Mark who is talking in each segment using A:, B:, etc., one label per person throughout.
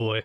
A: Boy.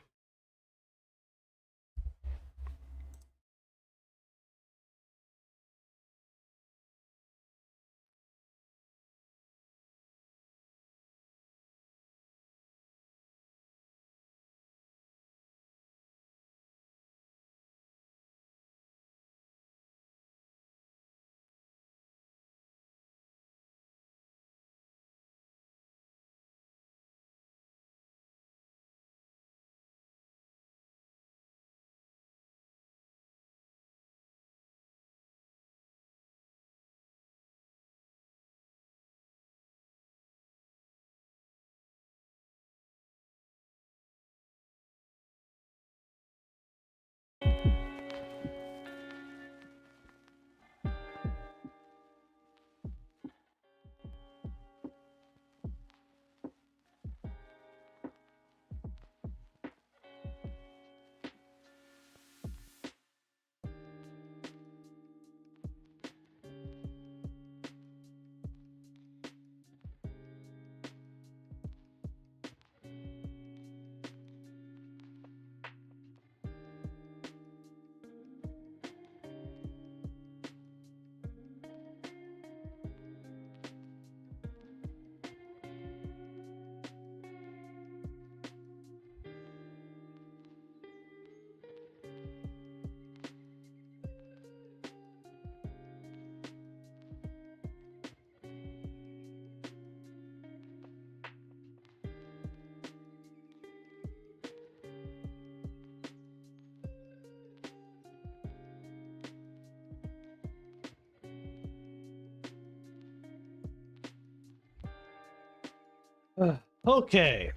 A: Okay.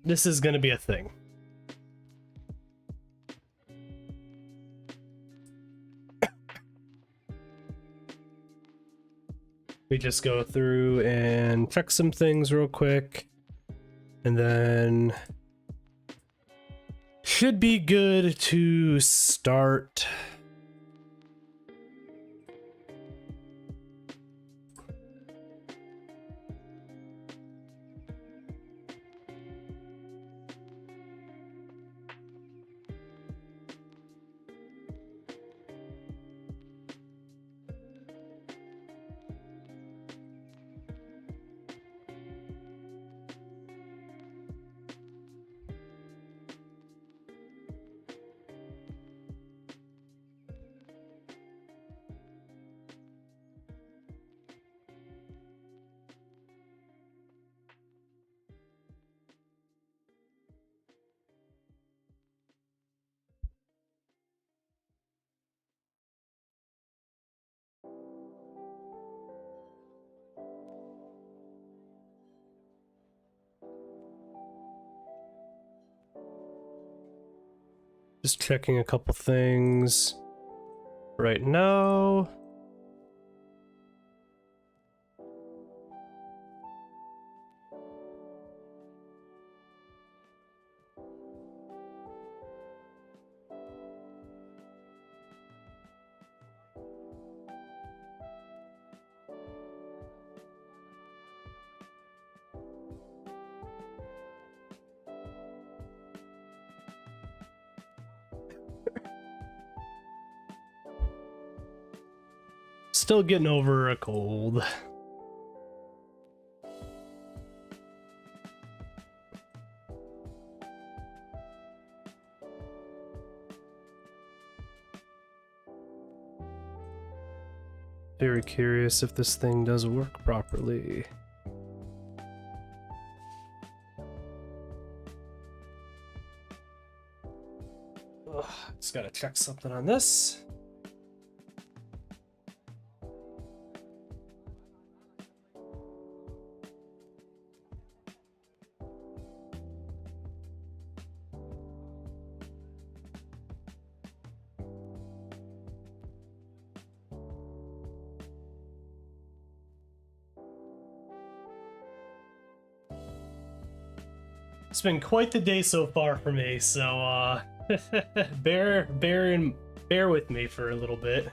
A: This is gonna be a thing. We just go through and check some things real quick. And then should be good to start. Just checking a couple things right now. Still getting over a cold. Very curious if this thing does work properly. Ugh, just gotta check something on this. It's been quite the day so far for me, so bear with me for a little bit.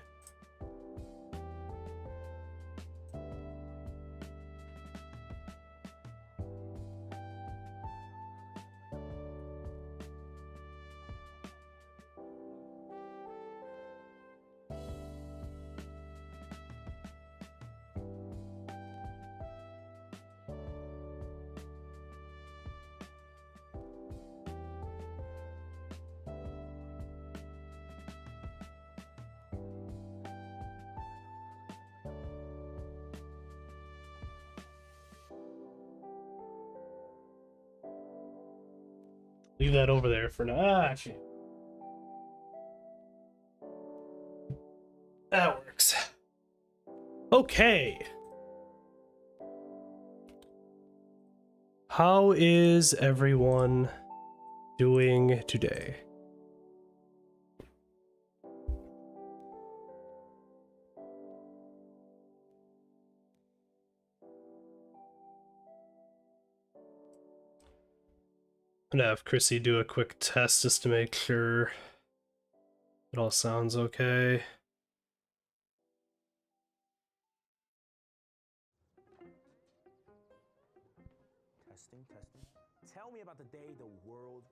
A: Leave that over there for now. Ah, actually. That works. Okay. How is everyone doing today? I'm gonna have Chrissy do a quick test just to make sure it all sounds okay.
B: Testing. Tell me about the day the world.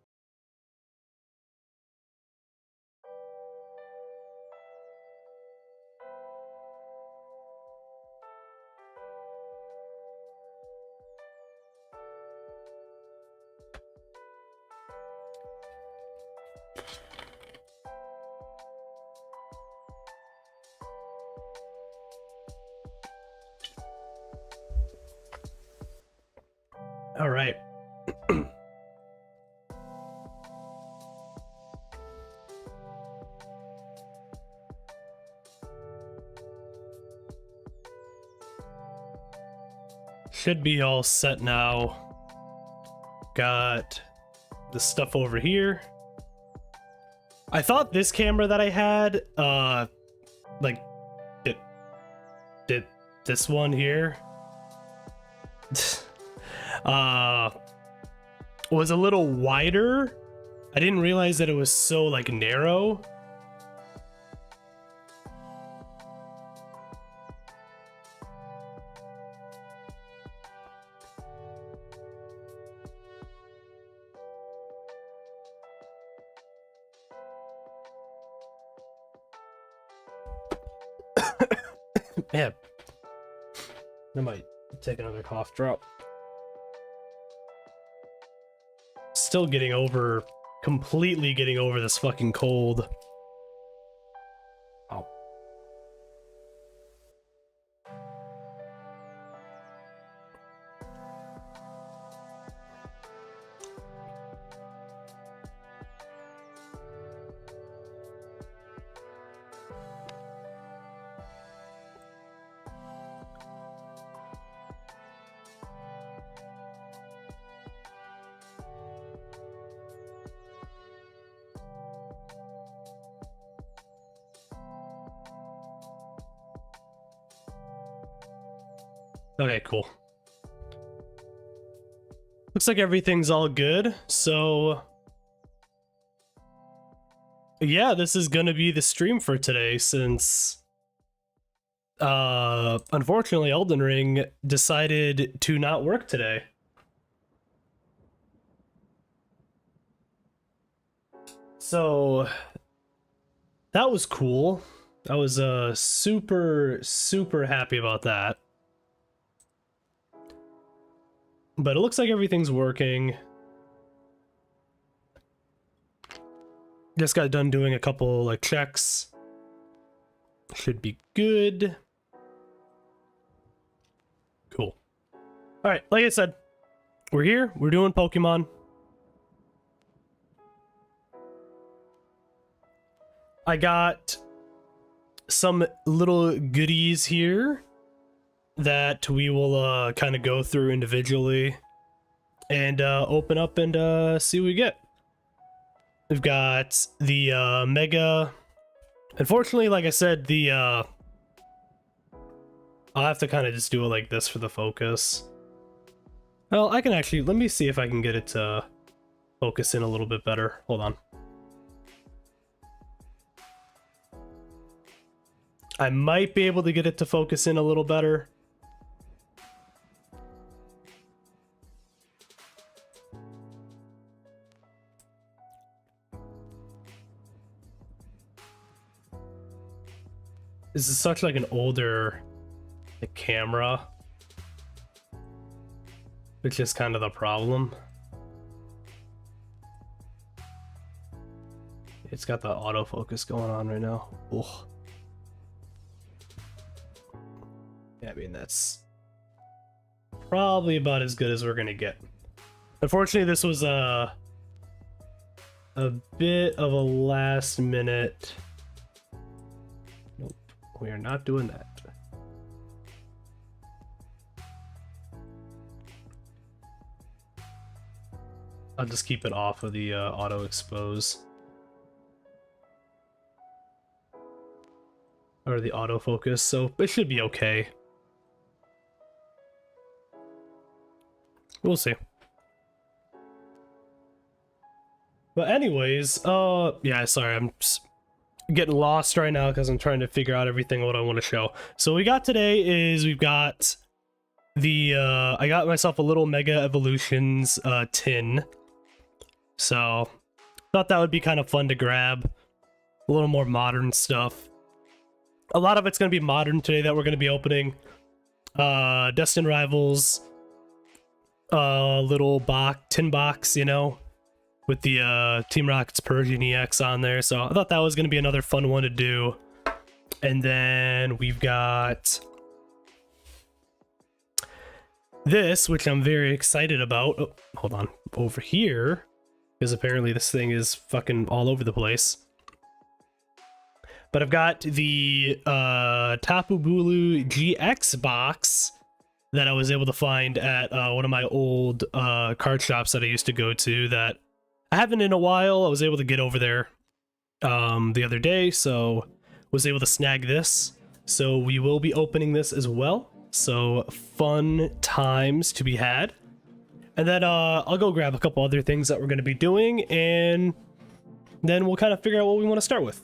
A: All right. Should be all set now. Got the stuff over here. I thought this camera that I had, like, did this one here, was a little wider. I didn't realize that it was so, like, narrow. Man, I might take another cough drop. Still completely getting over this fucking cold. Oh. Okay, cool. Looks like everything's all good. So yeah, this is gonna be the stream for today since unfortunately Elden Ring decided to not work today. So that was cool. I was super happy about that. But it looks like everything's working. Just got done doing a couple like checks. Should be good. Cool. All right, like I said, we're here. We're doing Pokemon. I got some little goodies here that we will kind of go through individually and open up and see what we get. We've got the Mega. Unfortunately, like I said, the I'll have to kind of just do it like this for the focus. Well, I can actually, let me see if I can get it to focus in a little bit better. Hold on. I might be able to get it to focus in a little better. This is such like an older camera, which is kind of the problem. It's got the autofocus going on right now. Ugh. Yeah, I mean, that's probably about as good as we're gonna get. Unfortunately, this was a bit of a last minute. Nope, we are not doing that. I'll just keep it off of the auto expose. Or the autofocus, so it should be okay. We'll see. But anyways, yeah, sorry, I'm just getting lost right now because I'm trying to figure out everything what I want to show. So what we got today is we've got the, I got myself a little Mega Evolutions tin. So, thought that would be kind of fun to grab. A little more modern stuff. A lot of it's going to be modern today that we're going to be opening. Destin Rivals, little tin box, you know, with the Team Rocket's Persian EX on there. So I thought that was going to be another fun one to do. And then we've got this, which I'm very excited about. Oh, hold on. Over here, because apparently this thing is fucking all over the place. But I've got the Tapu Bulu GX box that I was able to find at one of my old card shops that I used to go to that I haven't in a while. I was able to get over there the other day, so was able to snag this. So we will be opening this as well. So fun times to be had. And then I'll go grab a couple other things that we're going to be doing, and then we'll kind of figure out what we want to start with.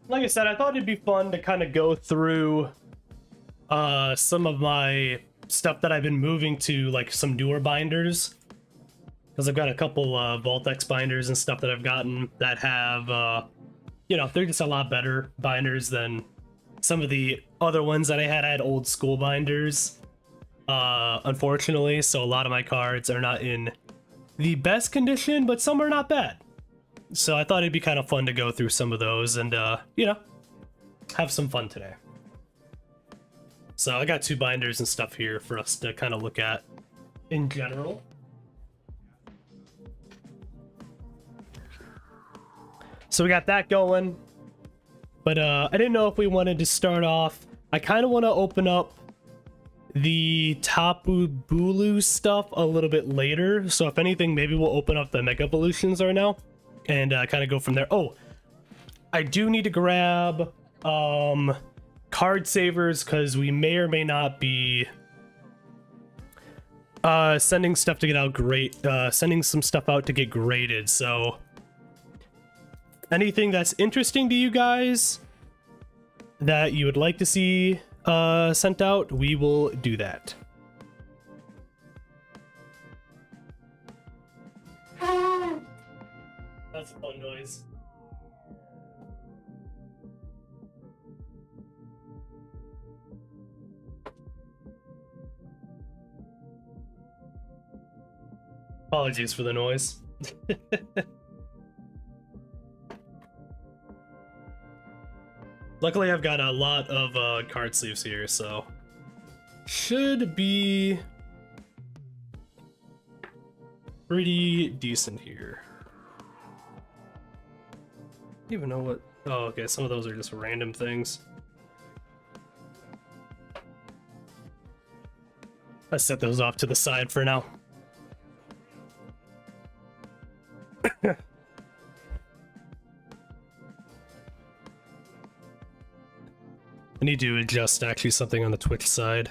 A: Like I said, I thought it'd be fun to kind of go through some of my stuff that I've been moving to, like some newer binders, because I've got a couple Vault-X binders and stuff that I've gotten that have, you know, they're just a lot better binders than some of the other ones that I had. I had old school binders, unfortunately, so a lot of my cards are not in the best condition, but some are not bad. So I thought it'd be kind of fun to go through some of those and, you know, have some fun today. So I got two binders and stuff here for us to kind of look at in general. So we got that going. But I didn't know if we wanted to start off. I kind of want to open up the Tapu Bulu stuff a little bit later. So if anything, maybe we'll open up the Mega Evolutions right now. And kind of go from there. Oh, I do need to grab card savers because we may or may not be sending stuff to get out sending some stuff out to get graded. So anything that's interesting to you guys that you would like to see sent out, we will do that. That's a fun noise. Apologies for the noise. Luckily, I've got a lot of card sleeves here, so should be pretty decent here. I don't even know what. Oh, okay. Some of those are just random things. I set those off to the side for now. I need to adjust actually something on the Twitch side.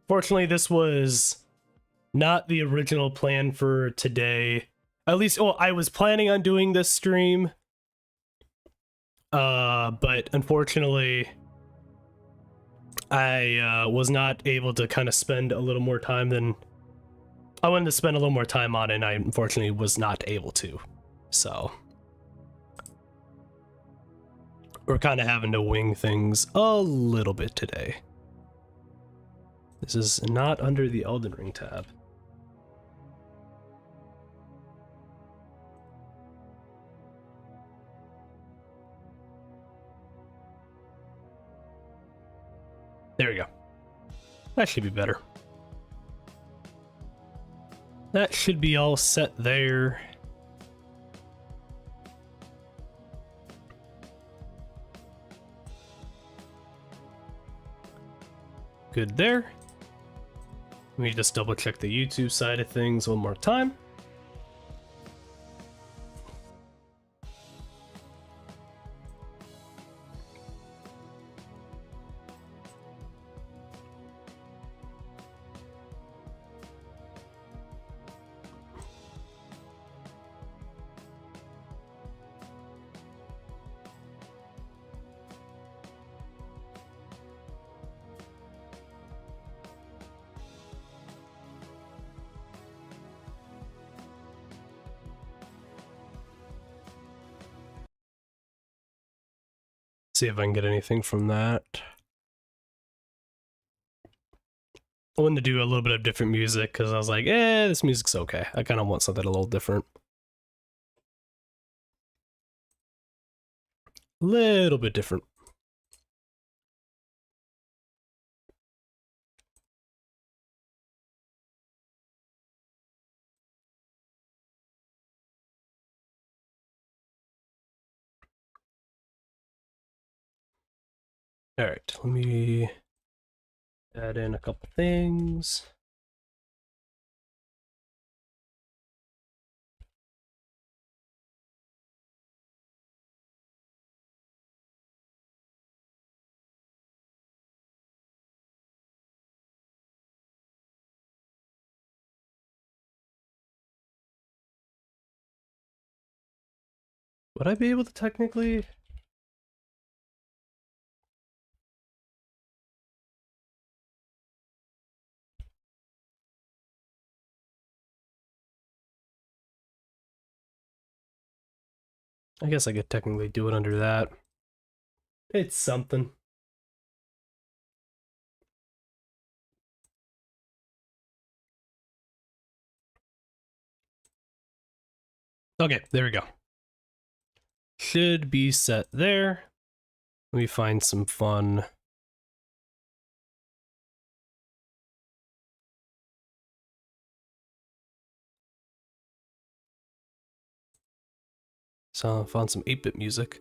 A: Fortunately, this was not the original plan for today. At least, oh, I was planning on doing this stream, but unfortunately, I was not able to kind of spend a little more time than I wanted to spend a little more time on it, and I unfortunately was not able to. So we're kind of having to wing things a little bit today. This is not under the Elden Ring tab. There we go. That should be better. That should be all set there. Good there. Let me just double check the YouTube side of things one more time. See if I can get anything from that. I wanted to do a little bit of different music because I was like, this music's okay. I kind of want something a little different. Little bit different. All right, let me add in a couple things. Would I be able to technically? I guess I could technically do it under that. It's something. Okay, there we go. Should be set there. Let me find some fun. So I found some 8-bit music.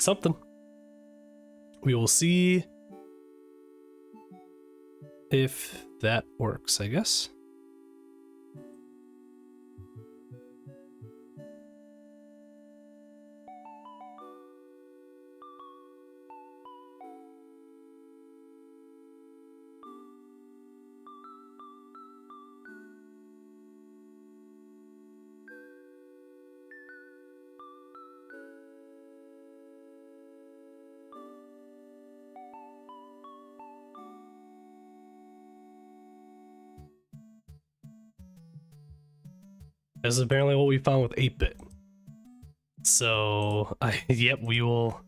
A: Something. We will see if that works, I guess. This is apparently what we found with 8-bit. So, yep, we will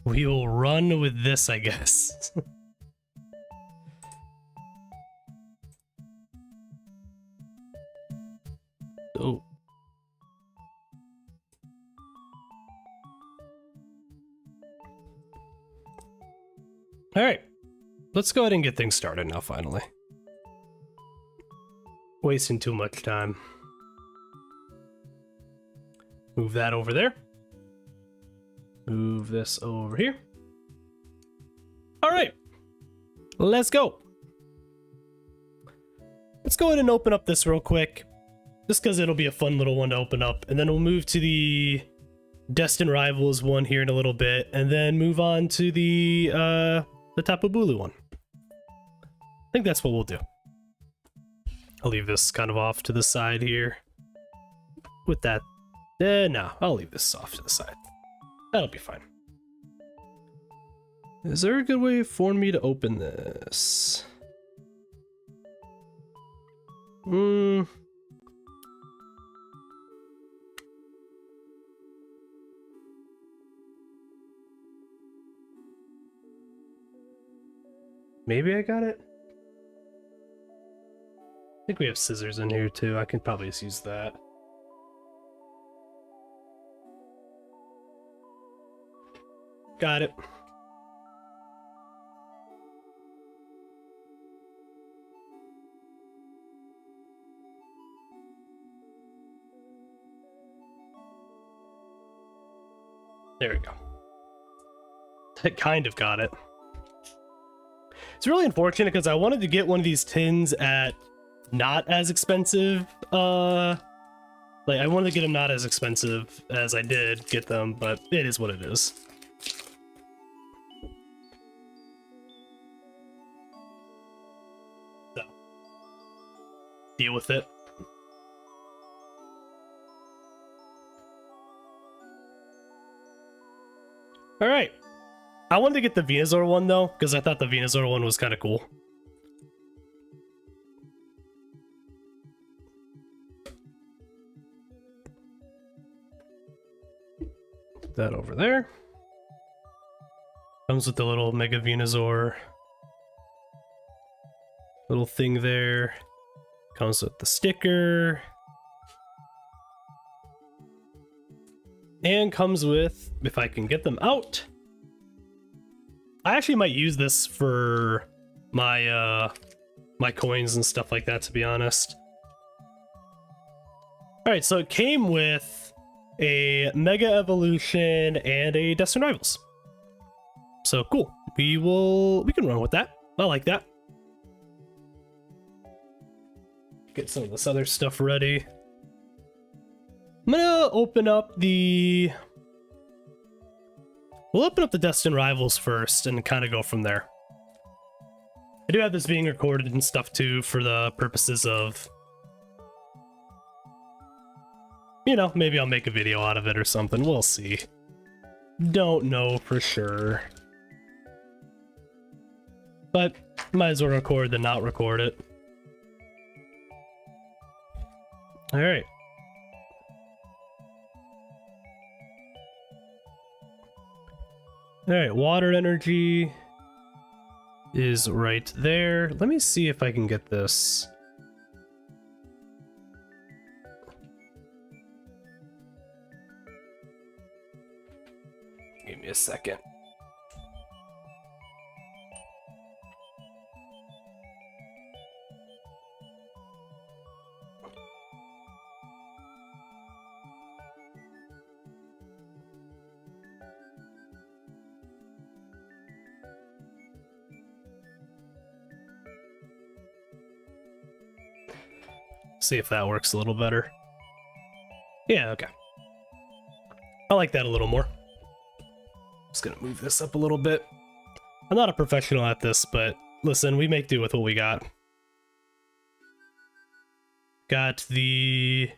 A: run with this, I guess. Oh. All right. Let's go ahead and get things started now, finally. Wasting too much time. Move that over there. Move this over here. All right, let's go. Let's go ahead and open up this real quick, just because it'll be a fun little one to open up, and then we'll move to the Destined Rivals one here in a little bit, and then move on to the Tapu Bulu one. I think that's what we'll do. I'll leave this kind of off to the side here. With that, no, I'll leave this off to the side. That'll be fine. Is there a good way for me to open this? Maybe I got it? I think we have scissors in here too. I can probably just use that. Got it. There we go. I kind of got it. It's really unfortunate because I wanted to get one of these tins at not as expensive. Like I wanted to get them not as expensive as I did get them, but it is what it is. So, deal with it. All right. I wanted to get the Venusaur one though, because I thought the Venusaur one was kind of cool. Put that over there. Comes with the little Mega Venusaur little thing there. Comes with the sticker. And comes with, if I can get them out, I actually might use this for my my coins and stuff like that, to be honest. Alright, so it came with a Mega Evolution and a Destined Rivals. So cool. We can run with that. I like that. Get some of this other stuff ready. I'm gonna open up the... We'll open up the Destined Rivals first and kind of go from there. I do have this being recorded and stuff too for the purposes of... You know, maybe I'll make a video out of it or something. We'll see. Don't know for sure. But might as well record than not record it. Alright. Alright, water energy is right there. Let me see if I can get this. Give me a second. See if that works a little better. Yeah, okay. I like that a little more. Just gonna move this up a little bit. I'm not a professional at this, but listen, we make do with what we got. Got the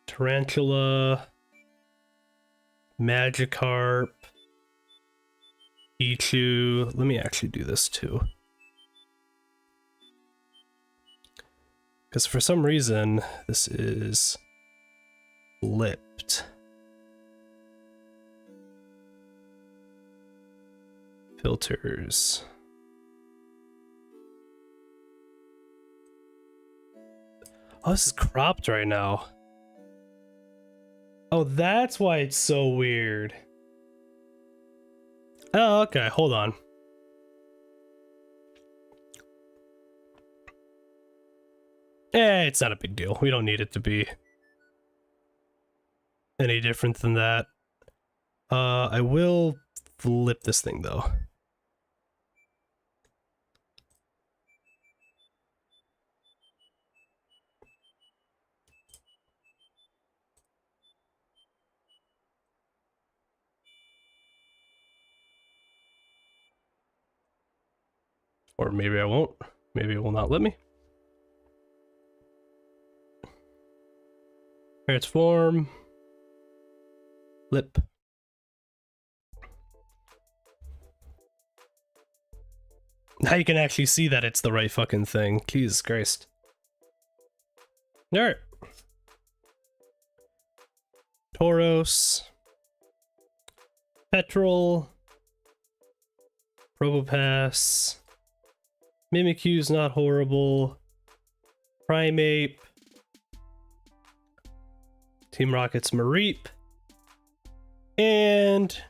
A: Tarantula, Magikarp, Pichu. Let me actually do this too. Because for some reason, this is flipped. Filters. Oh, this is cropped right now. Oh, that's why it's so weird. Oh, okay, hold on. It's not a big deal. We don't need it to be. any different than that. I will flip this thing though. Or maybe I won't. Maybe it will not let me. Transform. Flip. Now you can actually see that it's the right fucking thing. Jesus Christ. Alright. Tauros. Petrol. Probopass. Mimikyu's not horrible. Primeape. Team Rocket's Mareep. And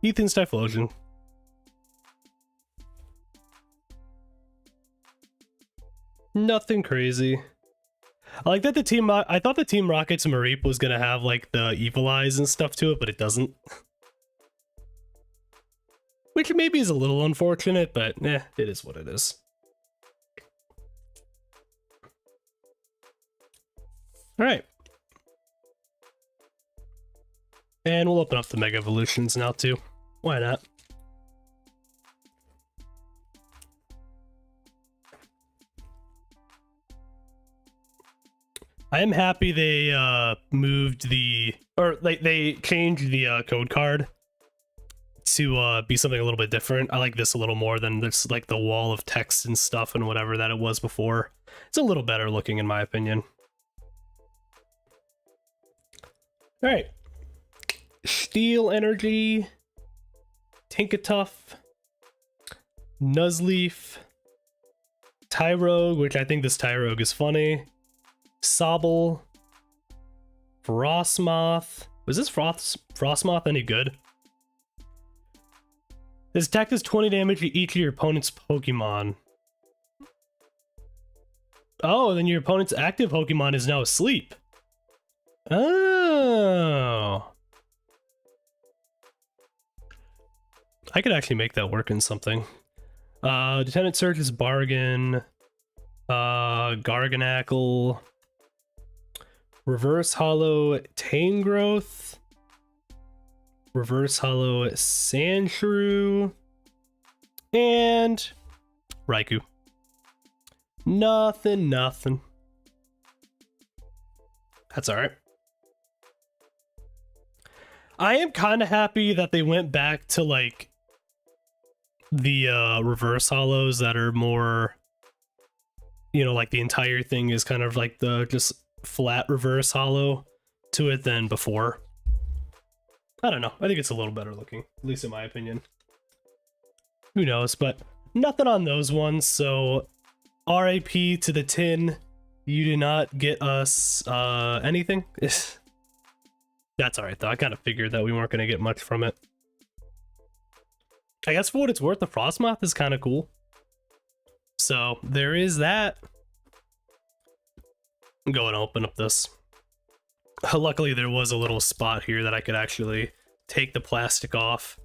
A: Ethan's Typhlosion. Nothing crazy. I like that the team. I thought the Team Rocket's Mareep was gonna have like the evil eyes and stuff to it, but it doesn't. Which maybe is a little unfortunate, but it is what it is. All right. And we'll open up the Mega Evolutions now too. Why not? I am happy they moved they changed the code card to be something a little bit different. I like this a little more than this, like the wall of text and stuff and whatever that it was before. It's a little better looking in my opinion. All right. Steel Energy, Tinkatuff, Nuzleaf, Tyrogue, which I think this Tyrogue is funny, Sobble, Frostmoth. Was this Frostmoth any good? This attack does 20 damage to each of your opponent's Pokemon. Oh, then your opponent's active Pokemon is now asleep. Oh. I could actually make that work in something. Lieutenant Surge's Bargain, Garganacl, Reverse Hollow Tangrowth, Reverse Hollow Sandshrew, and Raikou. Nothing. That's alright. I am kind of happy that they went back to like the reverse hollows that are more, you know, like the entire thing is kind of like the just flat reverse hollow to it than before. I don't know. I think it's a little better looking, at least in my opinion. Who knows, but nothing on those ones. So RIP to the tin. You did not get us anything. That's alright though. I kind of figured that we weren't going to get much from it. I guess for what it's worth, the Frostmoth is kind of cool. So there is that. I'm going to open up this. Luckily there was a little spot here that I could actually take the plastic off.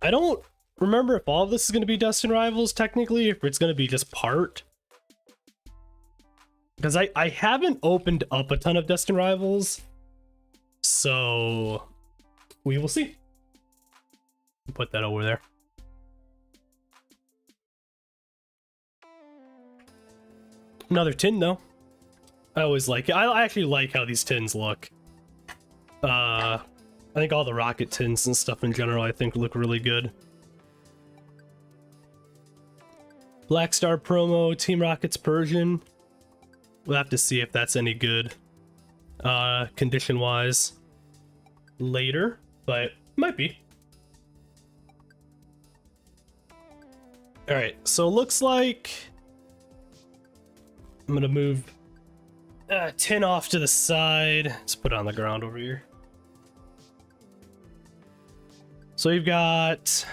A: I don't remember if all of this is going to be Destined Rivals technically, if it's going to be just part. Because I haven't opened up a ton of Destined Rivals. So we will see. Put that over there. Another tin though. I always like it. I actually like how these tins look. I think all the rocket tins and stuff in general I think look really good. Black Star promo, Team Rocket's Persian. We'll have to see if that's any good condition wise later, but might be. All right, so looks like I'm gonna move tin off to the side. Let's put it on the ground over here. So you've got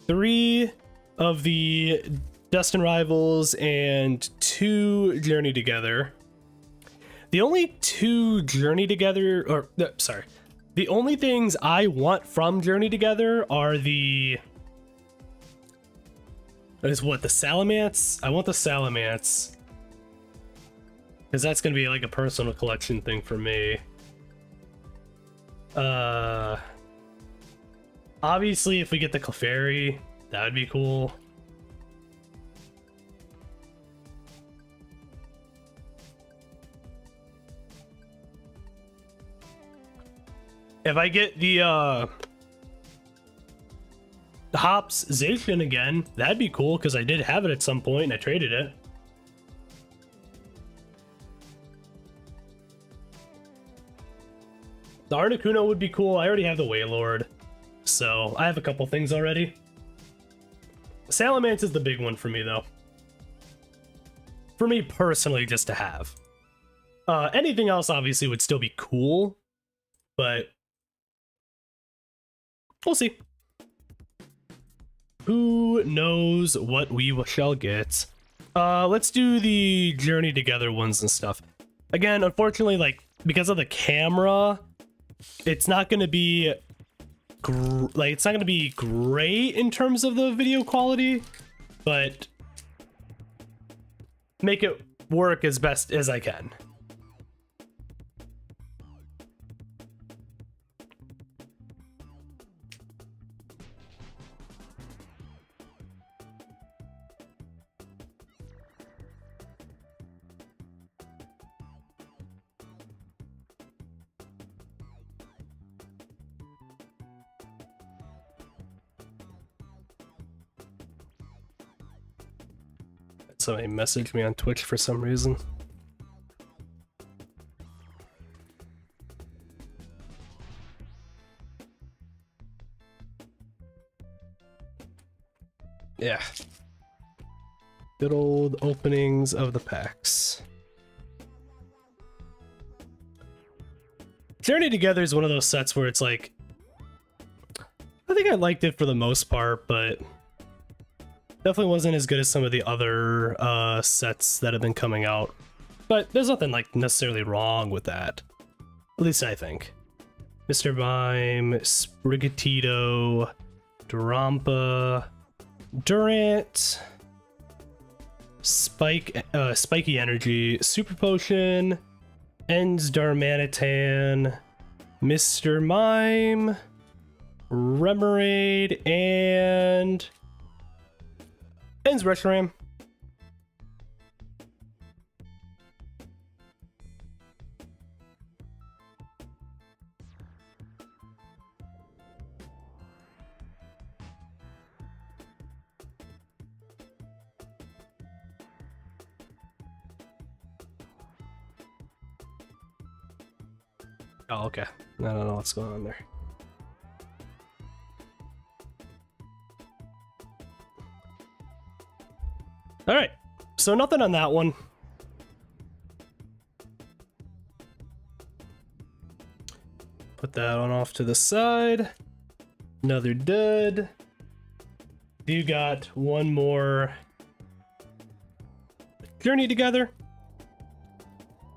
A: 3 of the Destined Rivals and 2 Journey Together. The only two Journey Together, or sorry, the only things I want from Journey Together are the Salamence. I want the Salamence because that's gonna be like a personal collection thing for me. Obviously, if we get the Clefairy, that would be cool. If I get the Hops Zacian again, that'd be cool because I did have it at some point and I traded it. The Articuno would be cool. I already have the Wailord, so I have a couple things already. Salamence is the big one for me, though. For me personally, just to have. Anything else obviously would still be cool, but we'll see. Who knows what we shall get? Let's do the Journey Together ones and stuff. Again, unfortunately, like, because of the camera, it's not going to be it's not going to be great in terms of the video quality, but make it work as best as I can. Somebody messaged me on Twitch for some reason. Yeah. Good old openings of the packs. Journey Together is one of those sets where it's like, I think I liked it for the most part, but definitely wasn't as good as some of the other sets that have been coming out. But there's nothing like necessarily wrong with that. At least I think. Mr. Mime, Sprigatito, Drampa, Durant, Spiky Energy, Super Potion, Ends Darmanitan, Mr. Mime, Remoraid, and Ends Reshiram. Oh, okay. I don't know what's going on there. All right, so nothing on that one. Put that one off to the side. Another dud. You got one more Journey Together.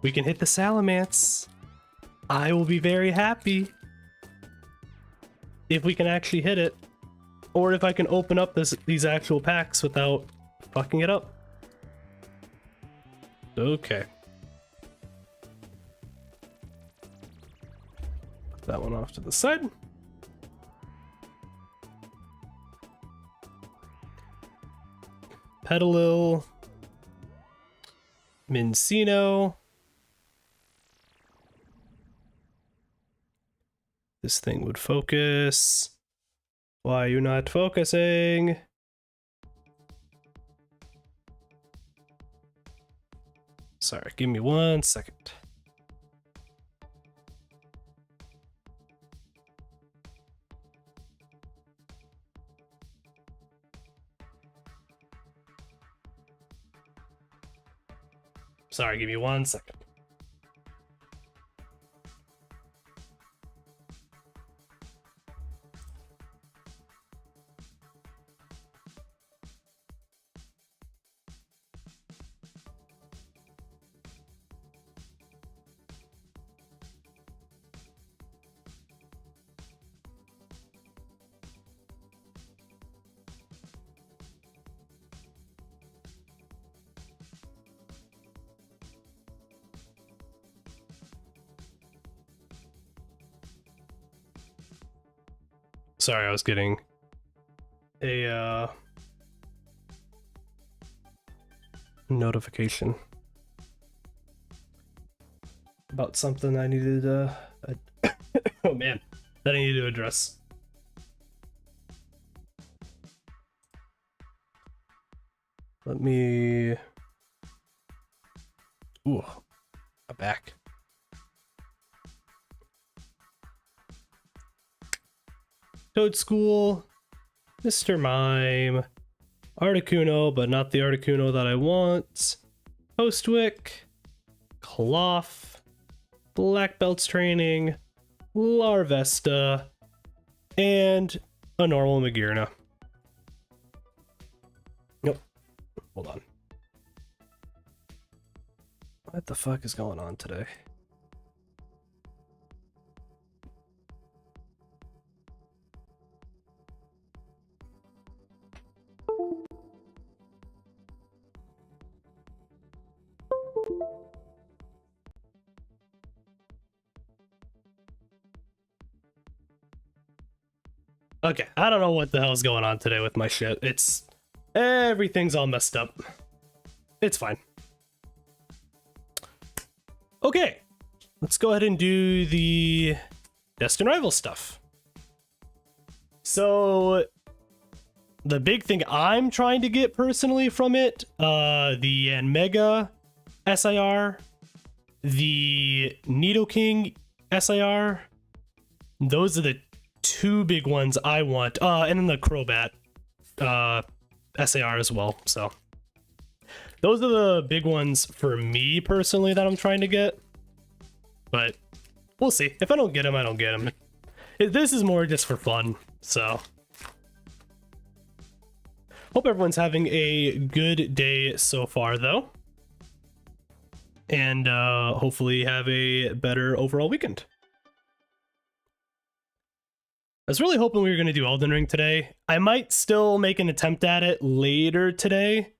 A: We can hit the Salamence. I will be very happy if we can actually hit it, or if I can open up these actual packs without fucking it up. Okay. Put that one off to the side. Petalil, Mincino. This thing would focus. Why are you not focusing? Sorry, give me 1 second. Sorry, give me 1 second. Sorry, I was getting a notification about something I needed oh man, that I needed to address. Let me... Ooh, I'm back. Toad School, Mr. Mime, Articuno, but not the Articuno that I want, Postwick, Cloth, Black Belts Training, Larvesta, and a normal Magearna. Nope. Hold on. What the fuck is going on today? Okay, I don't know what the hell's going on today with my shit. Everything's all messed up. It's fine. Okay, let's go ahead and do the Destined Rival stuff. So, the big thing I'm trying to get personally from it, the Yanmega SIR, the Nidoking SIR, those are the two big ones I want, and then the Crobat SAR as well. So those are the big ones for me personally that I'm trying to get, but we'll see. If I don't get them, I don't get them. This is more just for fun, so hope everyone's having a good day so far though, and hopefully have a better overall weekend. I was really hoping we were going to do Elden Ring today. I might still make an attempt at it later today.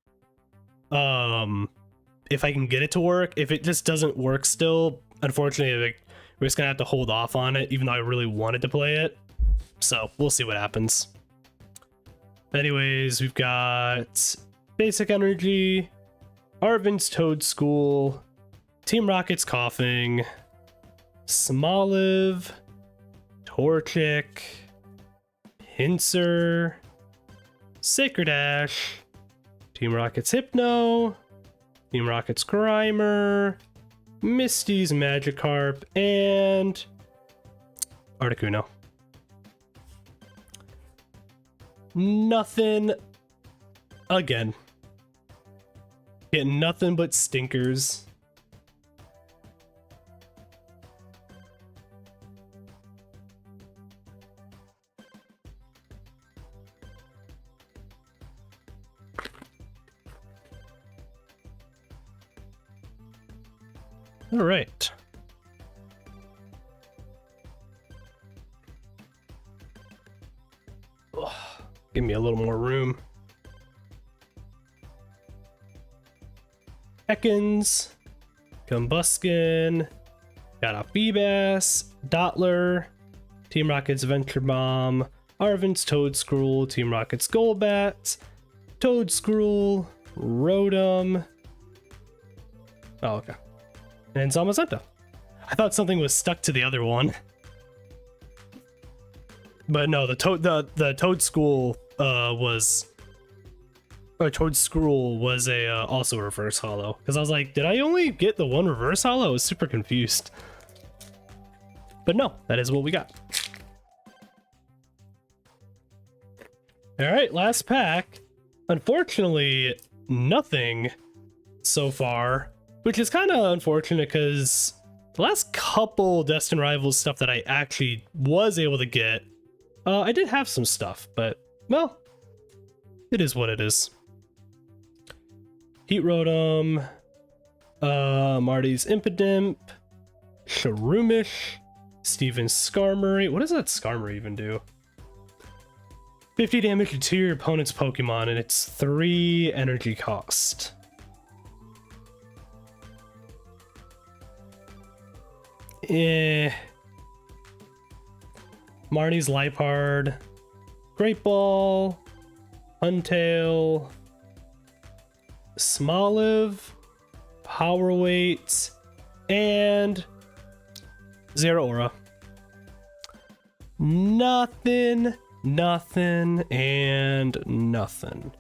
A: If I can get it to work. If it just doesn't work still, unfortunately, like, we're just going to have to hold off on it, even though I really wanted to play it. So, we'll see what happens. Anyways, we've got Basic Energy, Arvin's Toad School, Team Rocket's Coughing, Smoliv, Torchic, Pinsir, Sacred Ash, Team Rocket's Hypno, Team Rocket's Grimer, Misty's Magikarp, and Articuno. Nothing again. Getting nothing but stinkers. All right. Ugh, give me a little more room. Ekans, Combuskin, got a Feebas, Dottler, Team Rocket's Venture Bomb, Arvin's Toad Scroll, Team Rocket's Golbat, Toad Scroll, Rotom. Oh, okay. And Zamazenta. I thought something was stuck to the other one. But no, the Toad School was... Or Toad Scroll was a also a reverse holo. Because I was like, did I only get the one reverse holo? I was super confused. But no, that is what we got. Alright, last pack. Unfortunately, nothing so far. Which is kind of unfortunate because the last couple Destined Rivals stuff that I actually was able to get, I did have some stuff, but, well, it is what it is. Heat Rotom, Marty's Impidimp, Shroomish, Steven's Skarmory. What does that Skarmory even do? 50 damage to your opponent's Pokemon, and it's 3 energy cost. Marnie's Liepard, Great Ball, Huntail, Smoliv, Power Weight, and Zeraora. Nothing, nothing, and nothing.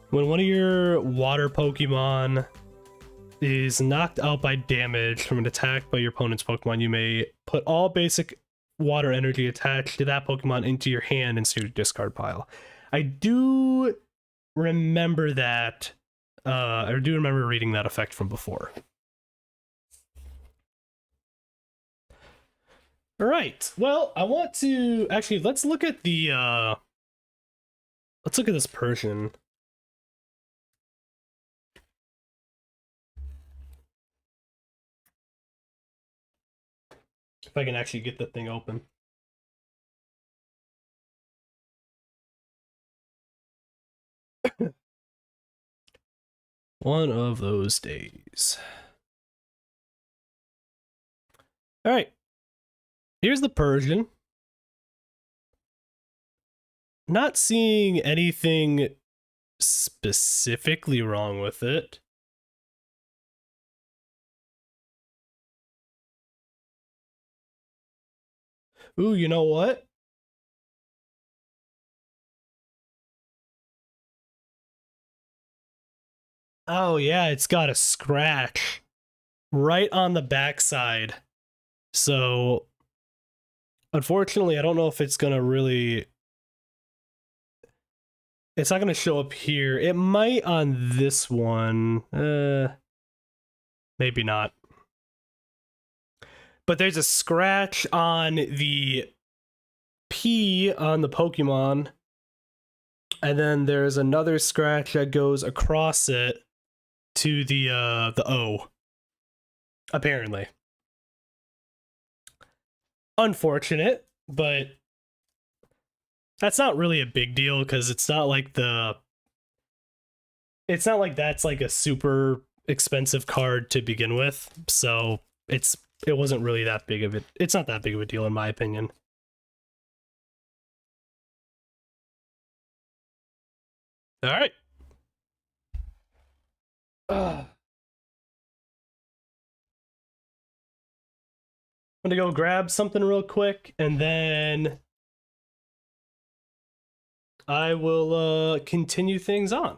A: When one of your water Pokemon is knocked out by damage from an attack by your opponent's Pokemon, you may put all basic water energy attached to that Pokemon into your hand and your discard pile. I do remember that. I do remember reading that effect from before. All right. Well, I want to actually let's look at the let's look at this Persian. If I can actually get the thing open. One of those days. All right. Here's the Persian. Not seeing anything specifically wrong with it. Ooh, you know what? Oh yeah, it's got a scratch right on the backside. So unfortunately, I don't know if it's gonna really. It's not gonna show up here. It might on this one. Maybe not. But there's a scratch on the P on the Pokemon. And then there's another scratch that goes across it to the O. Apparently. Unfortunate, but that's not really a big deal because it's not like that's like a super expensive card to begin with. So it wasn't really that big of it. It's not that big of a deal in my opinion. All right. I'm gonna go grab something real quick and then I will continue things on.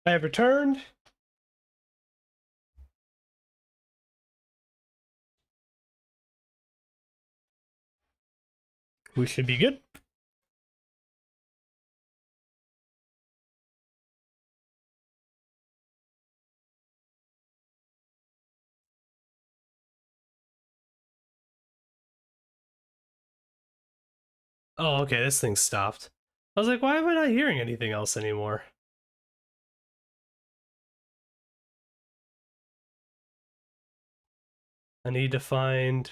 A: I have returned. We should be good. Oh, okay, this thing stopped. I was like, why am I not hearing anything else anymore? I need to find...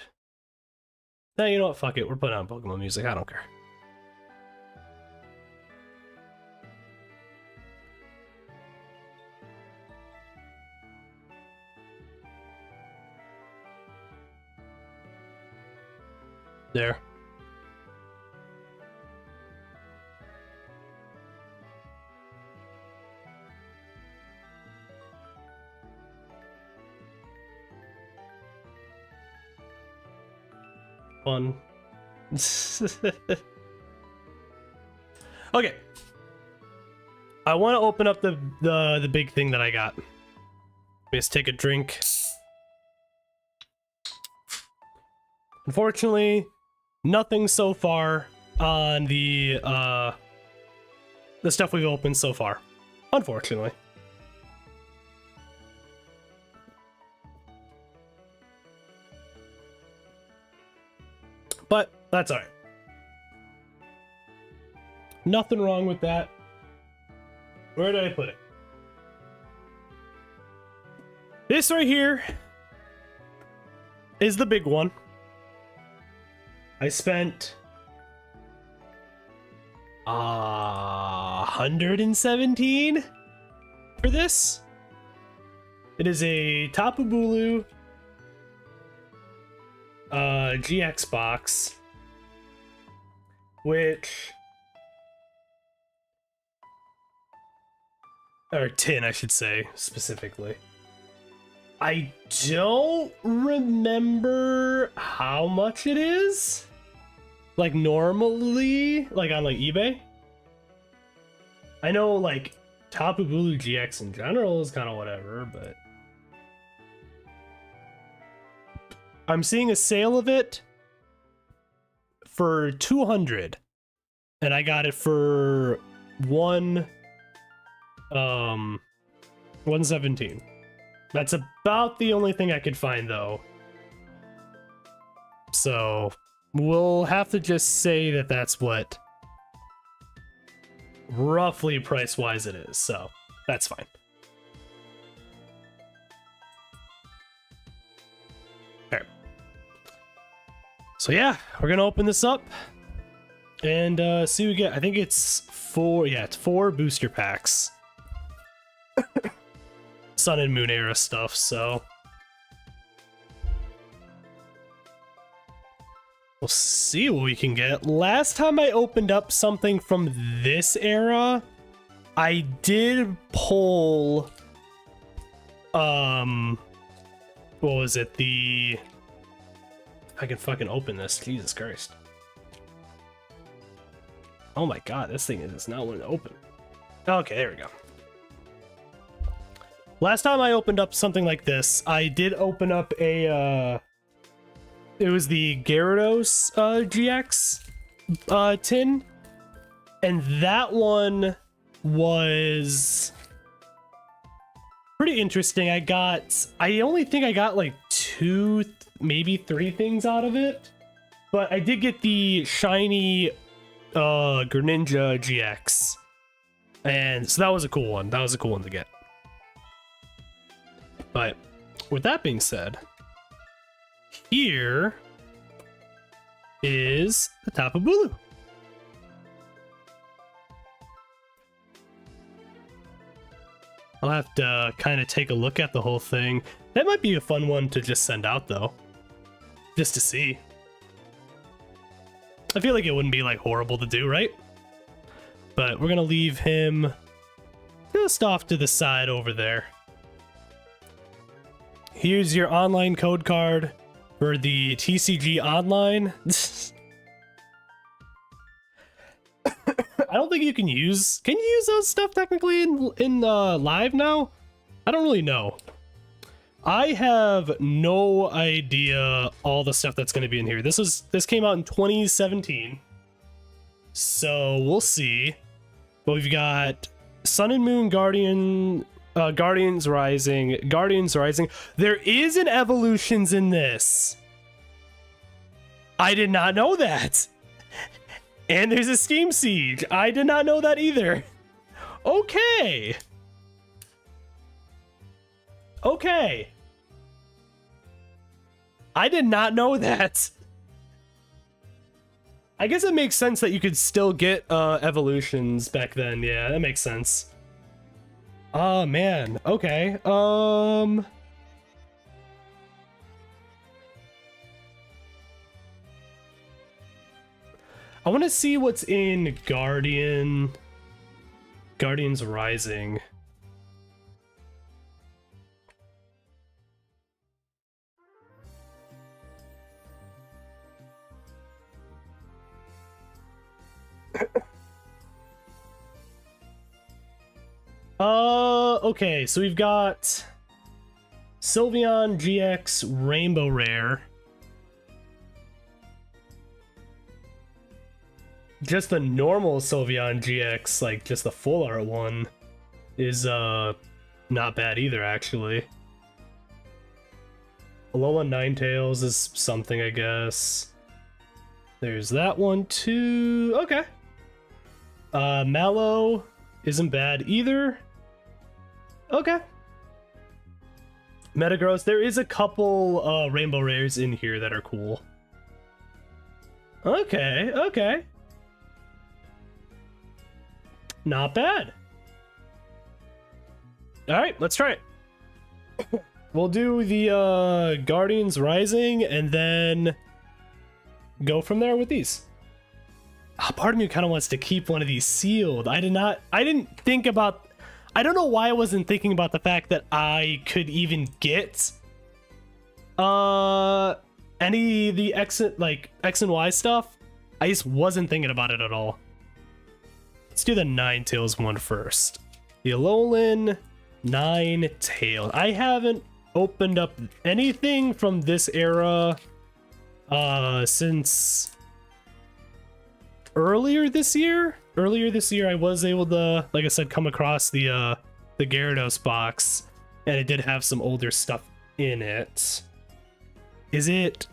A: No, you know what? Fuck it. We're putting on Pokemon music. I don't care. There. Fun. Okay. I want to open up the big thing that I got. Let's take a drink. Unfortunately, nothing so far on the stuff we've opened so far. Unfortunately. But that's alright. Nothing wrong with that. Where did I put it? This right here is the big one. I spent 117 for this. It is a Tapu Bulu GX box, which, or tin, I should say, specifically. I don't remember how much it is, like normally, like on like eBay. I know like Tapu Bulu GX in general is kind of whatever, but I'm seeing a sale of it for 200, and I got it for 117. That's about the only thing I could find though. So we'll have to just say that that's what roughly price wise it is. So that's fine. So yeah, we're gonna open this up and see what we get. I think it's it's 4 booster packs. Sun and Moon era stuff, so we'll see what we can get. Last time I opened up something from this era, I did pull what was it? I can fucking open this. Jesus Christ. Oh my god, this thing is not wanting to open. Okay, there we go. Last time I opened up something like this, I did open up a, it was the Gyarados GX tin, and that one was pretty interesting. I only think I got like 2, maybe 3 things out of it, but I did get the shiny Greninja GX, and so that was a cool one. That was a cool one to get. But with that being said, here is the Tapu Bulu. I'll have to kind of take a look at the whole thing. That might be a fun one to just send out though, just to see. I feel like it wouldn't be like horrible to do, right? But we're gonna leave him just off to the side over there. Here's your online code card for the TCG Online. I don't think you can use... Can you use those stuff technically in live now? I don't really know. I have no idea all the stuff that's going to be in here. This came out in 2017. So we'll see. But we've got Sun and Moon Guardians Rising. There is an Evolutions in this. I did not know that. And there's a Steam Siege. I did not know that either. Okay. Okay. I did not know that. I guess it makes sense that you could still get Evolutions back then. Yeah, that makes sense. Oh man. Okay. I want to see what's in Guardians Rising. Okay, so we've got Sylveon GX Rainbow Rare. Just the normal Sylveon GX, like just the full art one, is not bad either, actually. Alola Ninetales is something, I guess. There's that one too. Okay. Mallow isn't bad either. Okay. Metagross, there is a couple Rainbow Rares in here that are cool. Okay, okay. Not bad. Alright, let's try it. We'll do the Guardians Rising and then go from there with these. Part of me kind of wants to keep one of these sealed. I didn't think about... I don't know why I wasn't thinking about the fact that I could even get any of the X and Y stuff. I just wasn't thinking about it at all. Let's do the Ninetales one first. The Alolan Ninetales. I haven't opened up anything from this era since earlier this year. I was able to, like I said, come across the Gyarados box, and it did have some older stuff in it. Is it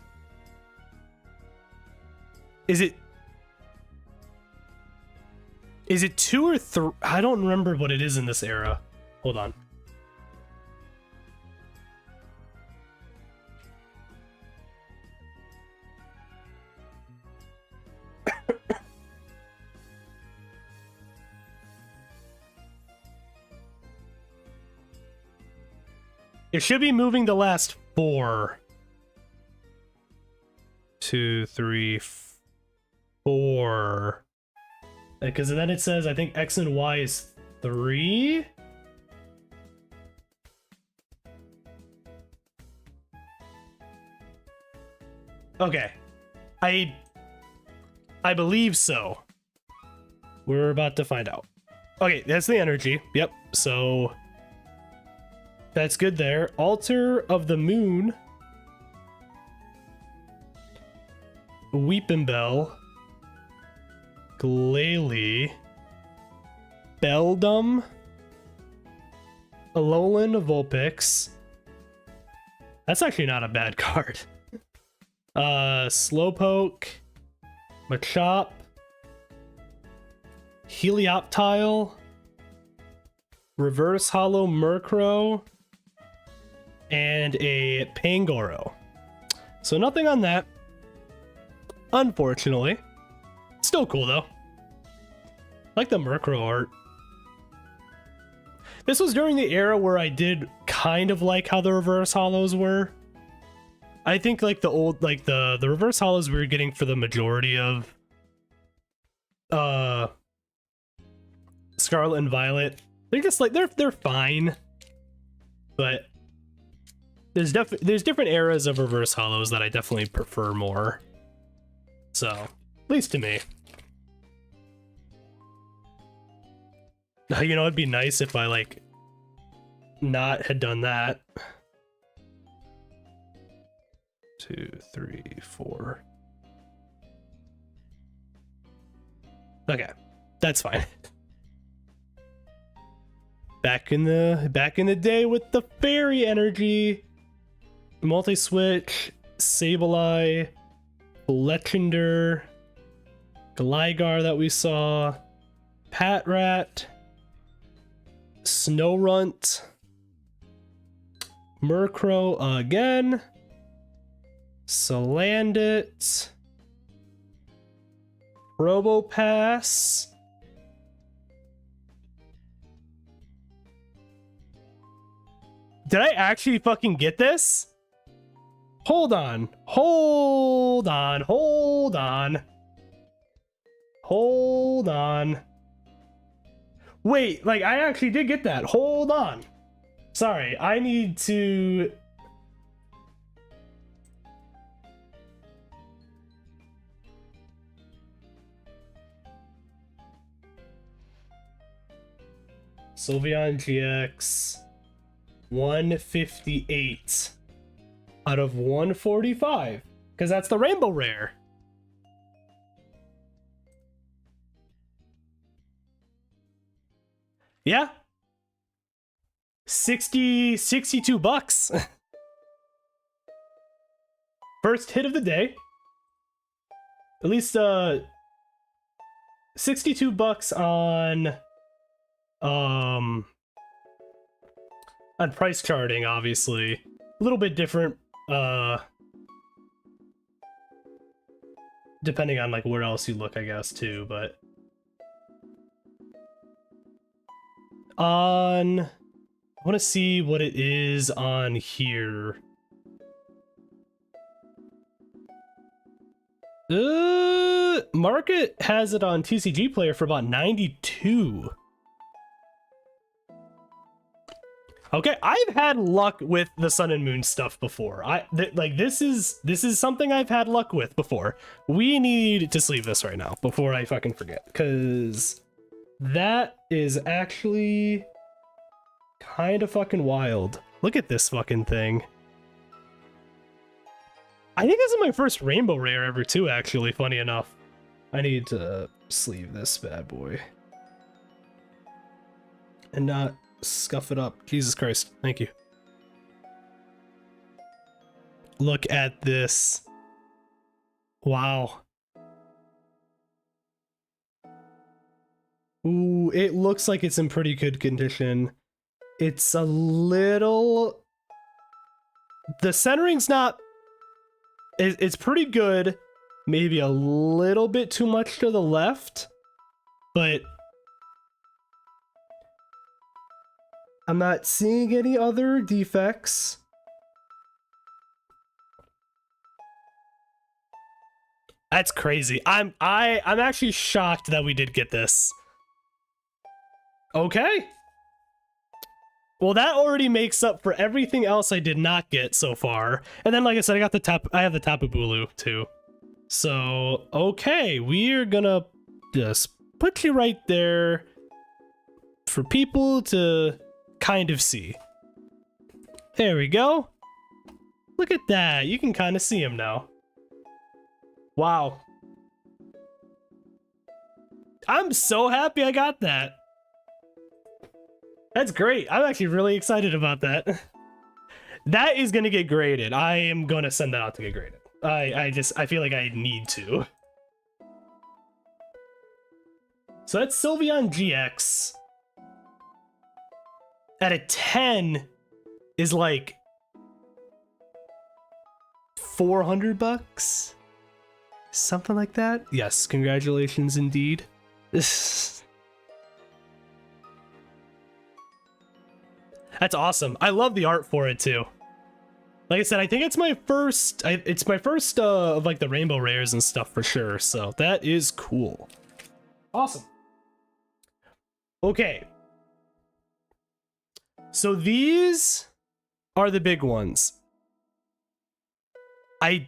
A: 2 or 3? I don't remember what it is in this era. Hold on. It should be moving the last 4. 2, 3, 4. Because then it says, I think X and Y is 3. Okay. I believe so. We're about to find out. Okay, that's the energy. Yep. So that's good there. Altar of the Moon. Weepinbell. Glalie. Beldum. Alolan Vulpix. That's actually not a bad card. Slowpoke. Machop. Helioptile. Reverse Hollow Murkrow. And a Pangoro. So nothing on that, unfortunately. Still cool though. Like the Murkrow art. This was during the era where I did kind of like how the reverse hollows were. I think like the old, like the reverse hollows we were getting for the majority of Scarlet and Violet, they're just like they're fine, but there's different eras of reverse hollows that I definitely prefer more. So, at least to me. You know, it'd be nice if I, like, not had done that. 2, 3, 4. Okay, that's fine. Back in the day with the fairy energy. Multi-switch, Sableye, Fletchinder, Gligar that we saw, Patrat, Snorunt, Murkrow again, Salandit, Probopass, did I actually fucking get this? Hold on. Hold on. Hold on. Hold on. Wait, like, I actually did get that. Hold on. Sorry, I need to... Sylveon GX 158 out of 145, because that's the rainbow rare. Yeah, 62 bucks. First hit of the day. At least 62 bucks on price charting, obviously. A little bit different depending on like where else you look, I guess, too, but on, I want to see what it is on here. Market has it on TCG Player for about 92. Okay, I've had luck with the Sun and Moon stuff before. This is something I've had luck with before. We need to sleeve this right now before I fucking forget, because that is actually kind of fucking wild. Look at this fucking thing. I think this is my first rainbow rare ever too, actually, funny enough. I need to sleeve this bad boy. And not scuff it up. Jesus Christ, thank you. Look at this. Wow. Ooh, it looks like it's in pretty good condition. It's a little... The centering's not... It's pretty good. Maybe a little bit too much to the left, but I'm not seeing any other defects. That's crazy. I'm actually shocked that we did get this. Okay. Well, that already makes up for everything else I did not get so far. And then, like I said, I have the Tapu Bulu too. So, okay, we're gonna just put you right there for people to kind of see. There we go. Look at that. You can kind of see him now. Wow. I'm so happy I got that. That's great. I'm actually really excited about that. That is gonna get graded. I am gonna send that out to get graded. I feel like I need to. So that's Sylveon GX. At a 10 is like 400 bucks? Something like that? Yes, congratulations indeed. That's awesome. I love the art for it too. Like I said, I think it's my first of like the rainbow rares and stuff for sure. So that is cool. Awesome. Okay. So these are the big ones. I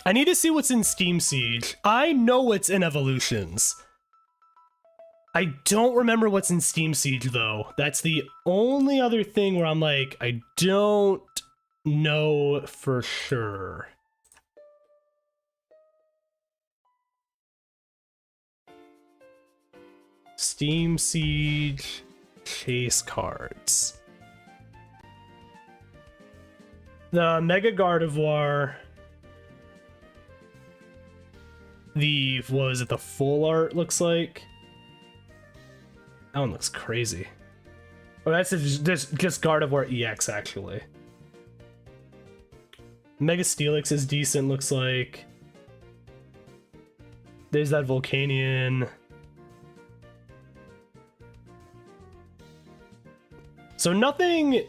A: I need to see what's in Steam Siege. I know what's in Evolutions. I don't remember what's in Steam Siege, though. That's the only other thing where I'm like, I don't know for sure. Steam Siege chase cards. The Mega Gardevoir. The, what was it, the full art looks like? That one looks crazy. Oh, that's just Gardevoir EX, actually. Mega Steelix is decent, looks like. There's that Volcanion. So nothing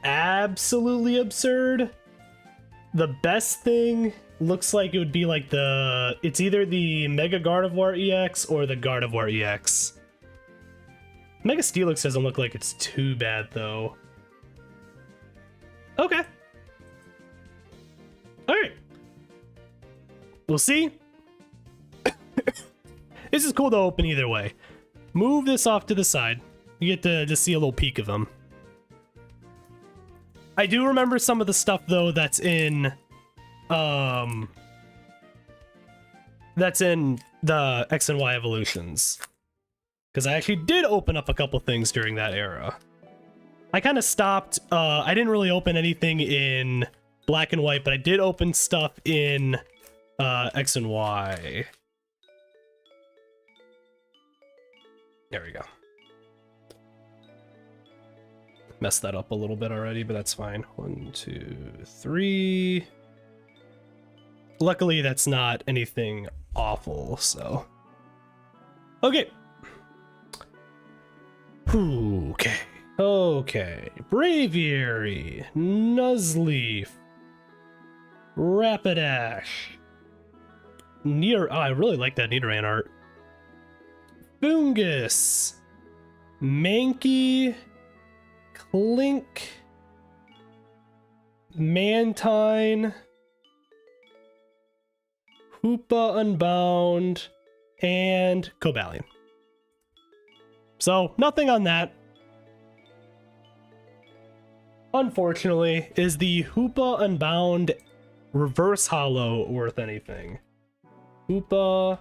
A: absolutely absurd. The best thing looks like it would be like it's either the Mega Gardevoir EX or the Gardevoir EX. Mega Steelix doesn't look like it's too bad, though. Okay. Alright. We'll see. This is cool to open either way. Move this off to the side. You get to just see a little peek of them. I do remember some of the stuff, though, that's in the X and Y evolutions. Because I actually did open up a couple things during that era. I kind of stopped. I didn't really open anything in Black and White, but I did open stuff in X and Y. There we go. Messed that up a little bit already, but that's fine. 1, 2, 3. Luckily, that's not anything awful, so. Okay. Okay. Okay. Braviary. Nuzleaf. Rapidash. Oh, I really like that Nidoran art. Foongus. Mankey. Clink. Mantine. Hoopa Unbound. And Cobalion. So, nothing on that. Unfortunately, is the Hoopa Unbound Reverse Hollow worth anything? Hoopa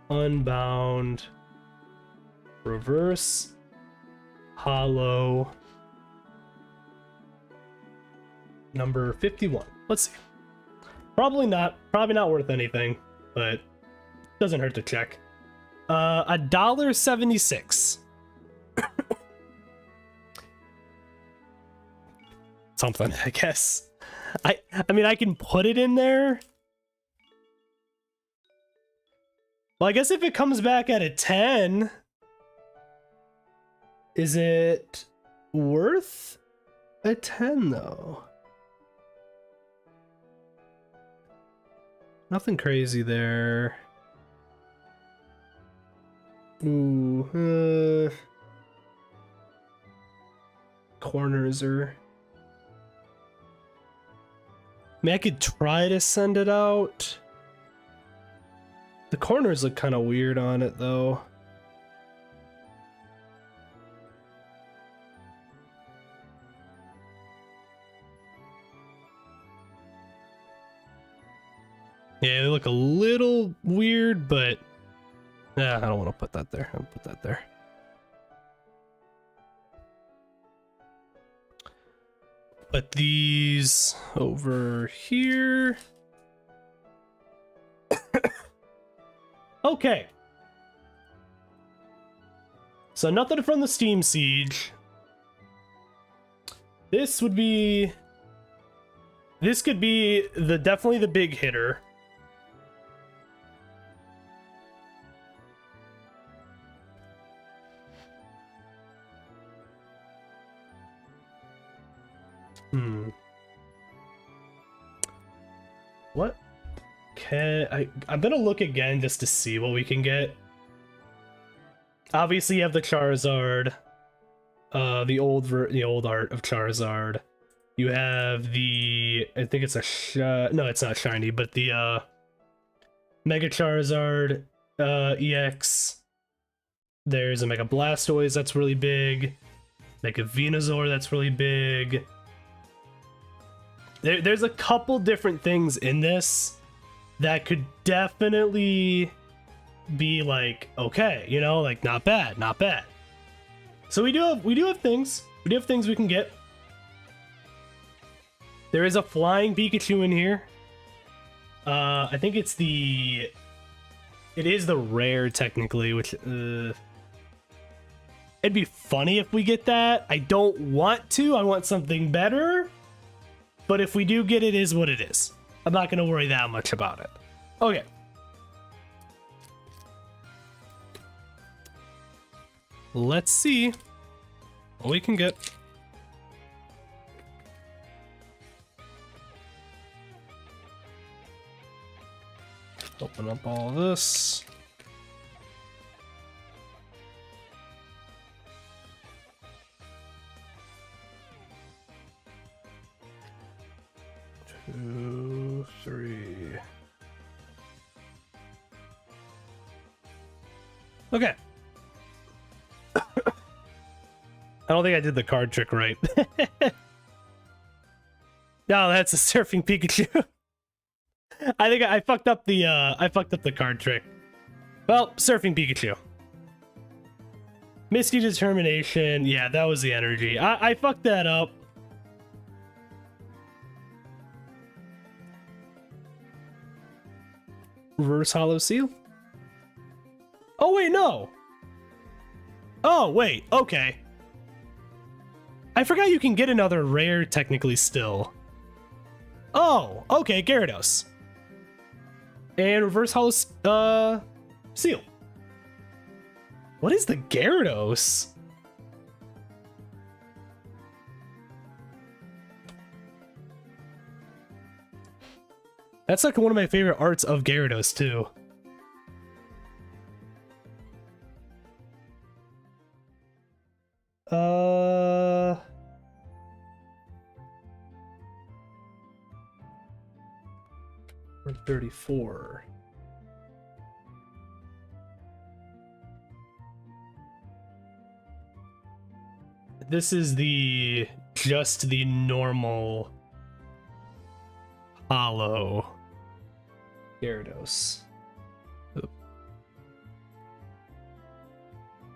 A: Unbound Reverse Hollow number 51. Let's see. Probably not worth anything, but doesn't hurt to check. $1.76. Something, I guess. I mean, I can put it in there. Well, I guess if it comes back at a 10, is it worth a 10 though? Nothing crazy there. Ooh, corners are. I mean, I could try to send it out. The corners look kind of weird on it, though. Yeah, they look a little weird, but yeah, I don't want to put that there. I'll put that there. Put these over here. Okay. So nothing from the Steam Siege. This could be definitely the big hitter. What can I'm gonna look again just to see what we can get. Obviously, you have the Charizard, the old art of Charizard. You have the, I think it's a no, it's not shiny, but the Mega Charizard EX. There's a Mega Blastoise that's really big. Mega Venusaur that's really big. There's a couple different things in this that could definitely be like, okay, you know, like not bad, not bad. So we do have things. We do have things we can get. There is a flying Pikachu in here. I think it is the rare technically, which it'd be funny if we get that. I don't want to. I want something better. But if we do get it, is what it is. I'm not going to worry that much about it. Okay. Let's see what we can get. Open up all this. Two, three. Okay. I don't think I did the card trick right. No, that's a surfing Pikachu. I think I fucked up the card trick. Well, surfing Pikachu. Misty Determination. Yeah, that was the energy. I fucked that up. Reverse Hollow Seal? Oh, wait, no. Oh, wait, okay. I forgot you can get another rare technically still. Oh, okay, Gyarados. And Reverse Hollow Seal. What is the Gyarados? That's like one of my favorite arts of Gyarados too. We're 34. This is just the normal hollow Gyarados. Oop.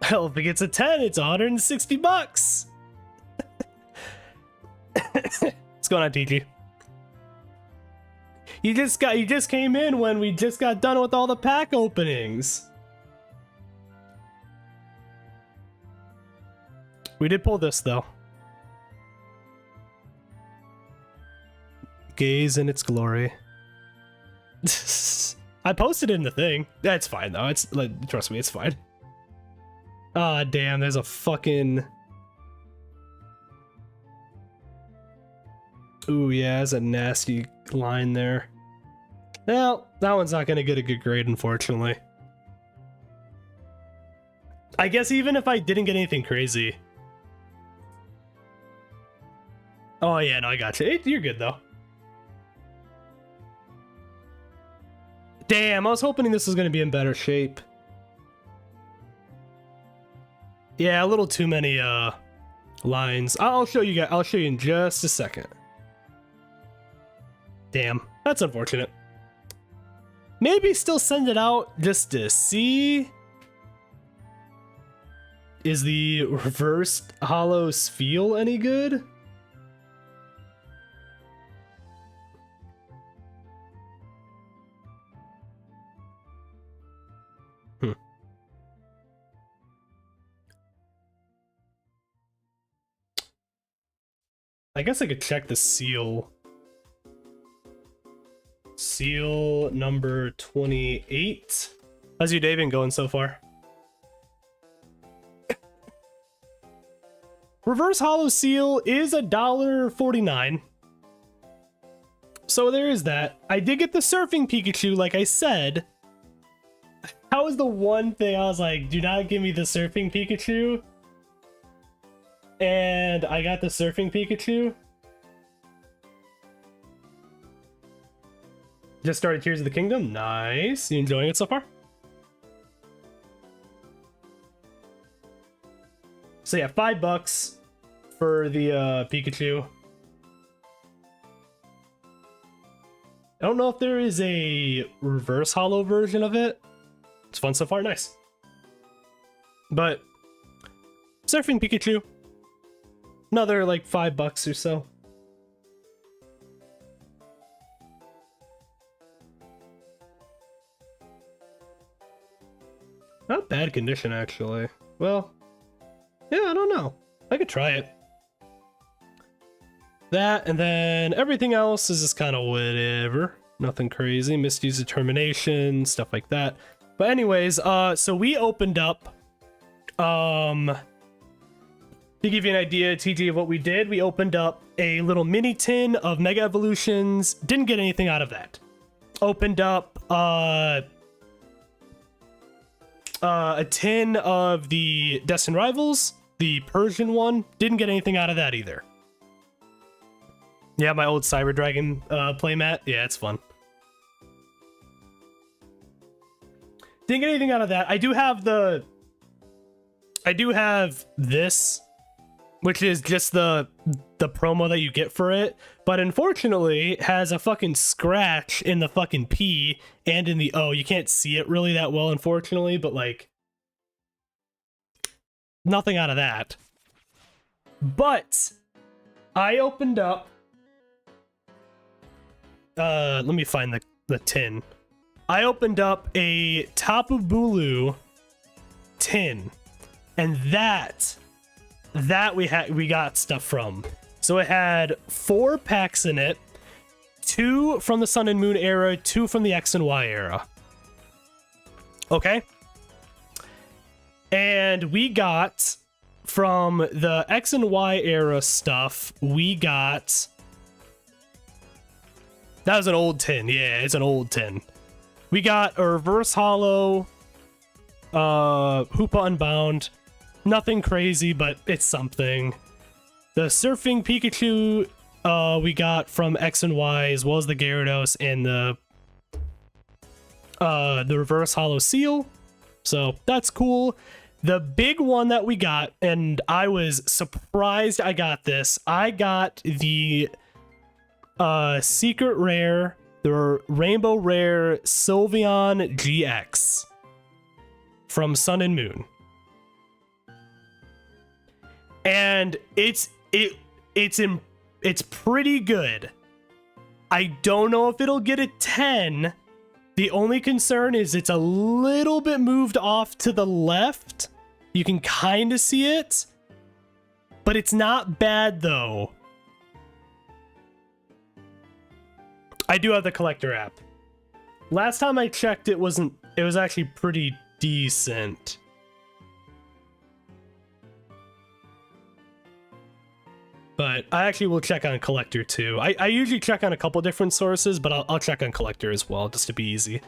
A: Hell, if it gets a 10, it's $160. What's going on, TG? You just came in when we just got done with all the pack openings. We did pull this though. Gaze in its glory. I posted it in the thing. That's fine though. It's like, trust me, it's fine. Ah, damn, there's a fucking... Ooh, yeah, there's a nasty line there. Well, that one's not gonna get a good grade, unfortunately. I guess even if I didn't get anything crazy. Oh yeah, no, I got you. You're good though. Damn, I was hoping this was gonna be in better shape. Yeah, a little too many lines. I'll show you guys. I'll show you in just a second. Damn, that's unfortunate. Maybe still send it out just to see. Is the reversed hollow feel any good? I guess I could check the seal. Seal number 28. How's your day been going so far? Reverse Hollow Seal is $1.49. So there is that. I did get the surfing Pikachu, like I said. That was the one thing I was like, do not give me the surfing Pikachu. And I got the surfing Pikachu. Just started Tears of the Kingdom. Nice. You enjoying it so far? So yeah, $5 for the Pikachu. I don't know if there is a reverse holo version of it. It's fun so far. Nice. But Surfing Pikachu, another like $5 or so. Not bad condition, actually. Well, yeah, I don't know. I could try it. That, and then everything else is just kind of whatever. Nothing crazy. Misuse Determination, stuff like that. But anyways, so we opened up, to give you an idea, TG, of what we did, we opened up a little mini tin of Mega Evolutions. Didn't get anything out of that. Opened up, a tin of the Destined Rivals, the Persian one. Didn't get anything out of that either. Yeah, my old Cyber Dragon playmat. Yeah, it's fun. Didn't get anything out of that. I do have this, which is just the promo that you get for it, but unfortunately it has a fucking scratch in the fucking P and in the O. You can't see it really that well, unfortunately, but like nothing out of that. But I opened up, let me find the tin. I opened up a Tapu Bulu tin, and that we got stuff from. So it had 4 packs in it, 2 from the Sun and Moon era, 2 from the X and Y era. Okay? And we got from the X and Y era stuff, we got, that was an old tin. Yeah, it's an old tin. We got a reverse holo, Hoopa Unbound. Nothing crazy, but it's something. The Surfing Pikachu we got from X and Y, as well as the Gyarados and the reverse holo seal. So that's cool. The big one that we got, and I was surprised I got this. I got the secret rare, the rainbow rare Sylveon GX from Sun and Moon. And it's pretty good. I don't know if it'll get a 10. The only concern is it's a little bit moved off to the left. You can kind of see it, but it's not bad though. I do have the collector app. Last time I checked, it was actually pretty decent. But I actually will check on collector too. I usually check on a couple different sources, but I'll check on collector as well, just to be easy.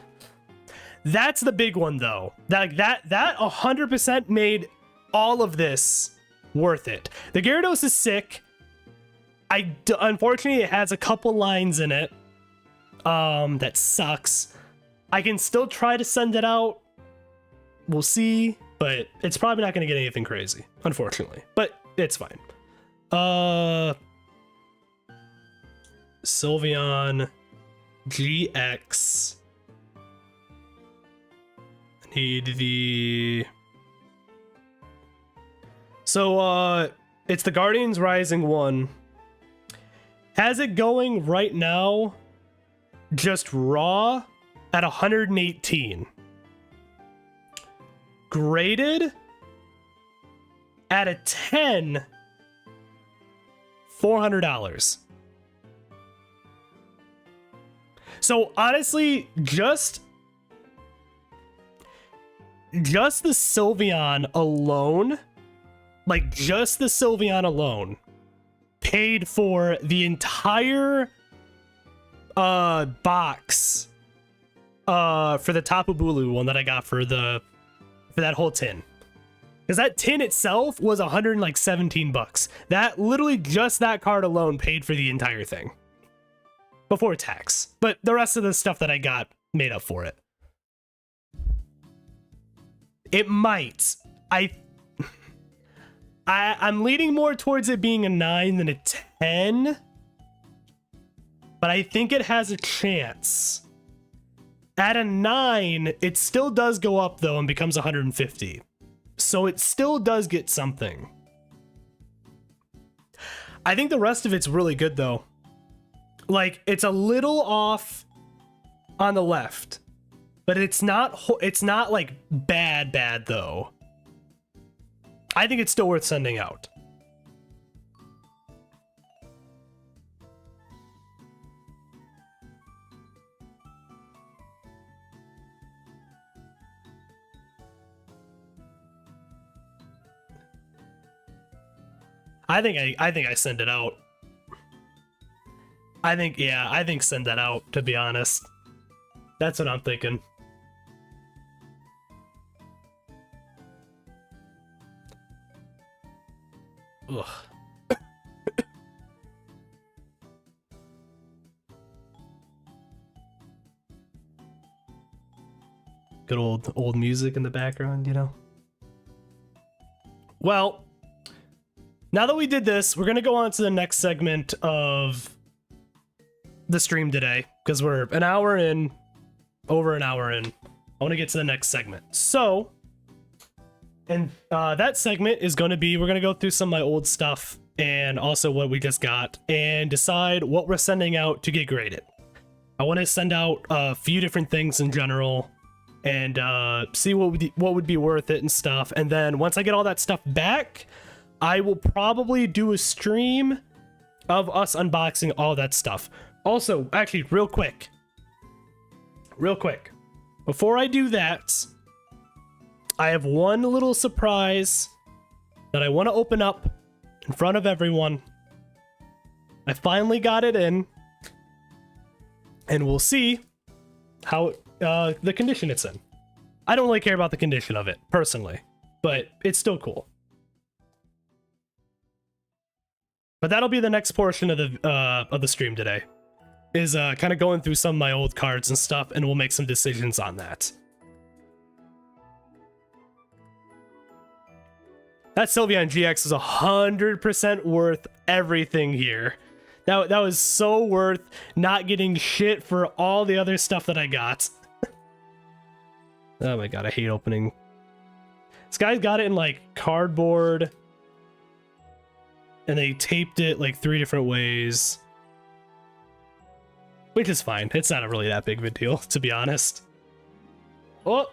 A: That's the big one though. That 100% made all of this worth it. The Gyarados is sick. Unfortunately, it has a couple lines in it that sucks. I can still try to send it out. We'll see, but it's probably not going to get anything crazy, unfortunately. But it's fine. Sylveon GX. I need the... So, it's the Guardians Rising one. Has it going right now, just raw, at 118. Graded at a 10, $400. So honestly, just the Sylveon alone, like just the Sylveon alone, paid for the entire box for the Tapu Bulu one that I got for that whole tin. Because that tin itself was $117. That literally just that card alone paid for the entire thing. before tax. But the rest of the stuff that I got made up for it. It might. I'm leaning more towards it being a 9 than a 10. But I think it has a chance. At a 9, it still does go up though and becomes 150. So it still does get something. I think the rest of it's really good though. Like, it's a little off on the left, but it's not like bad though. I think it's still worth sending out. I think I send it out. I think send that out, to be honest. That's what I'm thinking. Ugh. Good old music in the background, you know? Well, now that we did this, we're gonna go on to the next segment of the stream today, because we're an hour in, over an hour in. I want to get to the next segment. So, and that segment is going to be, we're going to go through some of my old stuff and also what we just got and decide what we're sending out to get graded. I want to send out a few different things in general and see what would be worth it and stuff. And then once I get all that stuff back, I will probably do a stream of us unboxing all that stuff. Also, actually, real quick, before I do that, I have one little surprise that I want to open up in front of everyone. I finally got it in, and we'll see how the condition it's in. I don't really care about the condition of it, personally, but it's still cool. But that'll be the next portion of the stream today. Is kind of going through some of my old cards and stuff, and we'll make some decisions on that. That Sylveon GX is 100% worth everything here. That was so worth not getting shit for all the other stuff that I got. Oh my god, I hate opening. This guy's got it in like cardboard, and they taped it like 3 different ways. Which is fine. It's not really that big of a deal, to be honest. Oh!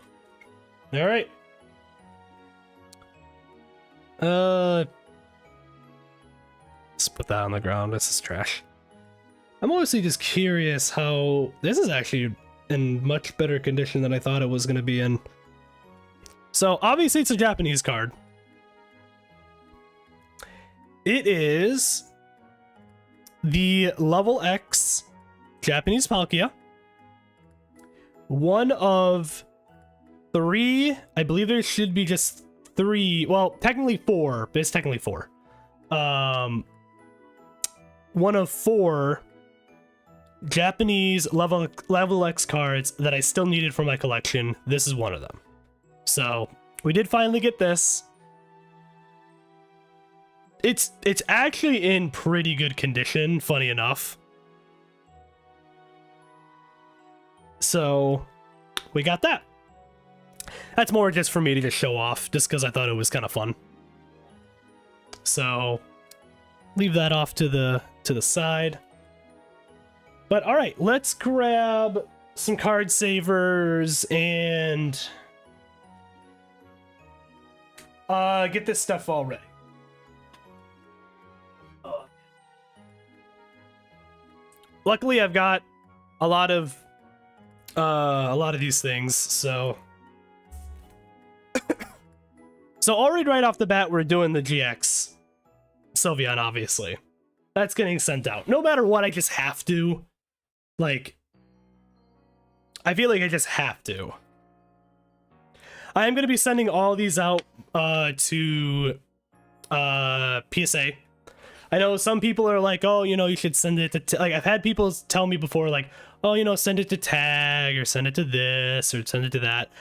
A: Alright. Let's put that on the ground. This is trash. I'm mostly just curious how... This is actually in much better condition than I thought it was going to be in. So, obviously it's a Japanese card. It is the Level X Japanese Palkia. One of 3, I believe there should be just 3, well, technically 4, but it's technically 4. One of 4 Japanese level X cards that I still needed for my collection. This is one of them. So, we did finally get this. It's actually in pretty good condition, funny enough. So, we got that. That's more just for me to just show off, just because I thought it was kind of fun. So, leave that off to the side. But all right, let's grab some card savers and get this stuff all ready. Luckily, I've got a lot of these things, so already right off the bat, we're doing the GX Sylveon, obviously. That's getting sent out. No matter what, I just have to. Like, I feel like I just have to. I am going to be sending all these out to PSA. I know some people are like, oh, you know, you should send it to like I've had people tell me before, like, oh, you know, send it to tag or send it to this or send it to that.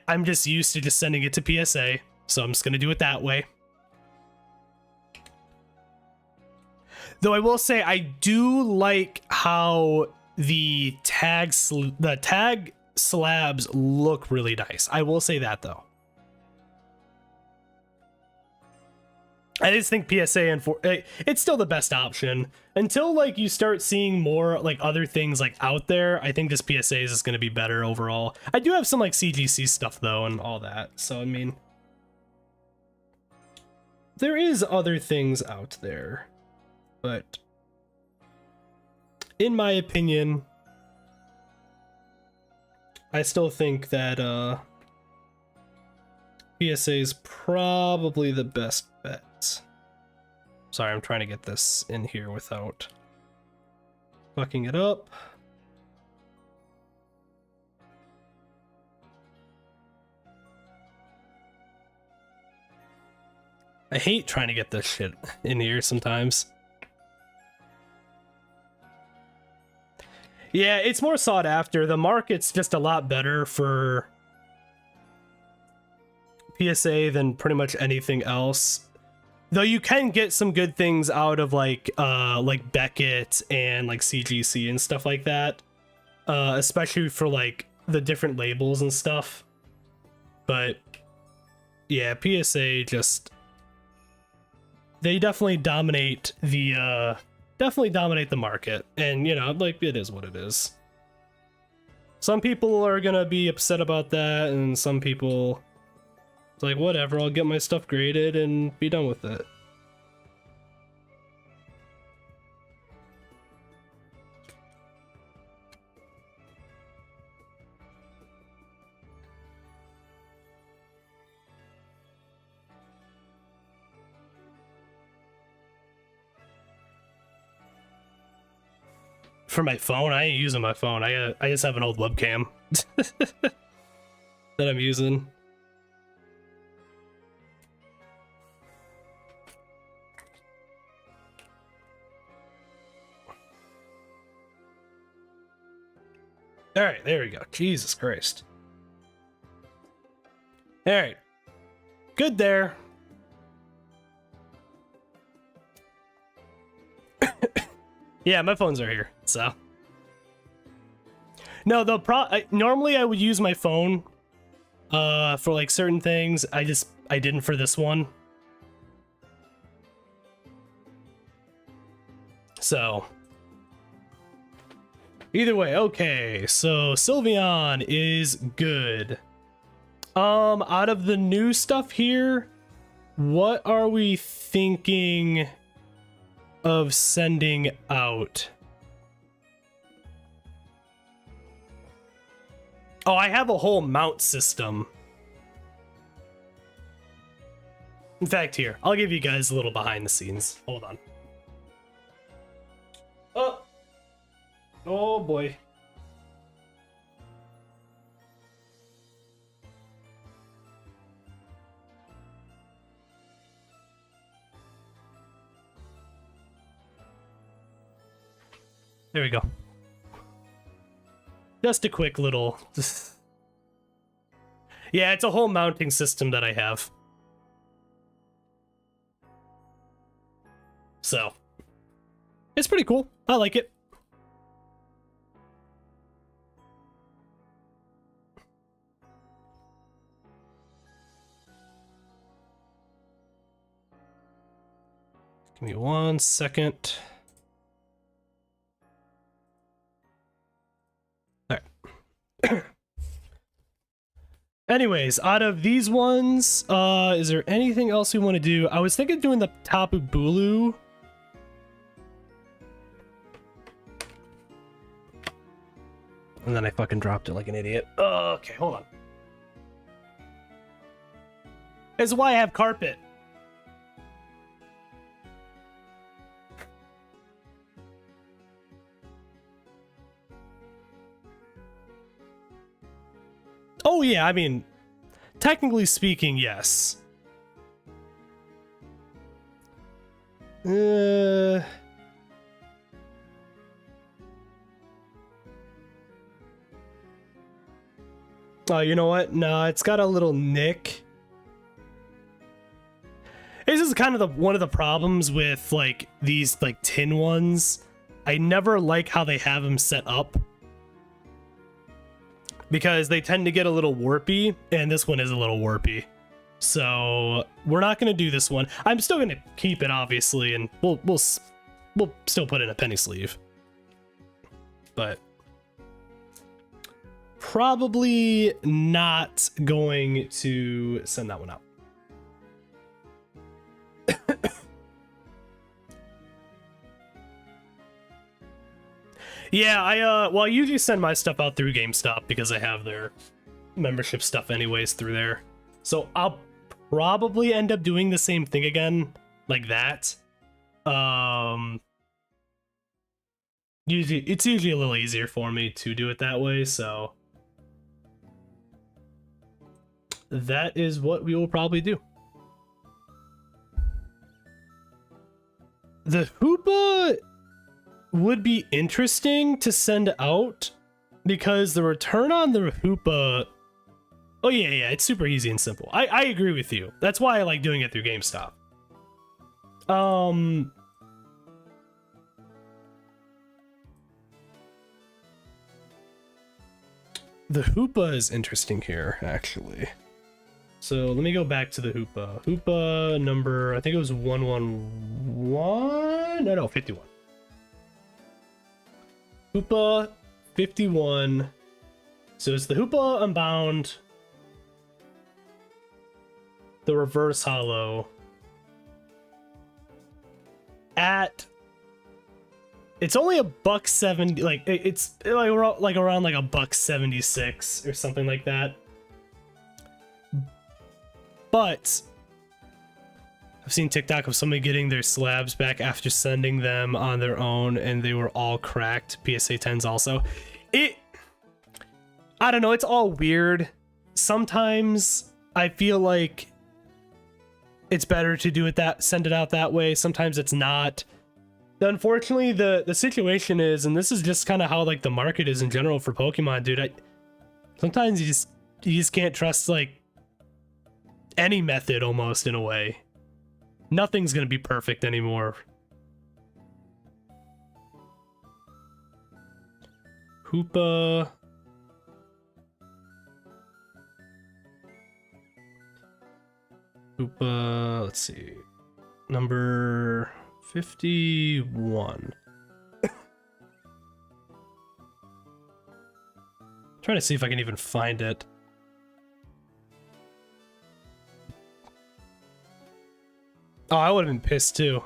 A: I'm just used to just sending it to PSA, so I'm just gonna do it that way. Though I will say I do like how the tag slabs look really nice. I will say that though. I just think PSA and it's still the best option until like you start seeing more like other things like out there. I think this PSA is just going to be better overall. I do have some like CGC stuff though and all that. So I mean, there is other things out there, but in my opinion, I still think that PSA is probably the best bet. Sorry, I'm trying to get this in here without fucking it up. I hate trying to get this shit in here sometimes. Yeah, it's more sought after. The market's just a lot better for PSA than pretty much anything else. Though you can get some good things out of like Beckett and like CGC and stuff like that. Especially for like the different labels and stuff. But yeah, PSA just they definitely dominate the market, and you know, like it is what it is. Some people are gonna be upset about that, and some people it's like whatever, I'll get my stuff graded and be done with it. For my phone, I ain't using my phone. I just have an old webcam that I'm using. All right, there we go. Jesus Christ. All right, good there. Yeah, my phones are here, so. No, normally I would use my phone for like certain things. I didn't for this one. So either way, okay. So Sylveon is good. Out of the new stuff here, what are we thinking of sending out? Oh, I have a whole mount system. In fact, here, I'll give you guys a little behind the scenes. Hold on. Oh boy. There we go. Just a quick little... Yeah, it's a whole mounting system that I have. So, it's pretty cool. I like it. Give me 1 second. Anyways, out of these ones, is there anything else we want to do? I was thinking of doing the Tapu Bulu. And then I fucking dropped it like an idiot. Okay, hold on. This is why I have carpet. Oh yeah, I mean, technically speaking, yes. Oh, you know what? No, it's got a little nick. This is kind of one of the problems with like these like tin ones. I never like how they have them set up because they tend to get a little warpy, and this one is a little warpy. So we're not gonna do this one. I'm still gonna keep it, obviously, and we'll still put in a penny sleeve, but probably not going to send that one out. Yeah, I usually send my stuff out through GameStop because I have their membership stuff anyways through there. So I'll probably end up doing the same thing again, like that. It's usually a little easier for me to do it that way, so that is what we will probably do. The Hoopa would be interesting to send out because the return on the Hoopa, oh yeah, it's super easy and simple. I agree with you. That's why I like doing it through GameStop. The Hoopa is interesting here, actually. So let me go back to the Hoopa. Hoopa number, I think it was 111? No, 51. Hoopa 51. So it's the Hoopa Unbound, the reverse hollow, at, it's only $170, like it's like around like $176 or something like that. But I've seen TikTok of somebody getting their slabs back after sending them on their own, and they were all cracked. PSA 10s also. I don't know, it's all weird. Sometimes I feel like it's better to do it send it out that way. Sometimes it's not. Unfortunately, the situation is, and this is just kind of how like the market is in general for Pokemon, dude. Sometimes you just can't trust like any method, almost, in a way. Nothing's gonna be perfect anymore. Hoopa. Let's see. Number 51. Trying to see if I can even find it. Oh, I would have been pissed too.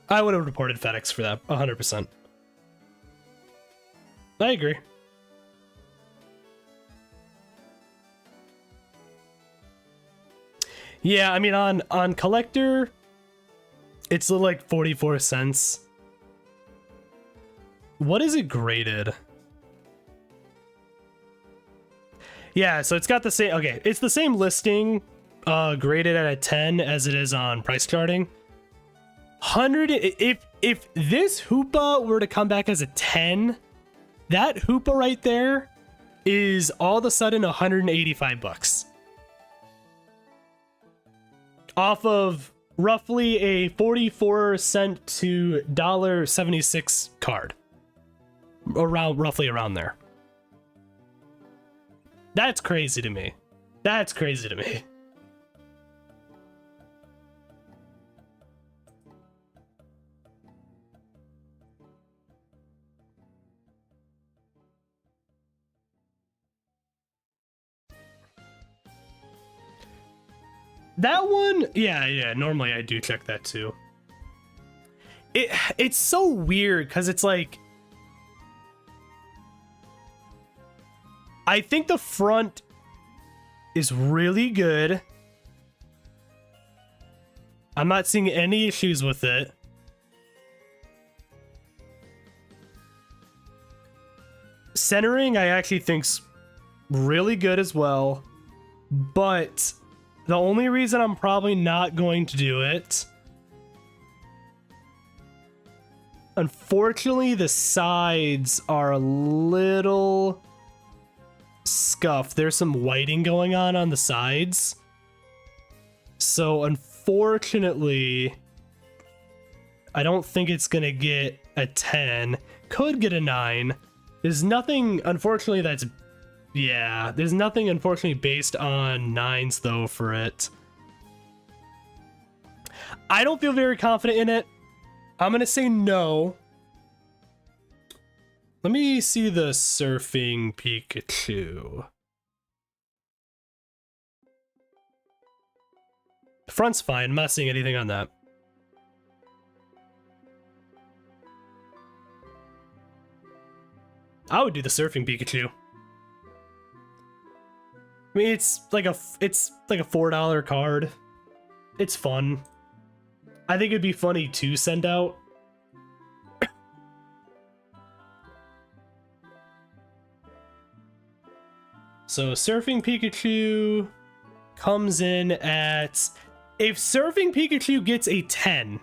A: I would have reported FedEx for that, 100%. I agree. Yeah, I mean, on collector, it's like 44 cents. What is it graded? Yeah, so it's got the same, okay, it's the same listing, graded at a 10 as it is on price charting. 100, if this Hoopa were to come back as a 10, that Hoopa right there is all of a sudden $185 off of roughly a 44-cent to $1.76 card, roughly around there. That's crazy to me. That's crazy to me. That one, yeah, normally I do check that too. It's so weird because it's like, I think the front is really good. I'm not seeing any issues with it. Centering, I actually think's really good as well, but the only reason I'm probably not going to do it, unfortunately, the sides are a little scuffed. There's some whiting going on the sides. So unfortunately, I don't think it's gonna get a 10. Could get a 9. There's nothing, unfortunately, that's... Yeah, there's nothing, unfortunately, based on 9s, though, for it. I don't feel very confident in it. I'm gonna say no. Let me see the Surfing Pikachu. The front's fine. I'm not seeing anything on that. I would do the Surfing Pikachu. I mean, it's like a $4 card. It's fun. I think it'd be funny to send out. So Surfing Pikachu comes in at... If Surfing Pikachu gets a 10,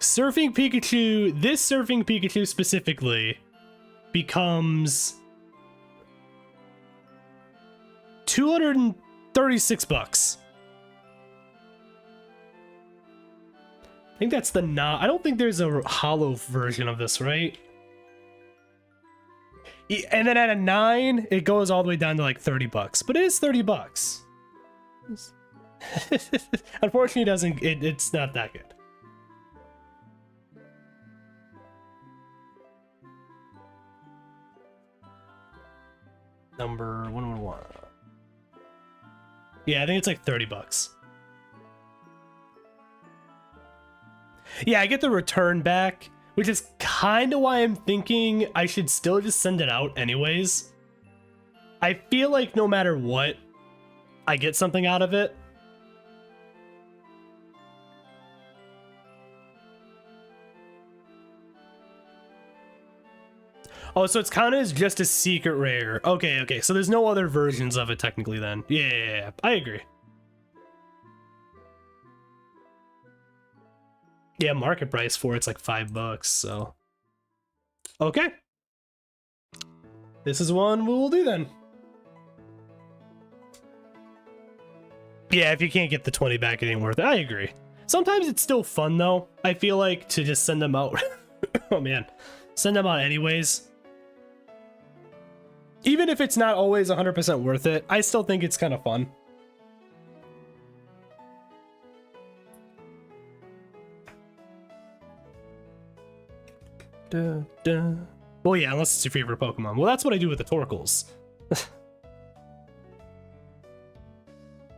A: Surfing Pikachu, this Surfing Pikachu specifically, becomes $236. I think that's the I don't think there's a hollow version of this, right? And then at a 9, it goes all the way down to like $30, but it is $30. Unfortunately, it's not that good. Number 111. Yeah, I think it's like $30. Yeah, I get the return back, which is kind of why I'm thinking I should still just send it out anyways. I feel like no matter what, I get something out of it. Oh, so it's counted as just a secret rare. Okay, so there's no other versions of it technically then. Yeah, I agree. Yeah, market price for it's like $5, so. Okay. This is one we will do then. Yeah, if you can't get the 20 back, it ain't worth it. I agree. Sometimes it's still fun though. I feel like to just send them out. Oh man. Send them out anyways. Even if it's not always 100% worth it, I still think it's kind of fun. Well, yeah, unless it's your favorite Pokemon. Well, that's what I do with the Torkoals.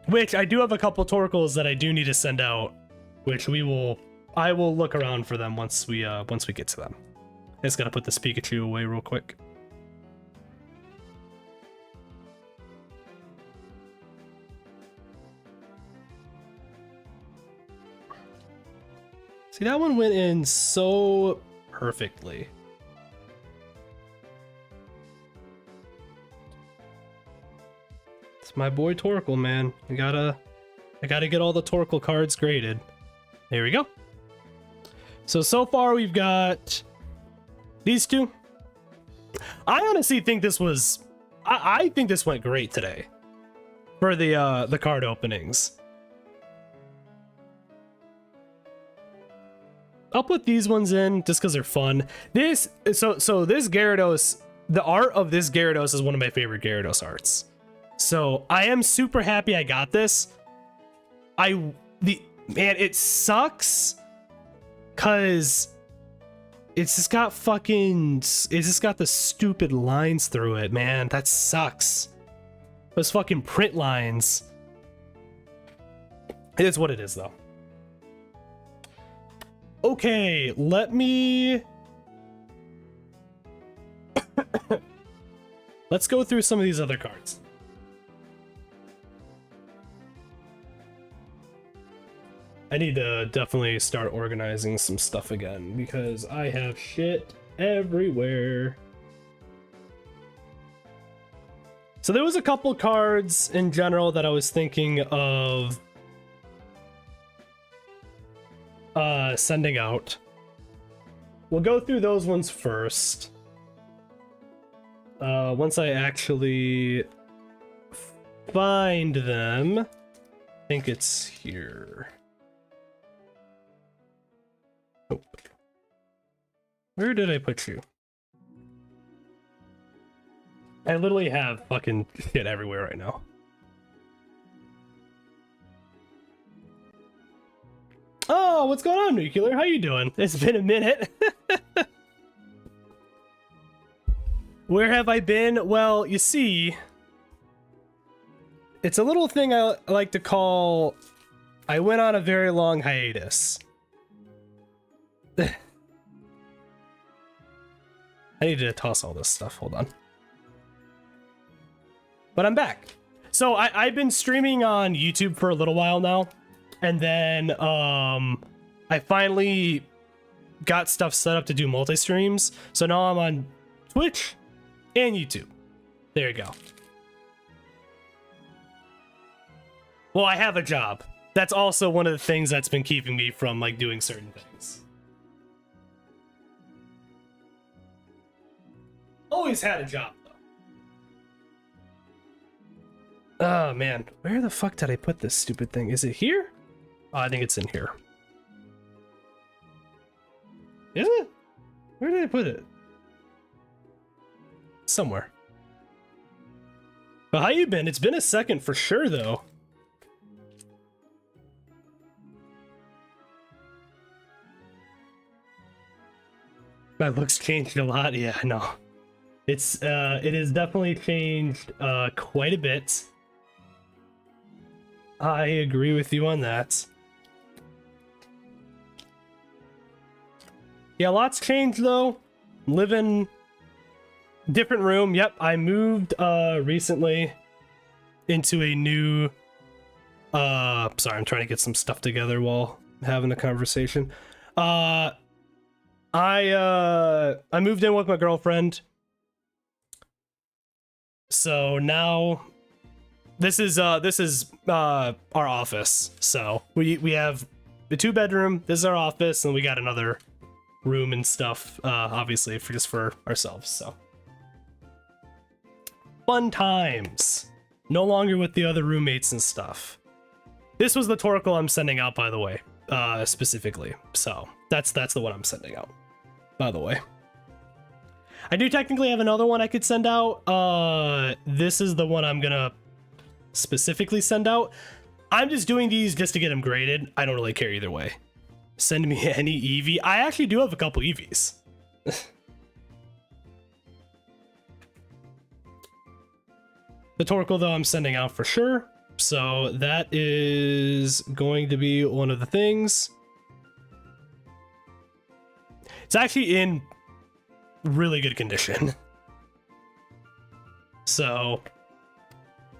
A: Which I do have a couple Torkoals that I do need to send out, which I will look around for them once we get to them. I just gotta put this Pikachu away real quick. See, that one went in so perfectly. It's my boy Torkoal, man. I gotta get all the Torkoal cards graded. There we go. So far we've got these two. I honestly think this was... I think this went great today for the card openings. I'll put these ones in just because they're fun. This this Gyarados, the art of this Gyarados is one of my favorite Gyarados arts. So I am super happy I got this. Man, it sucks because it's just got the stupid lines through it, man. That sucks. Those fucking print lines. It is what it is though. Okay, let's go through some of these other cards. I need to definitely start organizing some stuff again because I have shit everywhere. So there was a couple cards in general that I was thinking of sending out. We'll go through those ones first. Once I actually find them, I think it's here. Nope. Where did I put you? I literally have fucking shit everywhere right now. Oh, what's going on, Nuclear? How you doing? It's been a minute. Where have I been? Well, you see, it's a little thing I like to call, I went on a very long hiatus. I need to toss all this stuff, hold on. But I'm back. So I've been streaming on YouTube for a little while now. And then I finally got stuff set up to do multi-streams. So now I'm on Twitch and YouTube. There you go. Well, I have a job. That's also one of the things that's been keeping me from like doing certain things. Always had a job though. Oh man, where the fuck did I put this stupid thing? Is it here? Oh, I think it's in here. Is it? Where did I put it? Somewhere. But how you been? It's been a second for sure, though. My looks changed a lot. Yeah, I know. It has definitely changed quite a bit. I agree with you on that. Yeah, lots changed though. Living different room. Yep, I moved recently into a new sorry, I'm trying to get some stuff together while having a conversation. I moved in with my girlfriend. So now this is our office. So we have the 2-bedroom, this is our office, and we got another room and stuff, obviously for ourselves. So fun times. No longer with the other roommates and stuff. This was the Torkoal I'm sending out, by the way, specifically. So that's the one I'm sending out, by the way. I do technically have another one I could send out. This is the one I'm gonna specifically send out. I'm just doing these just to get them graded. I don't really care either way. Send me any Eevee. I actually do have a couple Eevees. The Torkoal, though, I'm sending out for sure. So that is going to be one of the things. It's actually in really good condition. So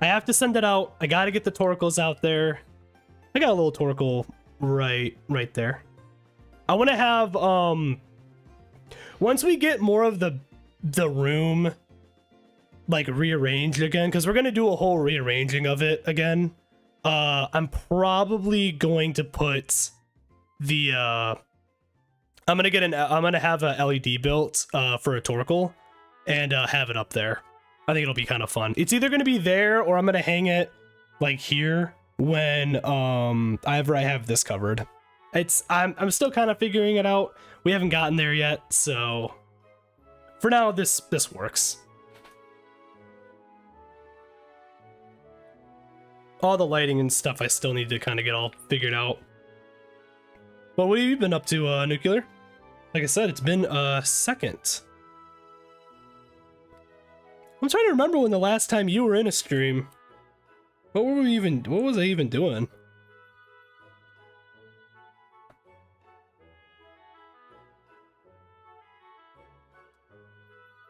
A: I have to send it out. I got to get the Torkoals out there. I got a little Torkoal right there. I want to have once we get more of the room like rearranged again, because we're gonna do a whole rearranging of it again. I'm probably going to put the I'm gonna have a LED built for a Torkoal and have it up there. I think it'll be kind of fun. It's either gonna be there or I'm gonna hang it like here when I have this covered. I'm still kind of figuring it out. We haven't gotten there yet, so for now this works. All the lighting and stuff I still need to kind of get all figured out. But what have you been up to, Nuclear? Like I said, it's been a second. I'm trying to remember when the last time you were in a stream. What was I even doing?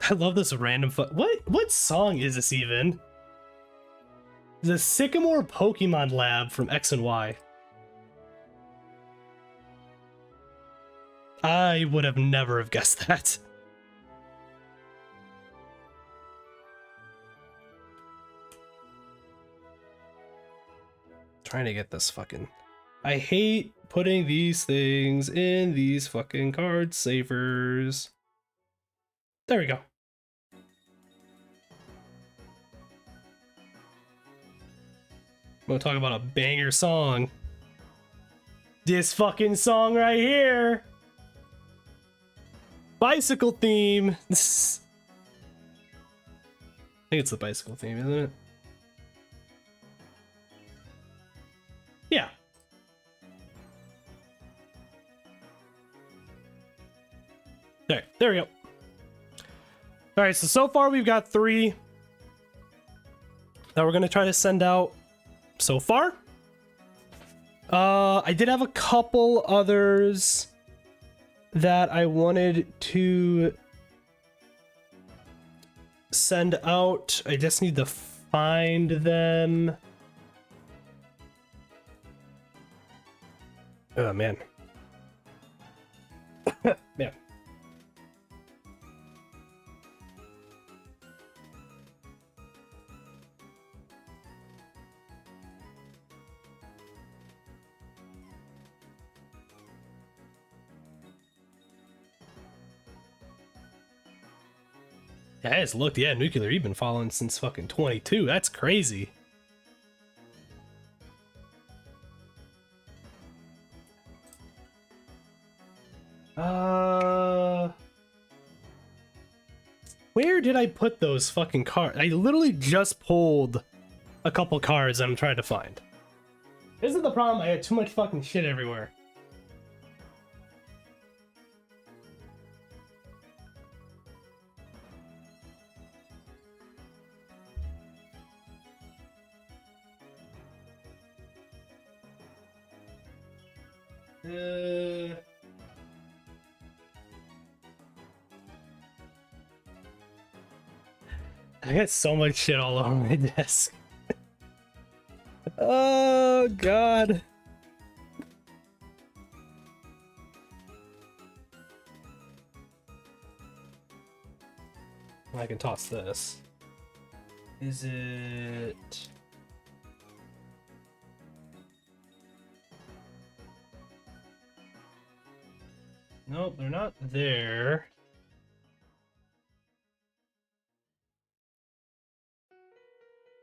A: I love this random what song is this even? The Sycamore Pokemon Lab from X and Y. I would have never have guessed that. Trying to get this fucking... I hate putting these things in these fucking card savers. There we go. We'll talk about a banger song. This fucking song right here. Bicycle theme. I think it's the bicycle theme, isn't it? Yeah. There we go. All right, so far we've got 3 that we're gonna try to send out so far. I did have a couple others that I wanted to send out. I just need to find them. Oh man. Man. Yeah, I just looked. Yeah, Nuclear, you've been following since fucking 22. That's crazy. Where did I put those fucking cards? I literally just pulled a couple cards that I'm trying to find. This is the problem. I had too much fucking shit everywhere. I got so much shit all over my desk. Oh god. I can toss this. Is it... Nope, they're not there.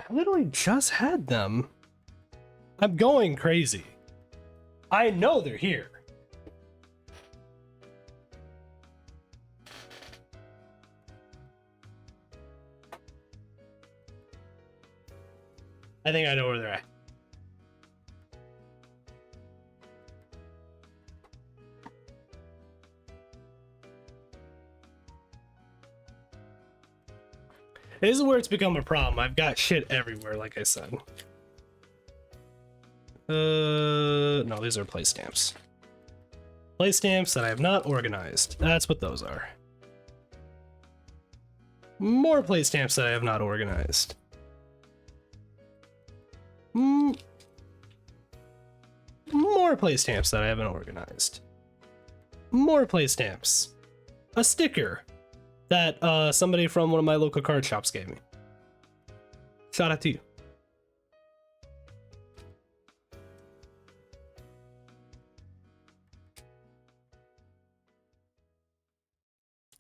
A: I literally just had them. I'm going crazy. I know they're here. I think I know where they're at. This is where it's become a problem. I've got shit everywhere, like I said. No, these are play stamps. Play stamps that I have not organized. That's what those are. More play stamps that I have not organized. More play stamps that I haven't organized. More play stamps. A sticker that somebody from one of my local card shops gave me. Shout out to you.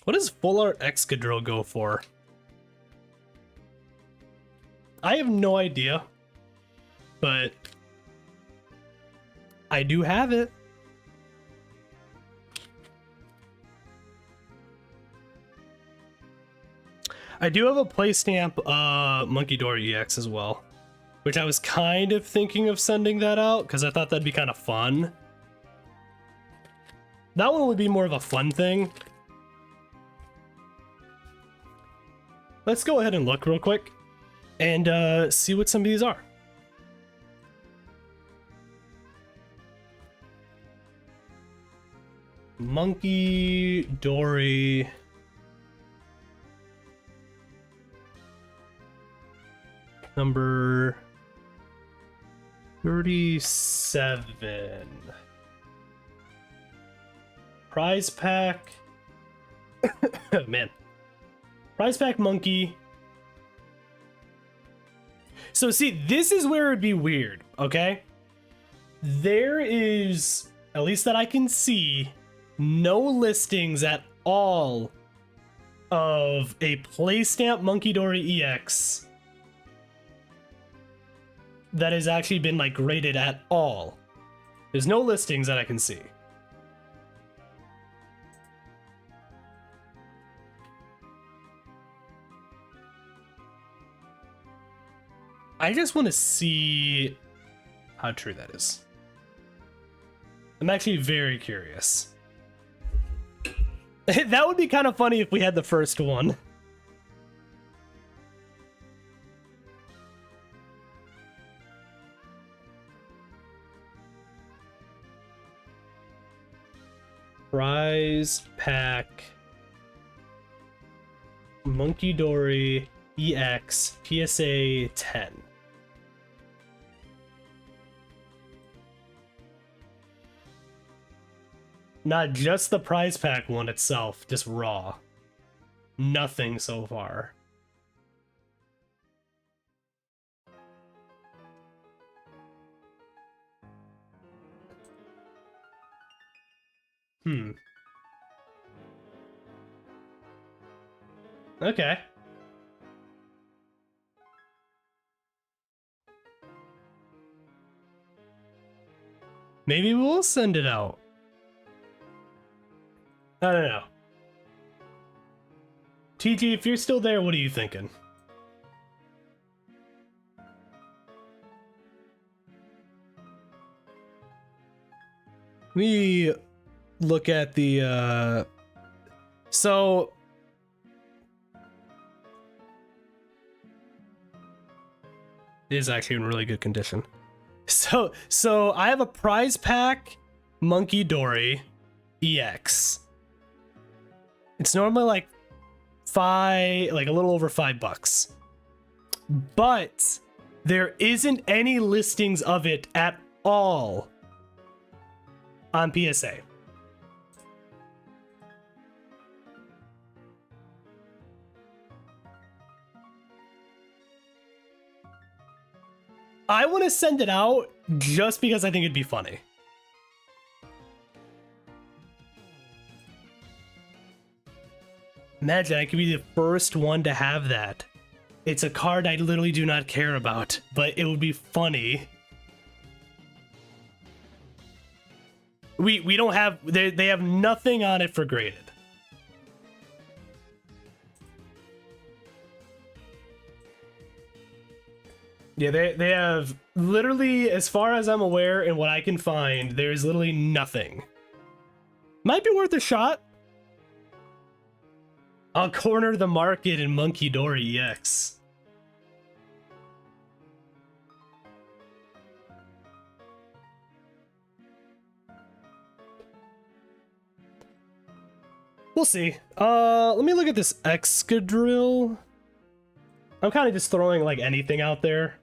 A: What does Full Art Excadrill go for? I have no idea, but I do have it. I do have a play stamp Monkey Dory EX as well, which I was kind of thinking of sending that out because I thought that'd be kind of fun. That one would be more of a fun thing. Let's go ahead and look real quick and see what some of these are. Monkey Dory. Number 37. Prize pack. Man. Prize pack monkey. So see, this is where it'd be weird, okay? There is, at least that I can see, no listings at all of a play stamp Monkey Dory EX that has actually been like graded at all. There's no listings that I can see. I just want to see how true that is. I'm actually very curious. That would be kind of funny if we had the first one. Prize pack Monkey Dory EX PSA 10. Not just the prize pack one itself, just raw. Nothing so far. Okay. Maybe we'll send it out. I don't know. TG, if you're still there, what are you thinking? Let me look at the so it is actually in really good condition. So I have a prize pack Monkey Dory EX. It's normally like a little over $5, but there isn't any listings of it at all on PSA. I want to send it out just because I think it'd be funny. Imagine I could be the first one to have that. It's a card I literally do not care about, but it would be funny. We don't have, they have nothing on it for graded. Yeah, they have literally, as far as I'm aware and what I can find, there's literally nothing. Might be worth a shot. I'll corner the market in Monkey Dory EX. We'll see. Let me look at this Excadrill. I'm kind of just throwing like anything out there.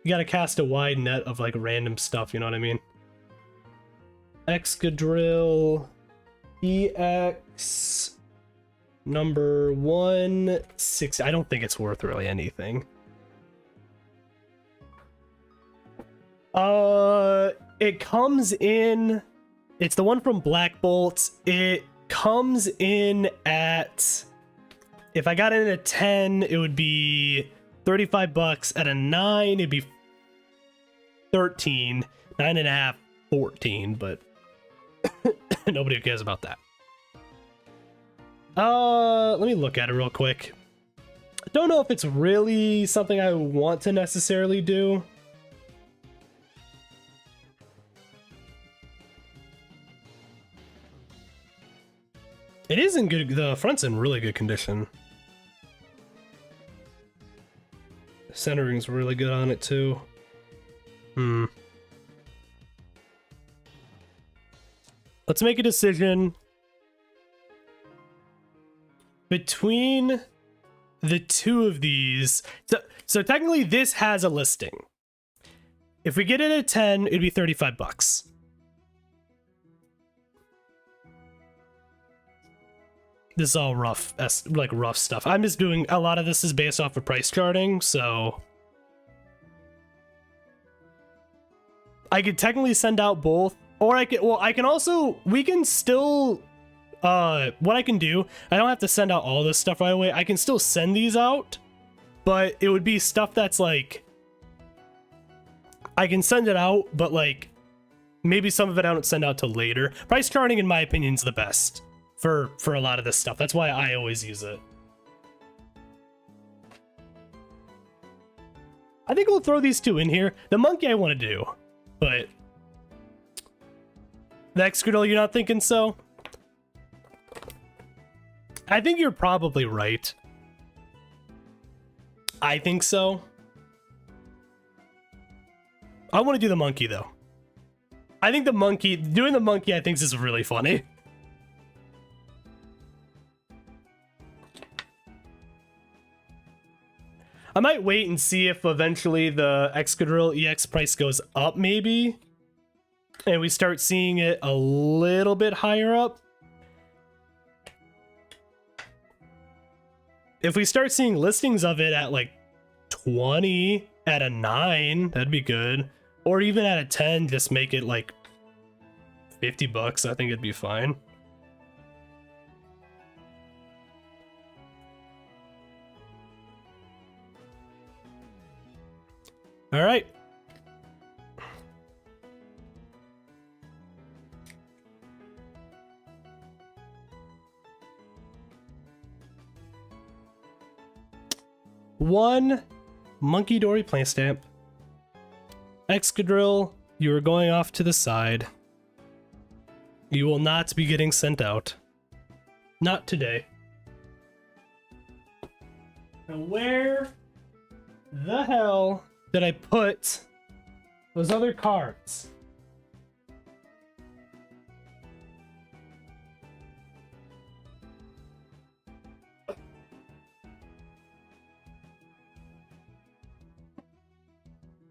A: You gotta cast a wide net of like random stuff, you know what I mean? Excadrill EX number 160. I don't think it's worth really anything. It comes in, it's the one from Black Bolt. It comes in at, if I got it in a 10, it would be $35. At a 9, it'd be 13, 9.5, 14, but nobody cares about that. Let me look at it real quick. I don't know if it's really something I want to necessarily do. It is in good, the front's in really good condition. The centering's really good on it too. Let's make a decision between the two of these. So technically this has a listing. If we get it at 10, it'd be $35. This is all rough, like rough stuff. I'm just doing, a lot of this is based off of price charting, so I could technically send out both, or I can also, we can still, what I can do, I don't have to send out all this stuff right away. I can still send these out, but it would be stuff that's like I can send it out, but like maybe some of it I don't send out till later. Price charting, in my opinion, is the best for a lot of this stuff. That's why I always use it. I think we'll throw these two in here. The monkey I want to do, but the Excadrill, you're not thinking so? I think you're probably right. I think so. I want to do the monkey though. I think doing the monkey I think is really funny. I might wait and see if eventually the Excadrill EX price goes up maybe. And we start seeing it a little bit higher up. If we start seeing listings of it at like 20 at a 9, that'd be good. Or even at a 10, just make it like 50 bucks. I think it'd be fine. All right. One Monkey Dory plant stamp. Excadrill, you are going off to the side. You will not be getting sent out. Not today. Now where the hell did I put those other cards?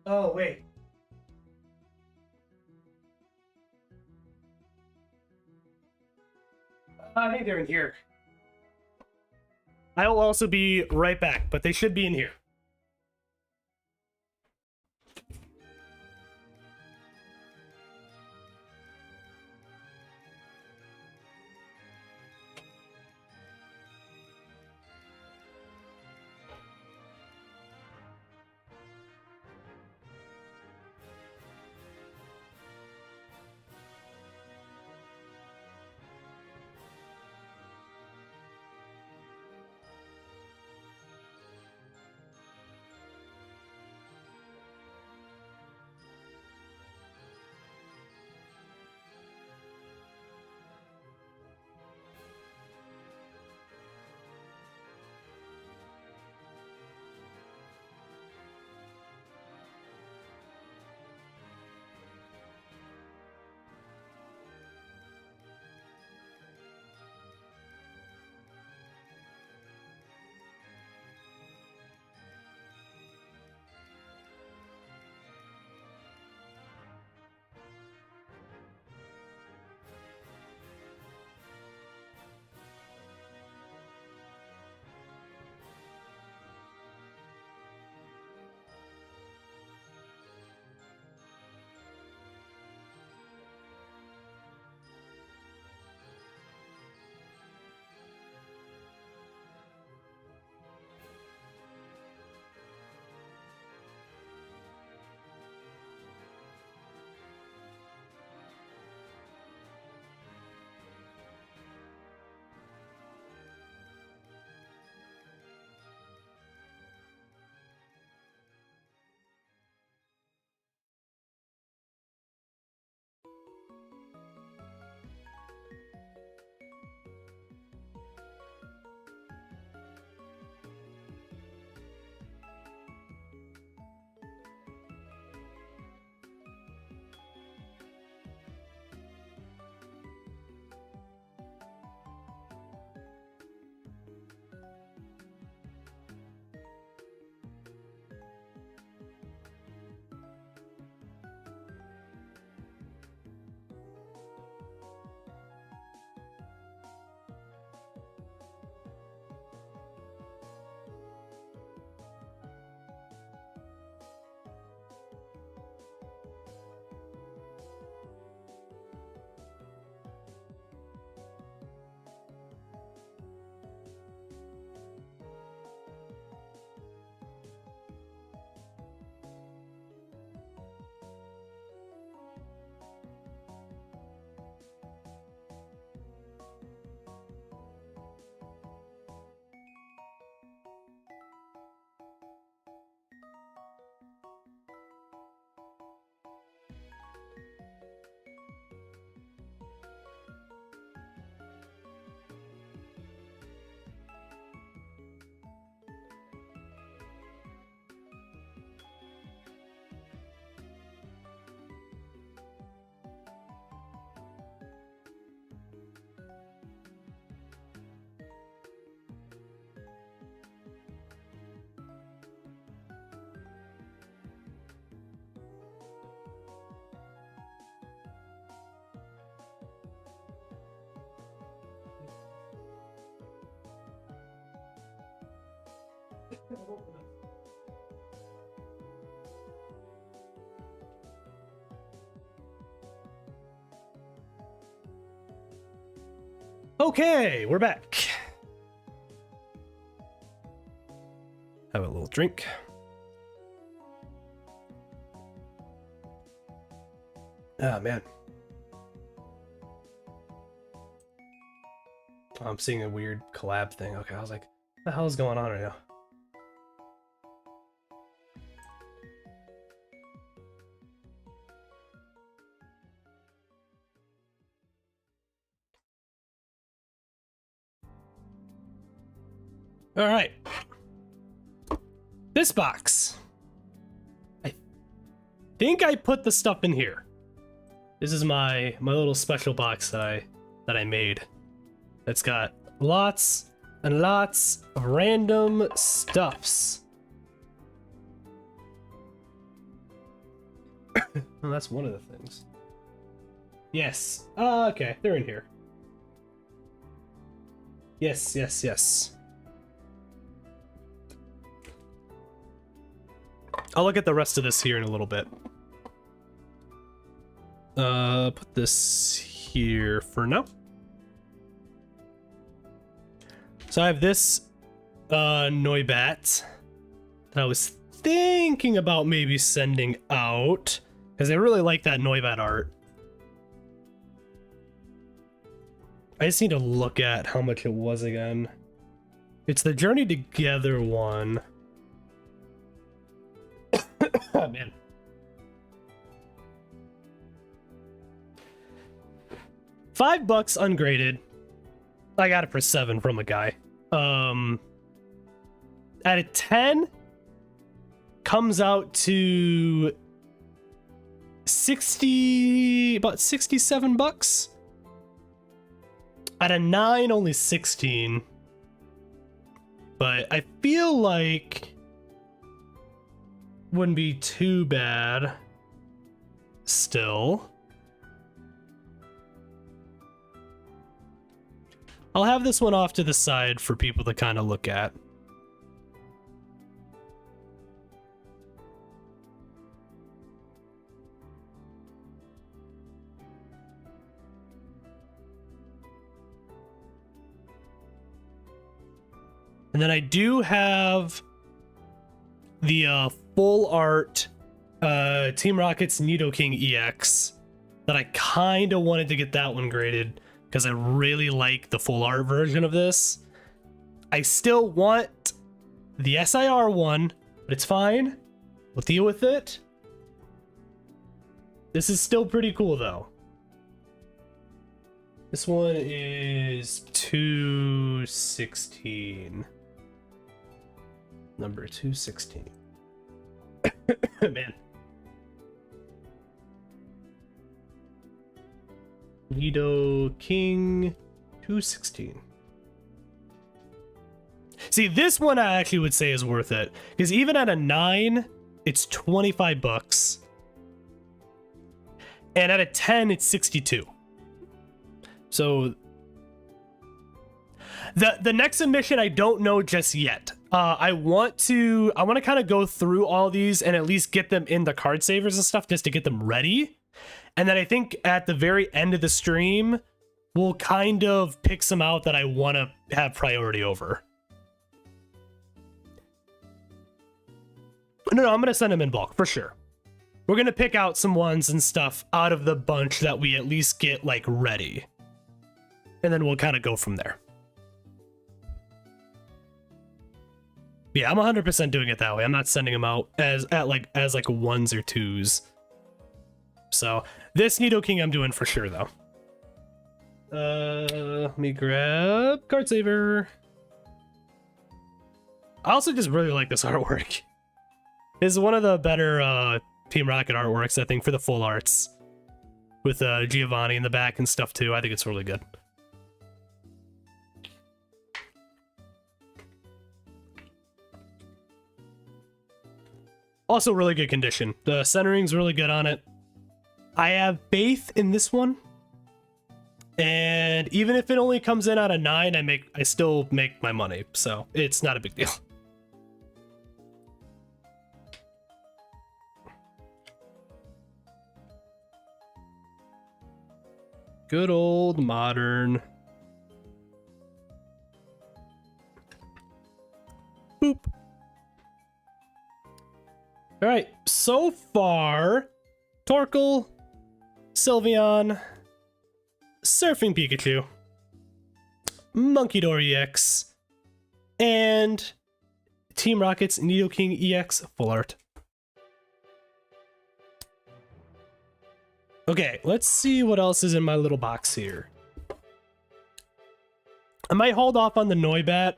A: Oh, wait. I think they're in here. I will also be right back, but they should be in here. Okay, we're back. Have a little drink. Ah, man. I'm seeing a weird collab thing. Okay, I was like, what the hell is going on right now? All right. This box. I think I put the stuff in here. This is my little special box that I made. It's got lots and lots of random stuffs. Well, that's one of the things. Yes. Okay, they're in here. Yes, yes, yes. I'll look at the rest of this here in a little bit. Put this here for now. So I have this Noibat that I was thinking about maybe sending out because I really like that Noibat art. I just need to look at how much it was again. It's the Journey Together one. Oh, man. $5 ungraded. I got it for 7 from a guy. At a 10 comes out to about $67. At a 9, only 16. But I feel like wouldn't be too bad still. I'll have this one off to the side for people to kind of look at. And then I do have the full art Team Rocket's Nidoking EX that I kind of wanted to get that one graded because I really like the full art version of this. I still want the SIR one, but it's fine. We'll deal with it. This is still pretty cool though. This one is 216. Number 216. Man. Nidoking 216. See, this one I actually would say is worth it. Because even at a 9, it's $25. And at a 10, it's 62. So the next submission I don't know just yet. I want to kind of go through all these and at least get them in the card savers and stuff just to get them ready. And then I think at the very end of the stream, we'll kind of pick some out that I want to have priority over. No, I'm going to send them in bulk for sure. We're going to pick out some ones and stuff out of the bunch that we at least get like ready. And then we'll kind of go from there. Yeah, I'm 100% doing it that way. I'm not sending them out as like ones or twos. So this Nidoking I'm doing for sure though. Let me grab card saver. I also just really like this artwork. This is one of the better Team Rocket artworks, I think, for the full arts. With Giovanni in the back and stuff too. I think it's really good. Also really good condition. The centering's really good on it. I have faith in this one. And even if it only comes in at a 9, I still make my money. So it's not a big deal. Good old modern. Boop. All right, so far, Torkoal, Sylveon, Surfing Pikachu, Monkey EX, and Team Rocket's Nidoking EX Full Art. Okay, let's see what else is in my little box here. I might hold off on the Noibat.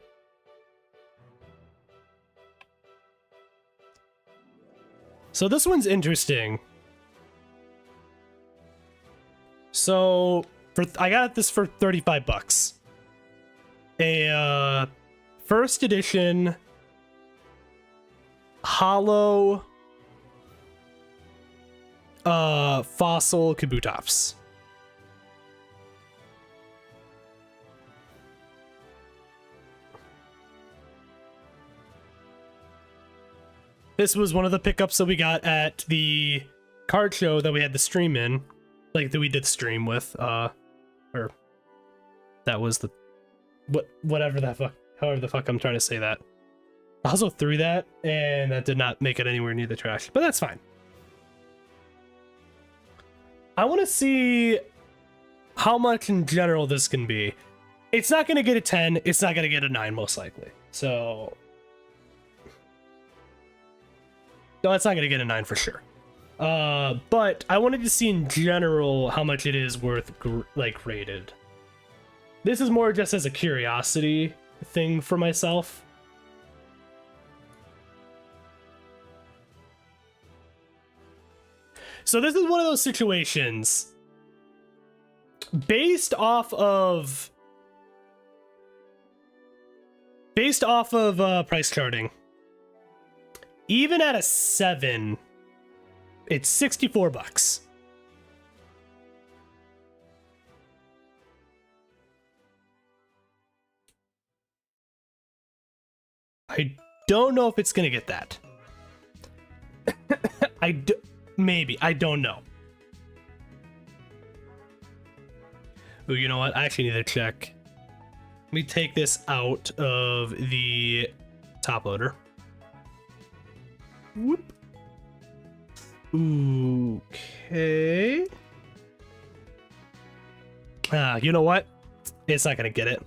A: So this one's interesting. So I got this for 35 bucks. A first edition hollow fossil Kabutops. This was one of the pickups that we got at the card show that we had the stream in, like that we did stream with, or that was the whatever the fuck, however the fuck I'm trying to say that. I also threw that, and that did not make it anywhere near the trash, but that's fine. I want to see how much in general this can be. It's not going to get a 10. It's not going to get a 9, most likely. So no, it's not going to get a 9 for sure. But I wanted to see in general how much it is worth, like, rated. This is more just as a curiosity thing for myself. So this is one of those situations based off of price charting. Even at a 7, it's 64 bucks. I don't know if it's gonna get that. Maybe, I don't know. Oh, you know what? I actually need to check. Let me take this out of the top loader. Whoop. Okay. You know what? It's not gonna get it.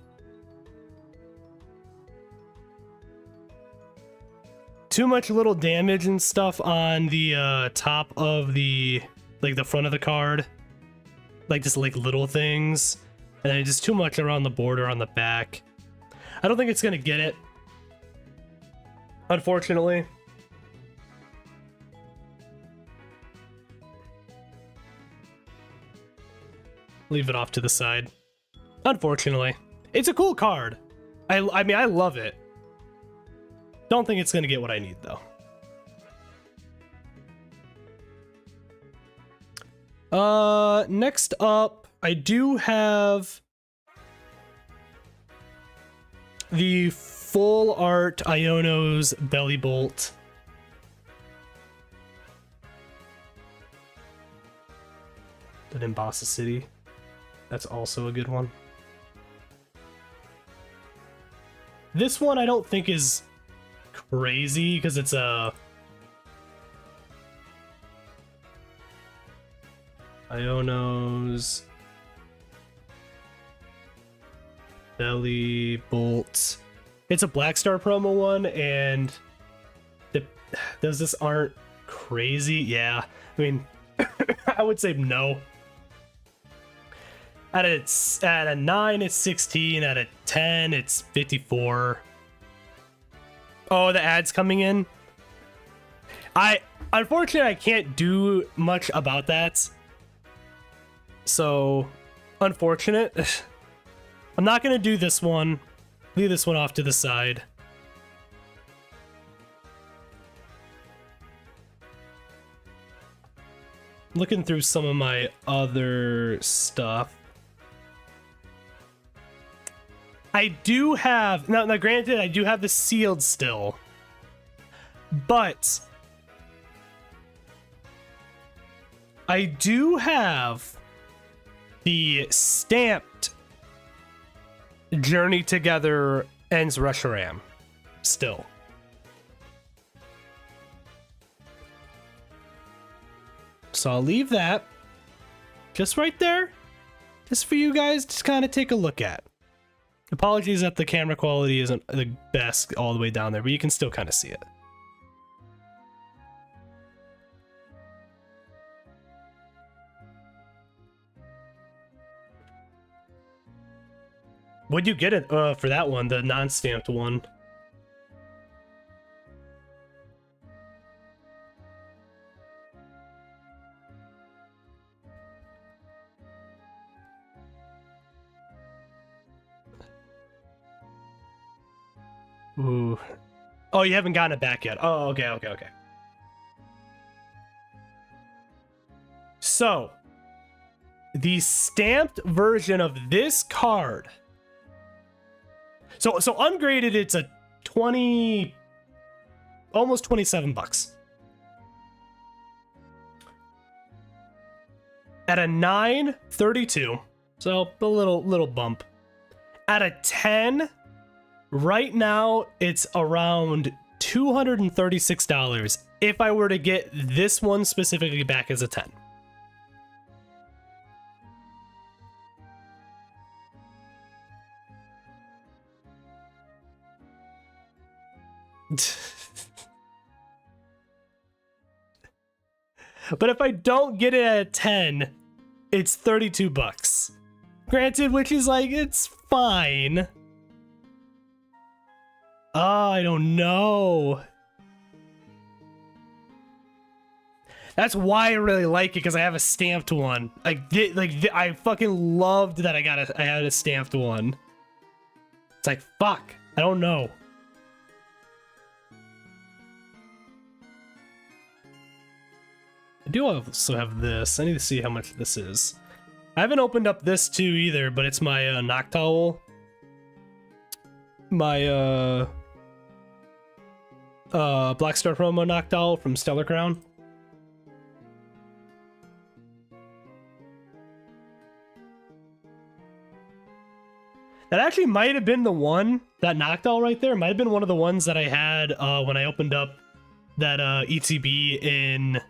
A: Too much little damage and stuff on the top of the, like, the front of the card. Like, just like little things. And then just too much around the border on the back. I don't think it's gonna get it, unfortunately. Leave it off to the side. Unfortunately. It's a cool card. I mean, I love it. Don't think it's gonna get what I need, though. Next up, I do have the full art Iono's Belly Bolt. Did Embossa City. That's also a good one. This one I don't think is crazy because it's a Iono's Belly Bolt. It's a Black Star promo one, and those just aren't crazy. Yeah, I mean, I would say no. At a 9, it's 16. At a 10, it's 54. Oh, the ad's coming in. Unfortunately, I can't do much about that. So, unfortunate. I'm not gonna do this one. Leave this one off to the side. Looking through some of my other stuff. I do have, now granted, I do have the sealed still, but I do have the stamped Journey Together ends Reshiram still. So I'll leave that just right there, just for you guys to kind of take a look at. Apologies that the camera quality isn't the best all the way down there, but you can still kind of see it. What'd you get it for that one, the non-stamped one? Ooh. Oh, you haven't gotten it back yet. Oh, okay. So, the stamped version of this card. So ungraded, it's a 20, almost $27. At a 9, 32. So a little bump. At a 10, right now it's around $236 if I were to get this one specifically back as a 10. But if I don't get it at a 10, it's $32. Granted, which is like, it's fine. Oh, I don't know. That's why I really like it, because I have a stamped one. I fucking loved that I had a stamped one. It's like, fuck, I don't know. I do also have this. I need to see how much this is. I haven't opened up this too either, but it's my Noctowl. My Black Star promo Noctowl from Stellar Crown. That actually might have been the one, that Noctowl right there might have been one of the ones that I had when I opened up that ETB in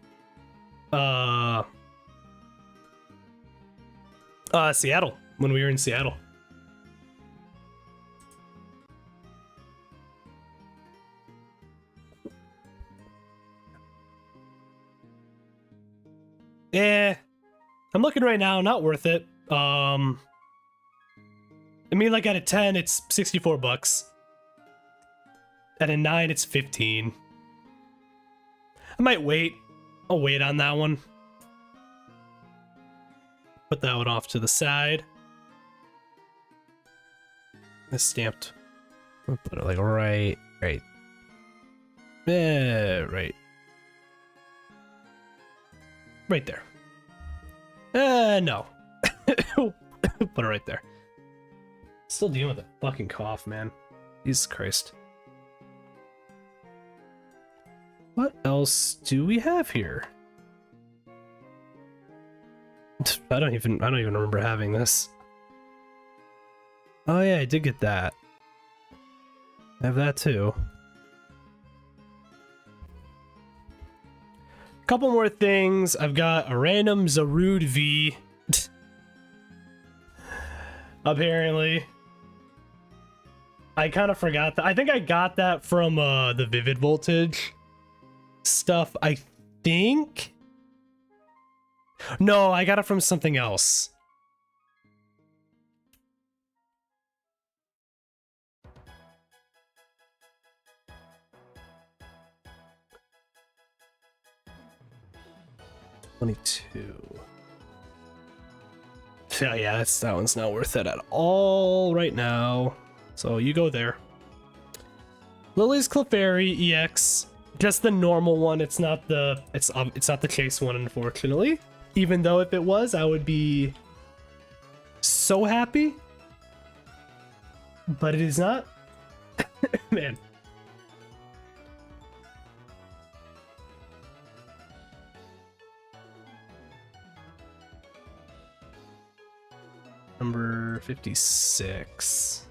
A: Seattle, when we were in Seattle. I'm looking right now, not worth it. I mean, like at a 10, it's $64. At a 9, it's 15. I might wait. I'll wait on that one. Put that one off to the side. This stamped. I'll put it like right. Yeah, right there. No. Put it right there. Still dealing with a fucking cough, man. Jesus Christ. What else do we have here? I don't even remember having this. Oh yeah, I did get that. I have that too. Couple more things. I've got a random Zarude V. Apparently. I kind of forgot that. I think I got that from the Vivid Voltage stuff, I think. No, I got it from something else. $22. Yeah, that one's not worth it at all right now. So you go there. Lily's Clefairy EX, just the normal one. It's not the chase one, unfortunately. Even though if it was, I would be so happy. But it is not. Man. number 56.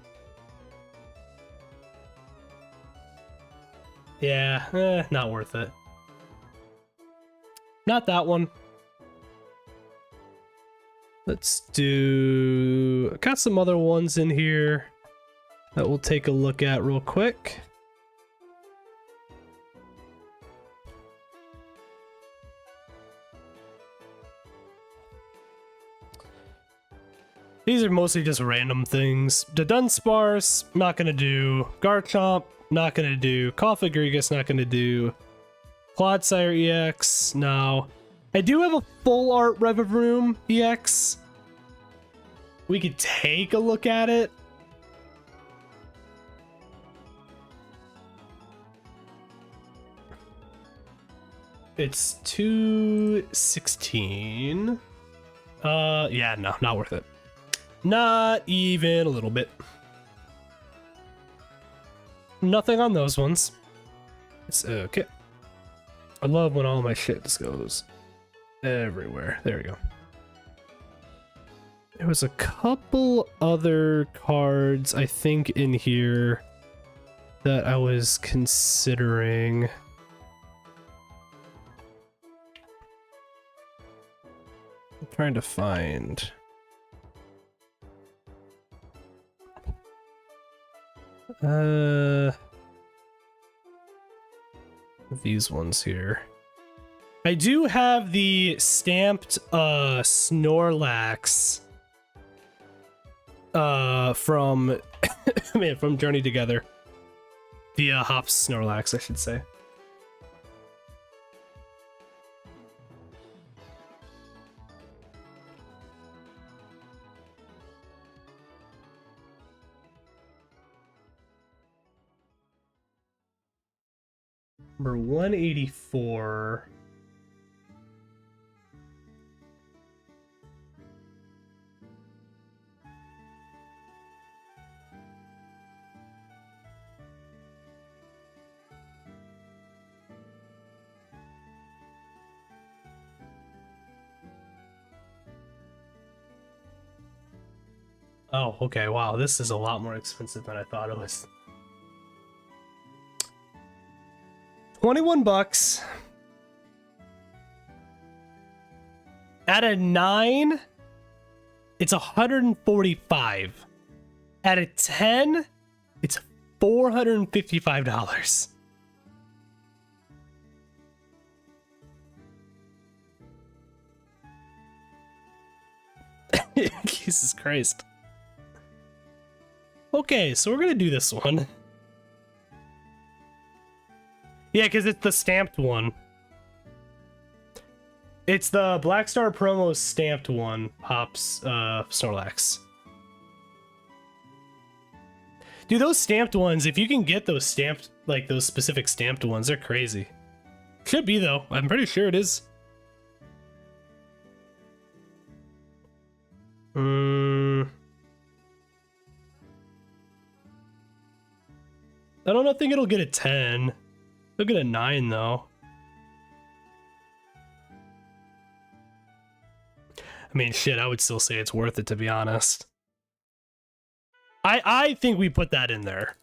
A: Yeah, not worth it. Not that one. Let's do... Got some other ones in here that we'll take a look at real quick. These are mostly just random things. The Dunsparce, not gonna do. Garchomp, not gonna do. Cofagrigus, not gonna do. Clodsire EX, no. I do have a full art Revavroom EX. We could take a look at it. It's 216. Yeah, no, not worth it. Not even a little bit. Nothing on those ones. It's okay. I love when all my shit just goes everywhere. There we go. There was a couple other cards, I think, in here that I was considering. I'm trying to find. These ones here. I do have the stamped Snorlax from man, from Journey Together. The Hops Snorlax, I should say. Number 184. Oh, okay, wow, this is a lot more expensive than I thought it was. 21 bucks. At a 9, it's 145. At a 10, it's $455. Jesus Christ. Okay, so we're gonna do this one. Yeah, because it's the stamped one. It's the Black Star promo stamped one, Hops Snorlax. Dude, those stamped ones, if you can get those stamped, like those specific stamped ones, they're crazy. Should be, though. I'm pretty sure it is. I don't think it'll get a 10. It'll get a 9, though. I mean, shit, I would still say it's worth it, to be honest. I think we put that in there.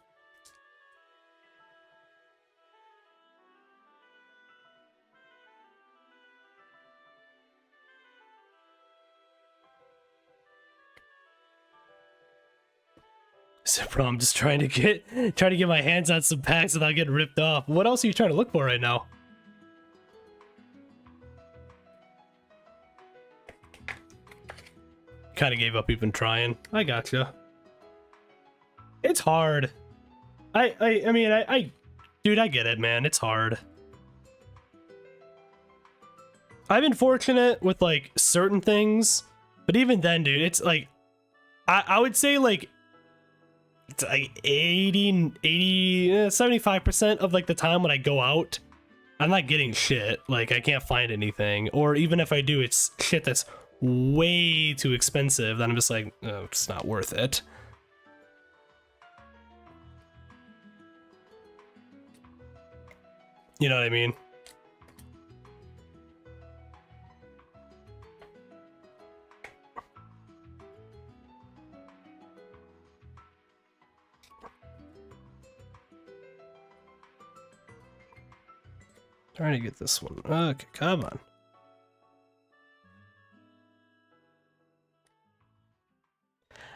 A: So, bro, I'm just trying to get my hands on some packs without getting ripped off. What else are you trying to look for right now? Kind of gave up even trying. I gotcha. It's hard. I mean, dude, I get it, man. It's hard. I've been fortunate with like certain things, but even then, dude, it's like, I would say like, it's like 75% of like the time when I go out, I'm not getting shit. Like, I can't find anything, or even if I do, it's shit that's way too expensive. Then I'm just like, oh, it's not worth it. You know what I mean? Trying to get this one. Okay, come on.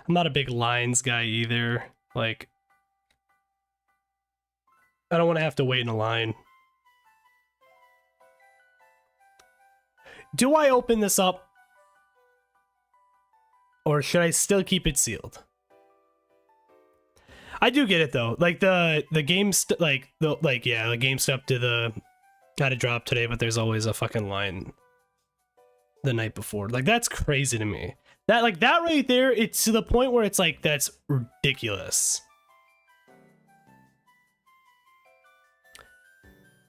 A: I'm not a big lines guy either. Like, I don't want to have to wait in a line. Do I open this up? Or should I still keep it sealed? I do get it though. Like the game the game stuff to the got to drop today, but there's always a fucking line the night before. Like that's crazy to me. That right there, it's to the point where it's like that's ridiculous.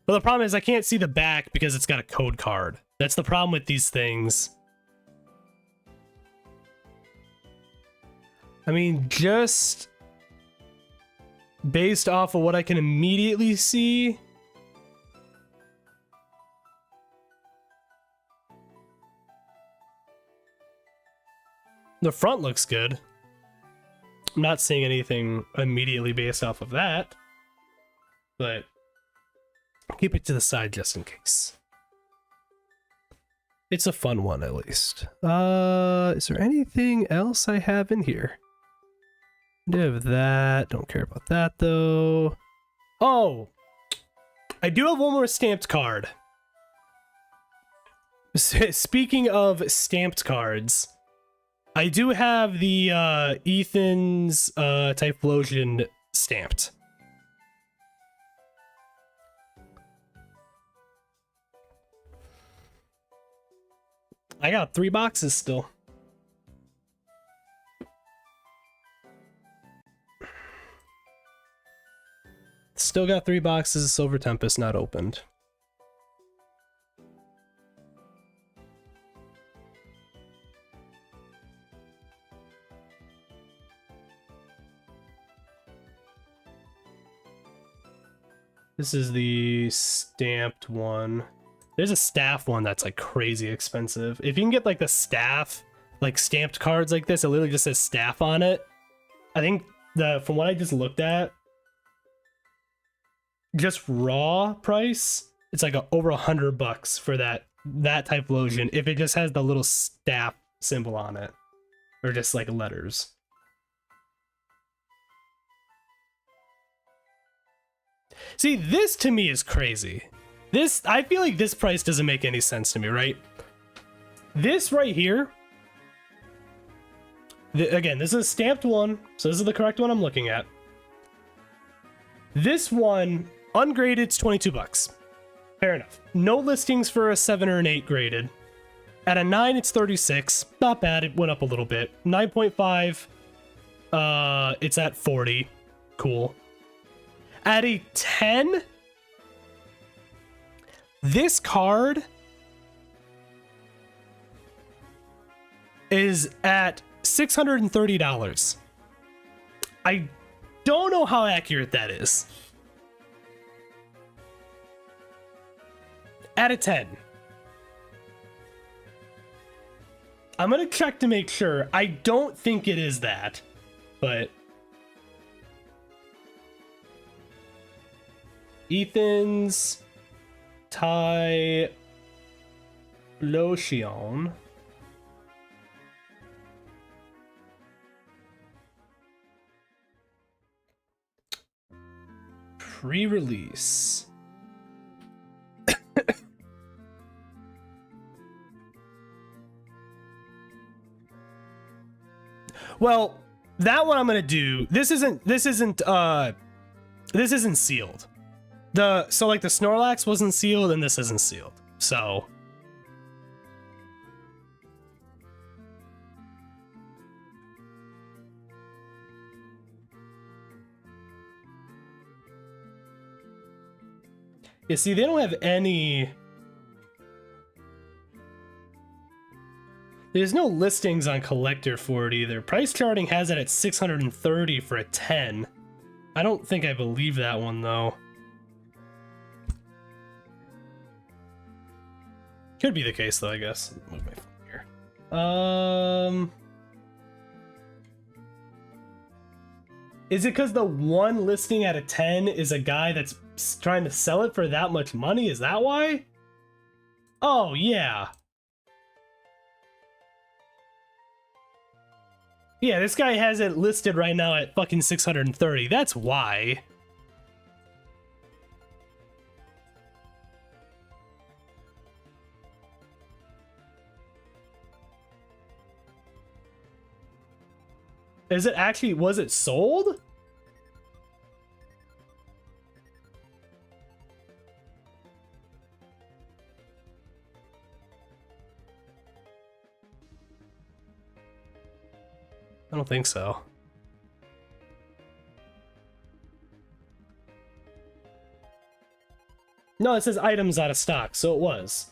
A: But the problem is I can't see the back because it's got a code card. That's the problem with these things. I mean, just based off of what I can immediately see, the front looks good. I'm not seeing anything immediately based off of that, but I'll keep it to the side just in case. It's a fun one, at least. Is there anything else I have in here? I have that. Don't care about that, though. Oh! I do have one more stamped card. Speaking of stamped cards, I do have the Ethan's Typhlosion stamped. I got 3 boxes still. Still got 3 boxes of Silver Tempest not opened. This is the stamped one. There's a staff one that's like crazy expensive. If you can get like the staff, like stamped cards like this, it literally just says staff on it. I think from what I just looked at, just raw price, it's like over $100 for that Typhlosion if it just has the little staff symbol on it, or just like letters. See, this to me is crazy. I feel like this price doesn't make any sense to me, right? This right here, again, this is a stamped one, so this is the correct one I'm looking at. This one, ungraded, it's $22. Fair enough. No listings for a 7 or an 8 graded. At a 9, it's $36. Not bad, it went up a little bit. 9.5, it's at $40. Cool. At a 10... this card is at $630. I don't know how accurate that is. At a 10. I'm gonna check to make sure. I don't think it is that, but... Ethan's Typhlosion. Pre-release. Well, that one I'm gonna do. This isn't sealed. So like the Snorlax wasn't sealed and this isn't sealed. So yeah, see, they don't have any. There's no listings on Collector for it either. Price charting has it at $630 for a 10. I don't think I believe that one though. Could be the case though, I guess. Move my phone here. Is it because the one listing out of 10 is a guy that's trying to sell it for that much money? Is that why? Oh, yeah. Yeah, this guy has it listed right now at fucking 630. That's why. Is it actually, was it sold? I don't think so. No, it says items out of stock, so it was.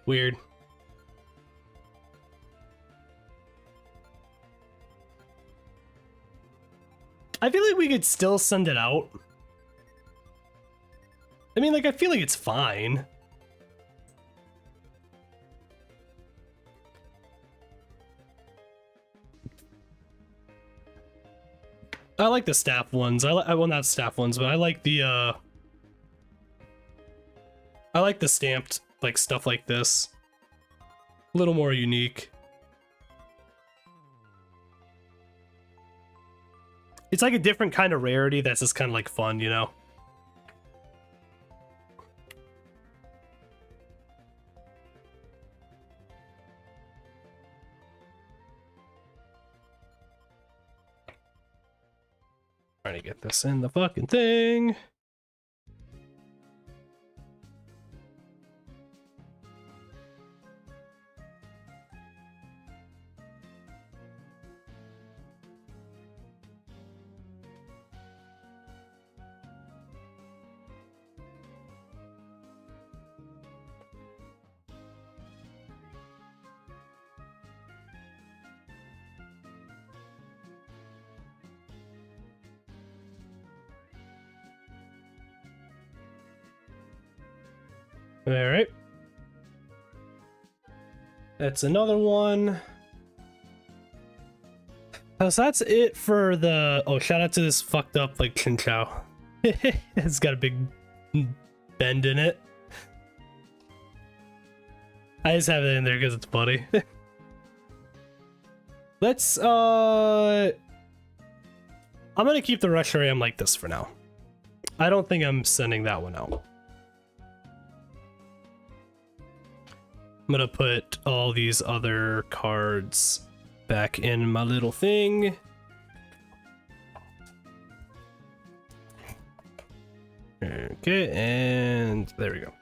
A: Weird. I feel like we could still send it out. I mean, like, I feel like it's fine. I like the staff ones. Well, not staff ones, but I like the stamped, like, stuff like this. A little more unique. It's like a different kind of rarity that's just kind of like fun, you know? Trying to get this in the fucking thing. All right. That's another one. So that's it for the... Oh, shout out to this fucked up, like, Chinchou. It's got a big bend in it. I just have it in there because it's funny. Let's, I'm gonna keep the Reshiram like this for now. I don't think I'm sending that one out. I'm gonna put all these other cards back in my little thing. Okay, and there we go.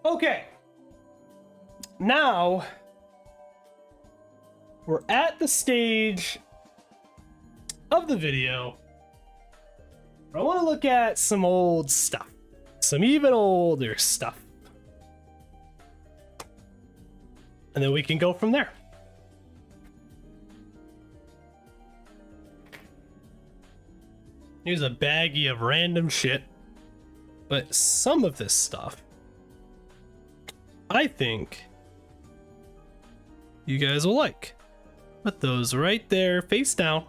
A: Okay, now we're at the stage of the video where I want to look at some old stuff, some even older stuff, and then we can go from there. Here's a baggie of random shit, but some of this stuff I think you guys will like. Put those right there, face down.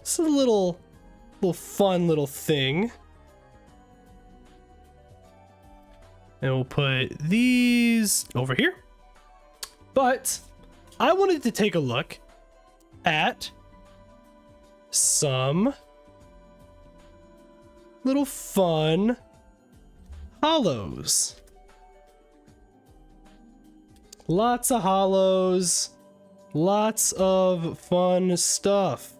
A: It's a little fun little thing. And we'll put these over here. But I wanted to take a look at some little fun hollows. Lots of hollows. Lots of fun stuff.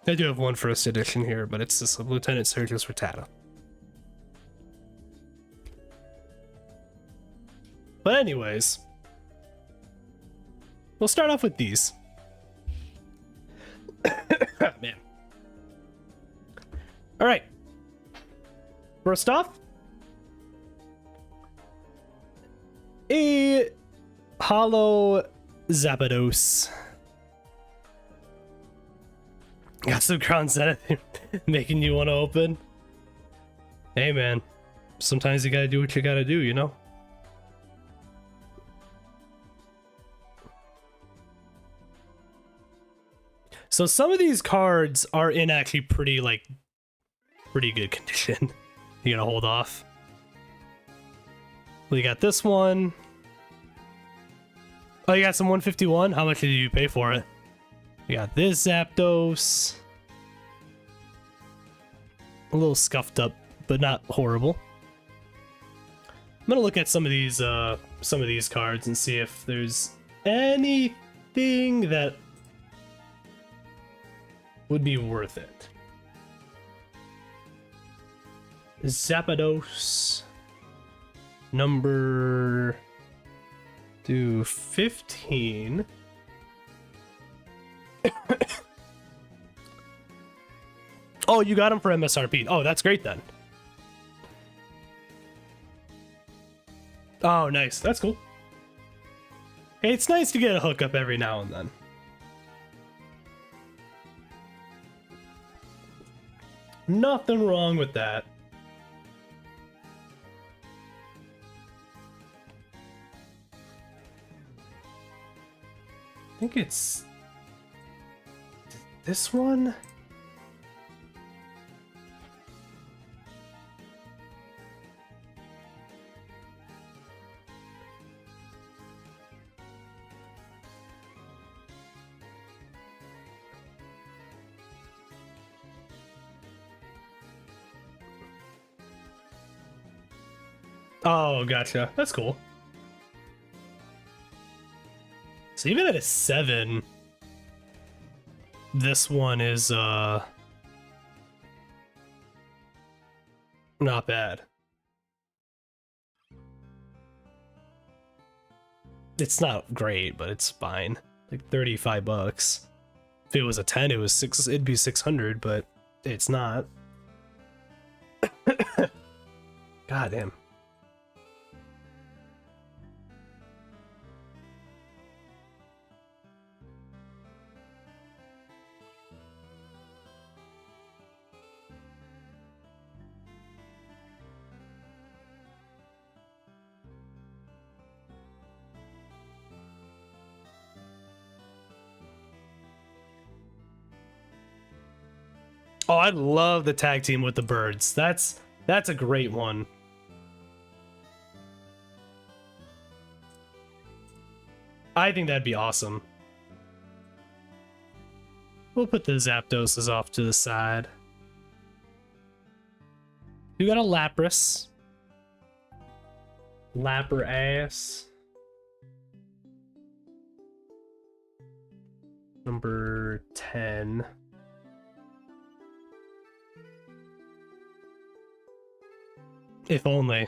A: I do have one first edition here, but it's this Lieutenant Surge's Rattata. But anyways, we'll start off with these. Man. All right. First off, a hollow Zapdos. Got some crowns that making you want to open. Hey man, sometimes you gotta do what you gotta do, you know? So some of these cards are in actually pretty good condition. You gonna hold off? We got this one. Oh, you got some 151? How much did you pay for it? We got this Zapdos. A little scuffed up, but not horrible. I'm gonna look at some of these cards and see if there's anything that would be worth it. Zapdos number 15. Oh, you got him for MSRP. Oh, that's great then. Oh, nice. That's cool. Hey, it's nice to get a hookup every now and then. Nothing wrong with that. I think it's this one. Oh, gotcha. That's cool. So even at a 7, this one is not bad. It's not great, but it's fine. Like 35 bucks. If it was a 10, it'd be 600, but it's not. God damn. Oh, I love the tag team with the birds. That's a great one. I think that'd be awesome. We'll put the Zapdoses off to the side. We got a Lapras. Lapras. Number 10. If only.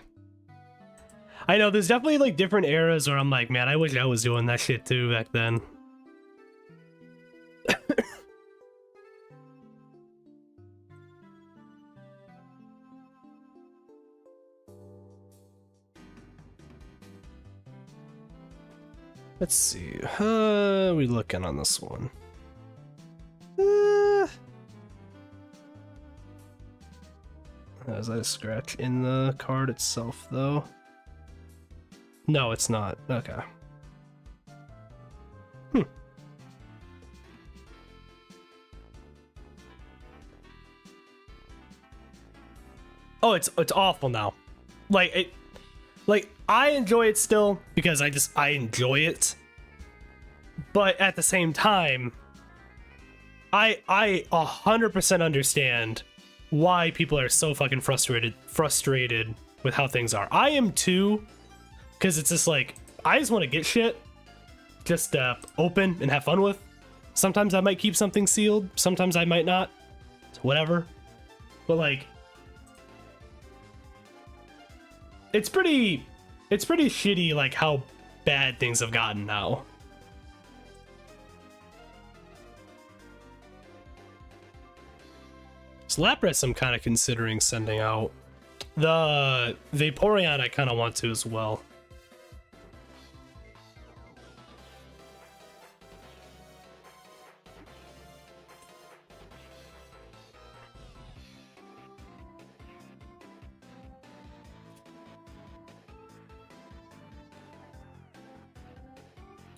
A: I know there's definitely like different eras where I'm like, man, I wish I was doing that shit too back then. Let's see. How are we looking on this one? Is that a scratch in the card itself, though? No, it's not. Okay. Oh, it's awful now. Like I enjoy it still because I enjoy it. But at the same time, I 100% understand why people are so fucking frustrated with how things are. I am too, because it's just like I just want to get shit just open and have fun with. Sometimes I might keep something sealed, sometimes I might not. It's whatever. But like it's pretty shitty like how bad things have gotten now. So Lapras I'm kind of considering sending out. The Vaporeon I kind of want to as well.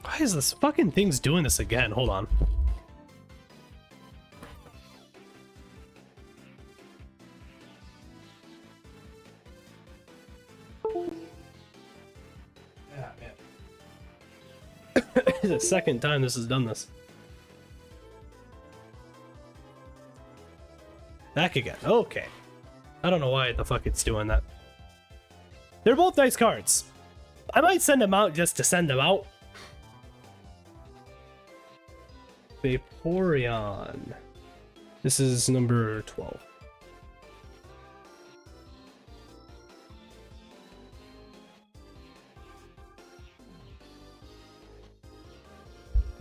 A: Why is this fucking thing's doing this again? Hold on. Yeah, man. It's the second time this has done this. Back again. Okay. I don't know why the fuck it's doing that. They're both nice cards. I might send them out just to send them out. Vaporeon. This is number 12.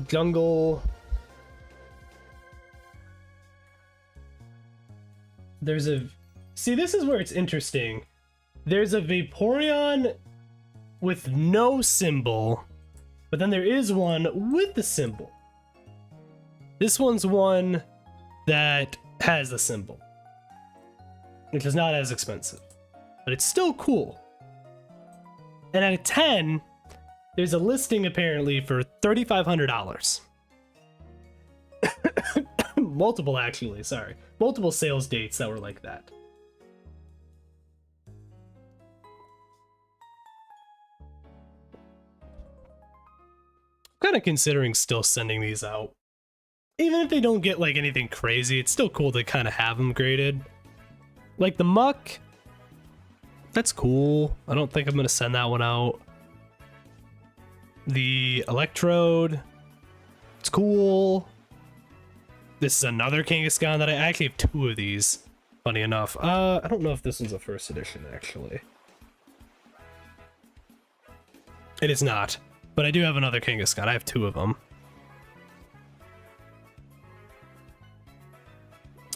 A: Jungle. There's a... See, this is where it's interesting. There's a Vaporeon with no symbol, but then there is one with the symbol. This one's one that has the symbol, which is not as expensive, but it's still cool. And at a 10, there's a listing apparently for $3,500. Multiple, actually, sorry. Multiple sales dates that were like that. I'm kind of considering still sending these out. Even if they don't get like anything crazy, it's still cool to kind of have them graded. Like the Muck, that's cool. I don't think I'm gonna send that one out. The Electrode, it's cool. This is another Kangaskhan that I actually have two of these, funny enough. I don't know if this one's a first edition, actually. It is not, but I do have another Kangaskhan. I have two of them.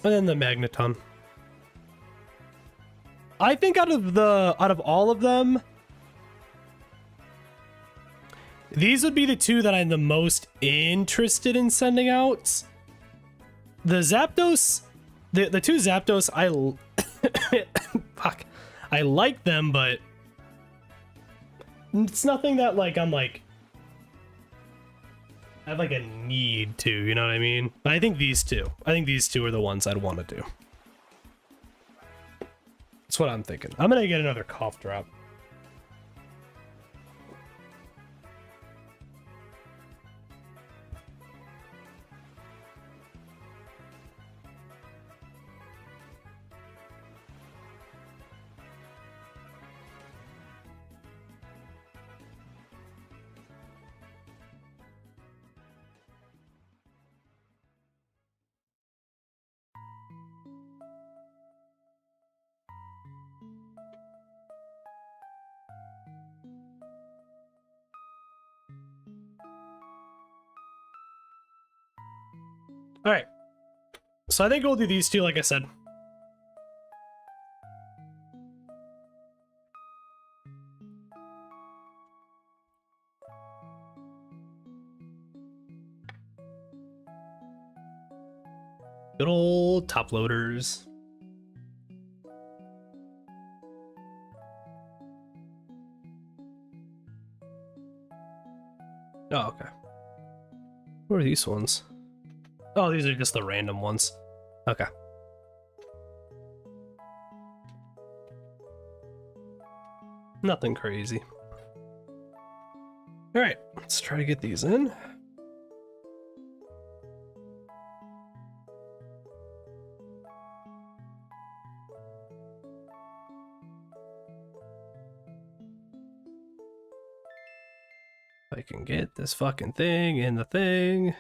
A: And then the Magneton. I think out of all of them, these would be the two that I'm the most interested in sending out. The Zapdos, the two Zapdos, fuck, I like them, but it's nothing that like I'm like I have like a need to, you know what I mean? But I think these two are the ones I'd want to do. That's what I'm thinking. I'm gonna get another cough drop. All right. So I think we'll do these two, like I said. Good old top loaders. Oh, okay. What are these ones? Oh, these are just the random ones. Okay. Nothing crazy. Alright, let's try to get these in. I can get this fucking thing in the thing.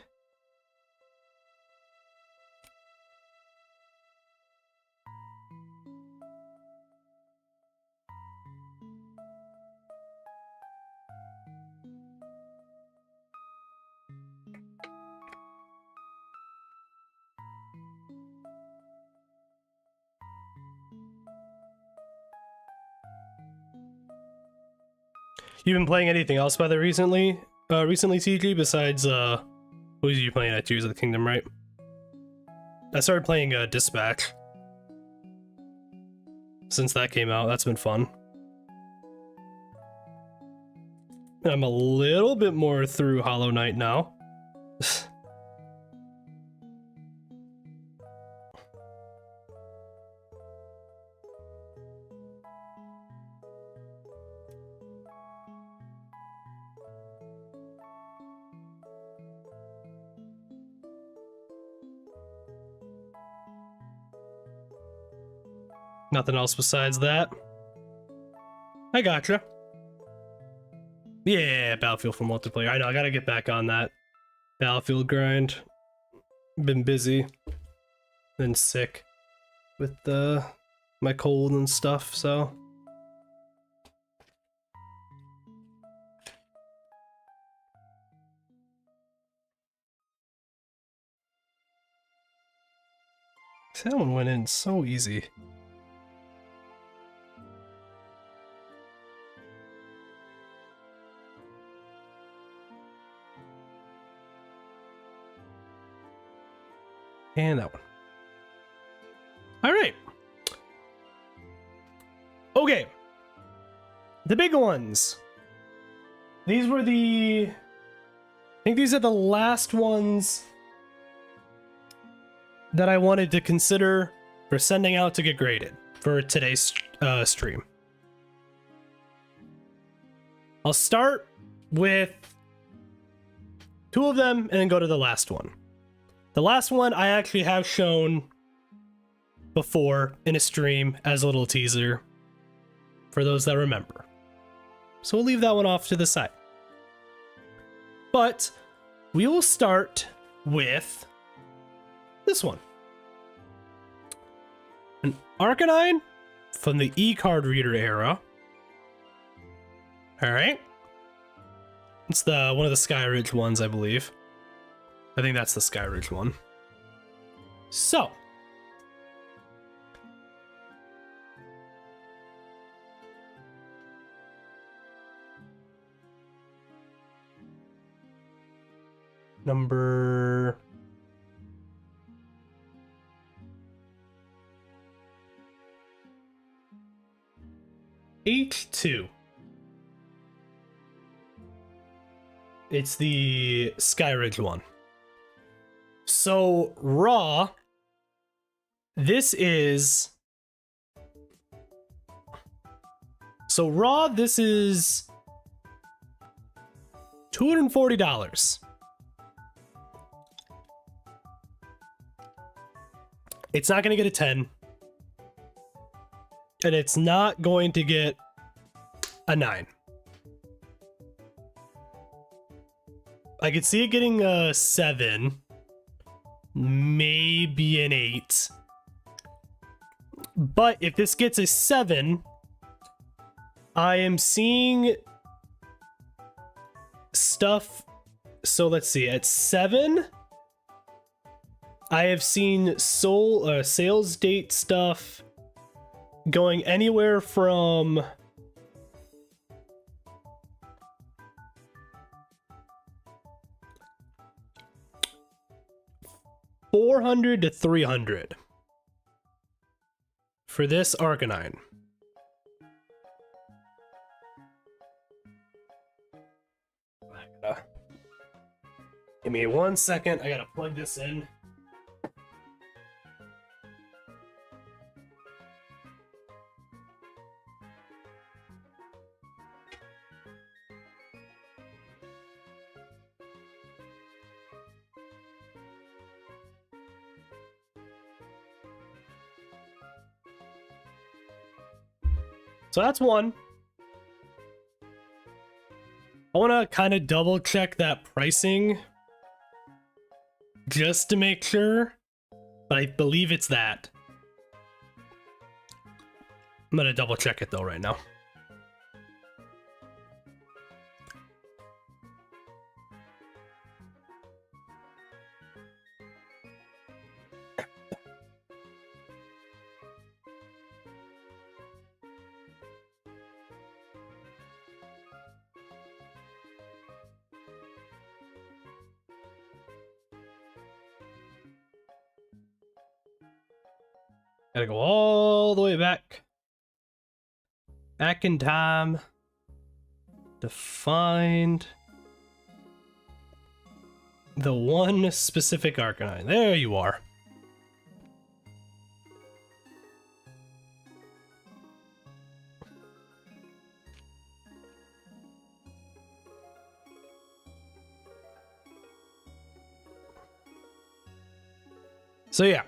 A: You've been playing anything else by the recently, TG, besides, what was you playing at Tears of the Kingdom, right? I started playing, Dispatch. Since that came out, that's been fun. I'm a little bit more through Hollow Knight now. Nothing else besides that. I gotcha. Yeah, Battlefield for multiplayer. I know, I gotta get back on that Battlefield grind. Been busy. Been sick with my cold and stuff, so. That one went in so easy. And that one. All right. Okay. The big ones. These were I think these are the last ones that I wanted to consider for sending out to get graded for today's stream. I'll start with 2 of them and then go to the last one. The last one I actually have shown before in a stream as a little teaser for those that remember. So we'll leave that one off to the side. But we will start with this one. An Arcanine from the E-card reader era. Alright. It's one of the Skyridge ones, I believe. I think that's the Skyridge one. So. Number... H2. It's the Skyridge one. So, raw, this is... So, raw, this is $240. It's not going to get a 10. And it's not going to get a 9. I could see it getting a 7. Maybe an 8. But if this gets a 7, I am seeing stuff. So let's see, at 7, I have seen sales date stuff going anywhere from $400 to $300 for this Arcanine. Give me 1 second. I gotta plug this in. So that's one. I want to kind of double check that pricing just to make sure, but I believe it's that. I'm going to double check it though right now. Gotta go all the way back. Back in time to find the one specific Arcanine. There you are. So yeah.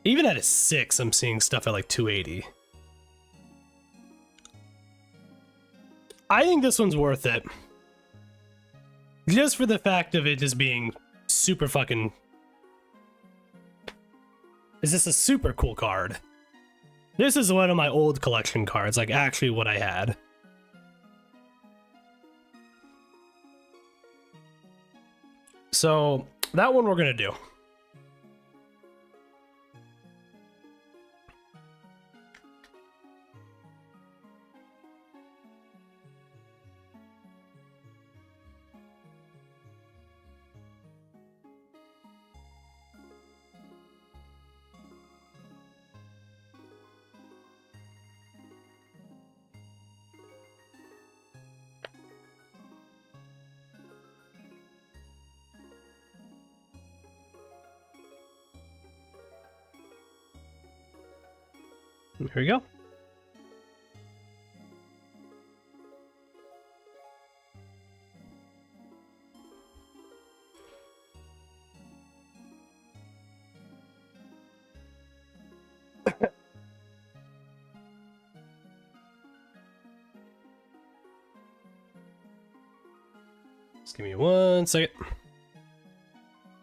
A: Even at a 6, I'm seeing stuff at like 280. I think this one's worth it. Just for the fact of it just being super fucking... Is this a super cool card? This is one of my old collection cards, like actually what I had. So, that one we're gonna do. Here we go. Just give me 1 second.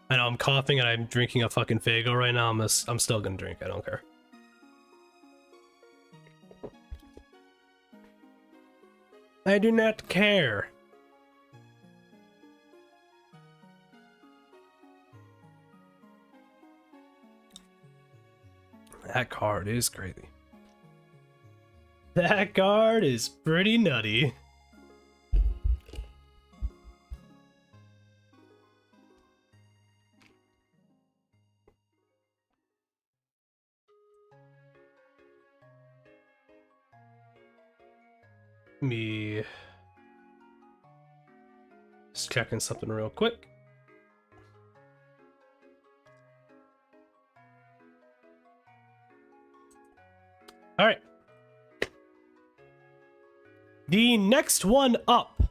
A: I know I'm coughing and I'm drinking a fucking Faygo right now. I'm still gonna drink. I don't care. I do not care. That card is crazy. That card is pretty nutty. Me just checking something real quick. All right. The next one up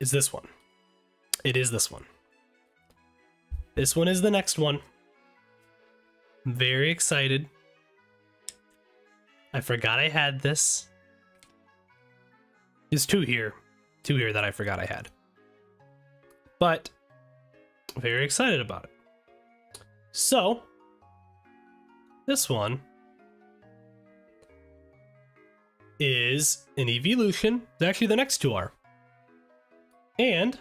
A: is this one. It is this one. This one is the next one. I'm very excited. I forgot I had this. There's two here that I forgot I had. But very excited about it. So this one is an evolution. Actually, the next two are. And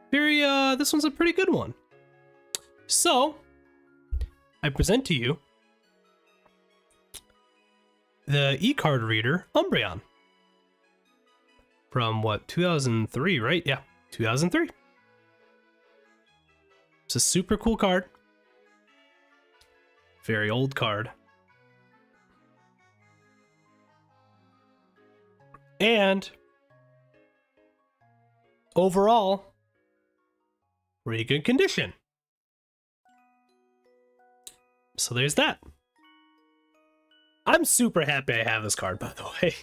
A: very this one's a pretty good one. So I present to you the e-card reader Umbreon. From what, 2003, right? Yeah, 2003. It's a super cool card. Very old card. And overall, pretty good condition. So there's that. I'm super happy I have this card, by the way.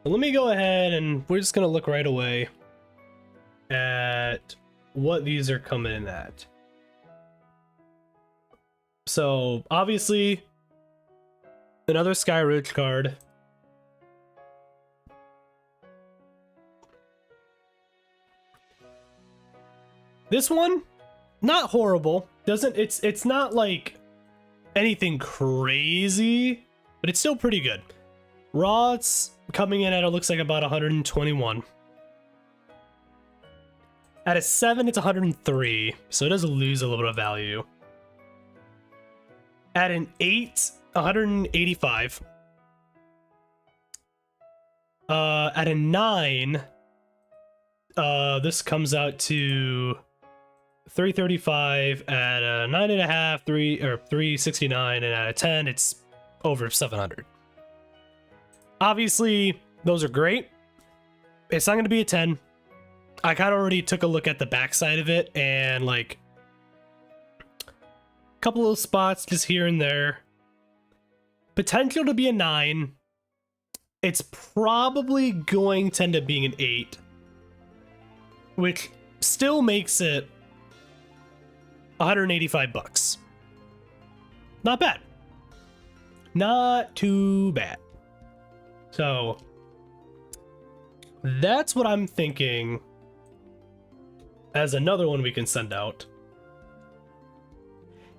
A: But let me go ahead and we're just gonna look right away at what these are coming in at. So obviously another Sky Ridge card. This one, not horrible. It's not like anything crazy, but it's still pretty good. Raw, it's coming in at, it looks like about 121. At a 7, it's 103, so it does lose a little bit of value. At an 8, 185. At a 9, this comes out to 335. At a 9.5, 369, and at a 10, it's over 700. Obviously, those are great. It's not going to be a 10. I kind of already took a look at the backside of it, and like a couple of spots just here and there. Potential to be a 9. It's probably going to end up being an 8, which still makes it 185 bucks. Not bad. Not too bad. So that's what I'm thinking as another one we can send out.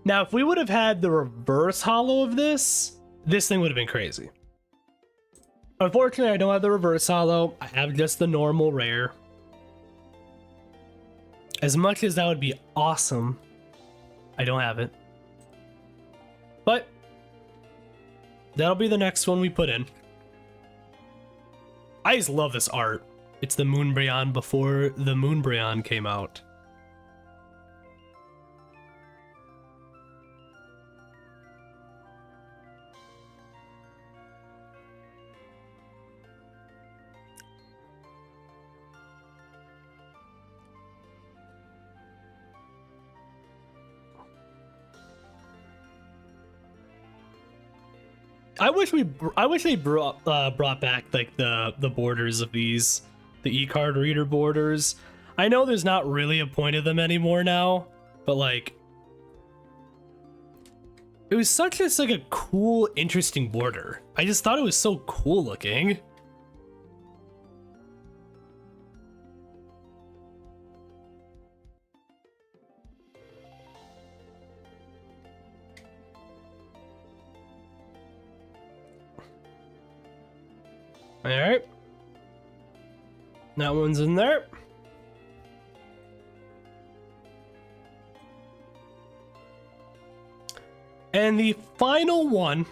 A: Now, if we would have had the reverse holo of this thing would have been crazy. Unfortunately, I don't have the reverse holo. I have just the normal rare. As much as that would be awesome, I don't have it. But that'll be the next one we put in. I just love this art. It's the Moonbryon before the Moonbryon came out. I wish they brought back like the borders of these, the e-card reader borders. I know there's not really a point of them anymore now, but like it was such just like a cool, interesting border. I just thought it was so cool looking. All right, that one's in there. And the final one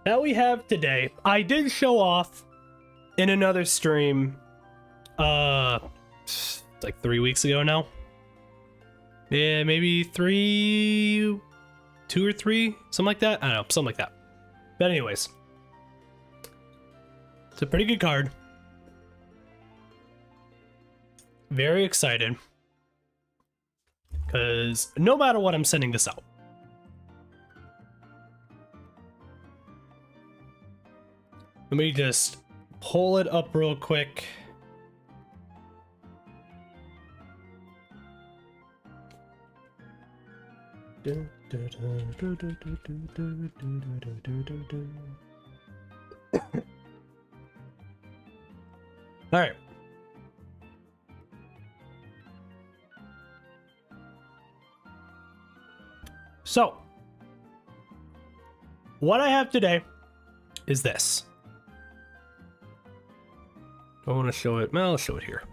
A: that we have today, I did show off in another stream, like 3 weeks ago now. Yeah, maybe 2 or 3, something like that. I don't know, something like that. But anyways. It's a pretty good card. Very excited. Because no matter what, I'm sending this out. Let me just pull it up real quick. All right. So, what I have today is this. I want to show it. Well, I'll show it here.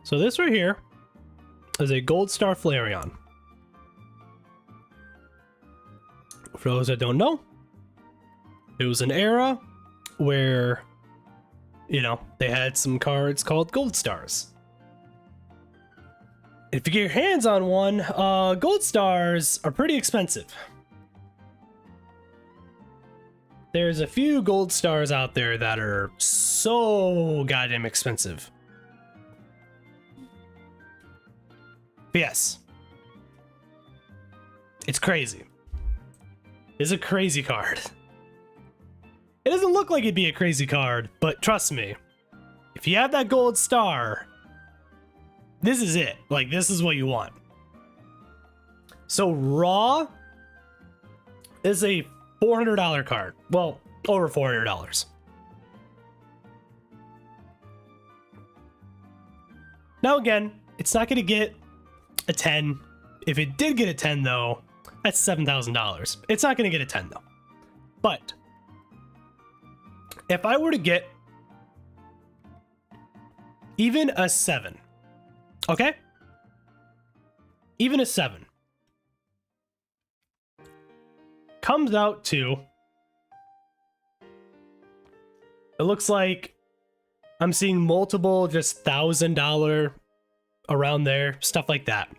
A: So this right here is a Gold Star Flareon. For those that don't know, it was an era where, you know, they had some cards called Gold Stars. If you get your hands on one, Gold Stars are pretty expensive. There's a few Gold Stars out there that are so goddamn expensive. But yes. It's crazy. It's a crazy card. It doesn't look like it'd be a crazy card, but trust me, if you have that gold star, this is it. Like, this is what you want. So Raw is a $400 card. Well, over $400. Now again, it's not going to get a 10. If it did get a 10 though, that's $7,000. It's not going to get a 10 though. But if I were to get even a 7, okay? Even a 7 comes out to, it looks like I'm seeing multiple just $1,000 around there, stuff like that.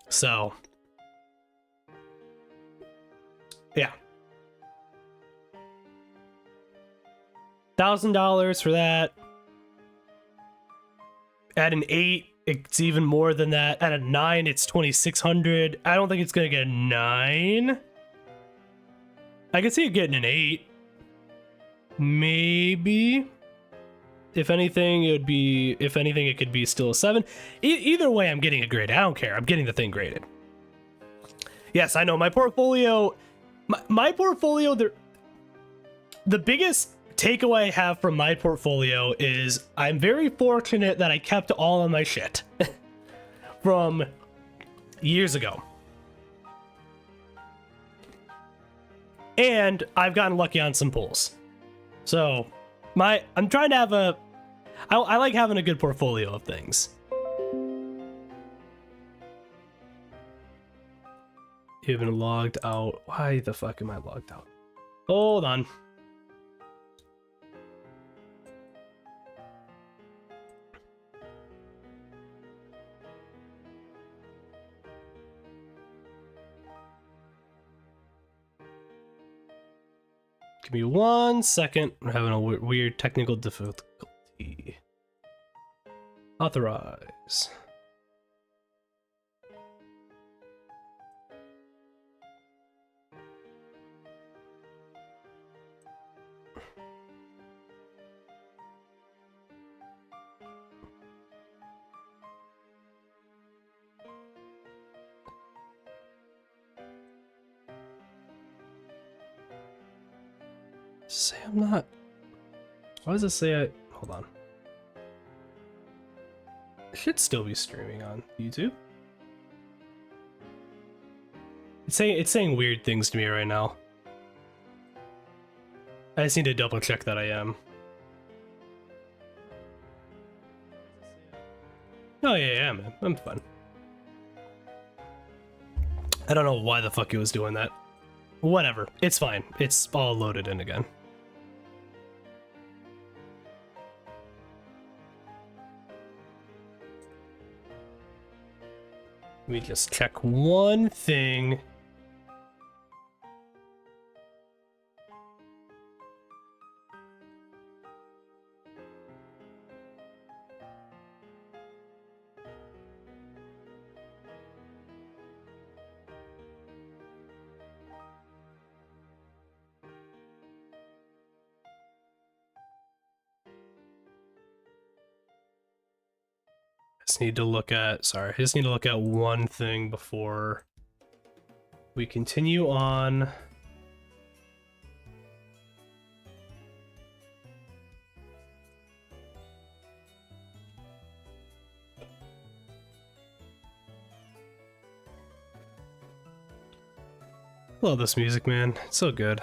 A: So yeah, $1,000 for that. At an 8, it's even more than that. At a 9, it's $2,600. I don't think it's gonna get a 9. I can see it getting an 8. Maybe. If anything, it would be. If anything, it could be still a 7. Either way, I'm getting a grade. I don't care. I'm getting the thing graded. Yes, I know my portfolio. My portfolio. The biggest takeaway I have from my portfolio is I'm very fortunate that I kept all of my shit from years ago. And I've gotten lucky on some pulls. So I'm trying to have I like having a good portfolio of things. You've been logged out. Why the fuck am I logged out? Hold on. Give me 1 second. I'm having a weird technical difficulty. Authorize. Say I'm not. Why does it say I? Hold on. I should still be streaming on YouTube. It's saying weird things to me right now. I just need to double check that I am. Oh yeah, man. I'm fine. I don't know why the fuck it was doing that. Whatever. It's fine. It's all loaded in again. Let me just check one thing. Just need to look at, sorry, I just need to look at one thing before we continue on. Love this music, man. It's so good.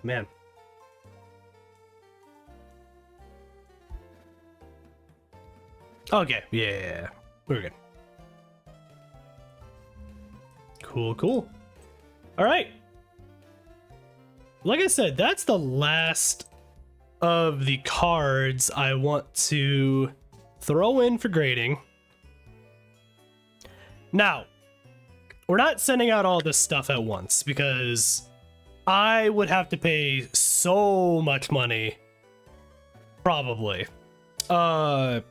A: Man. Okay, yeah, we're good. Cool, cool. All right. Like I said, that's the last of the cards I want to throw in for grading. Now, we're not sending out all this stuff at once because I would have to pay so much money, probably, to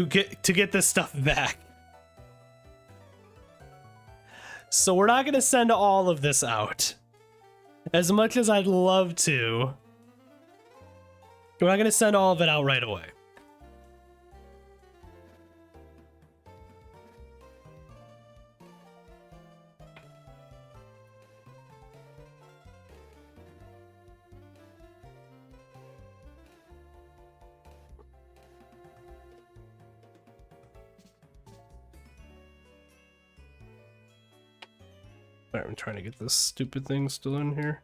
A: get this stuff back. So we're not gonna send all of this out. As much as I'd love to, we're not gonna send all of it out right away. Alright, I'm trying to get this stupid thing still in here.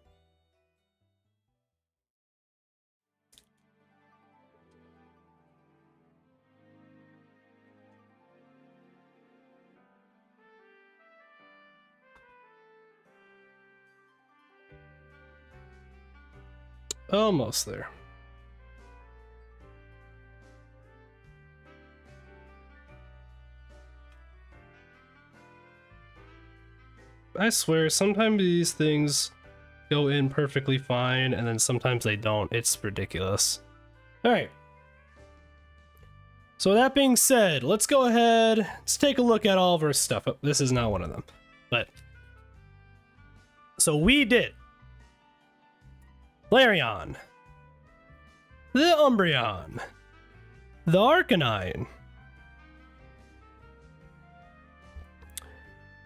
A: Almost there. I swear, sometimes these things go in perfectly fine, and then sometimes they don't. It's ridiculous. Alright. So that being said, let's go ahead, let's take a look at all of our stuff. Oh, this is not one of them. But, so we did Flareon, the Umbreon, the Arcanine,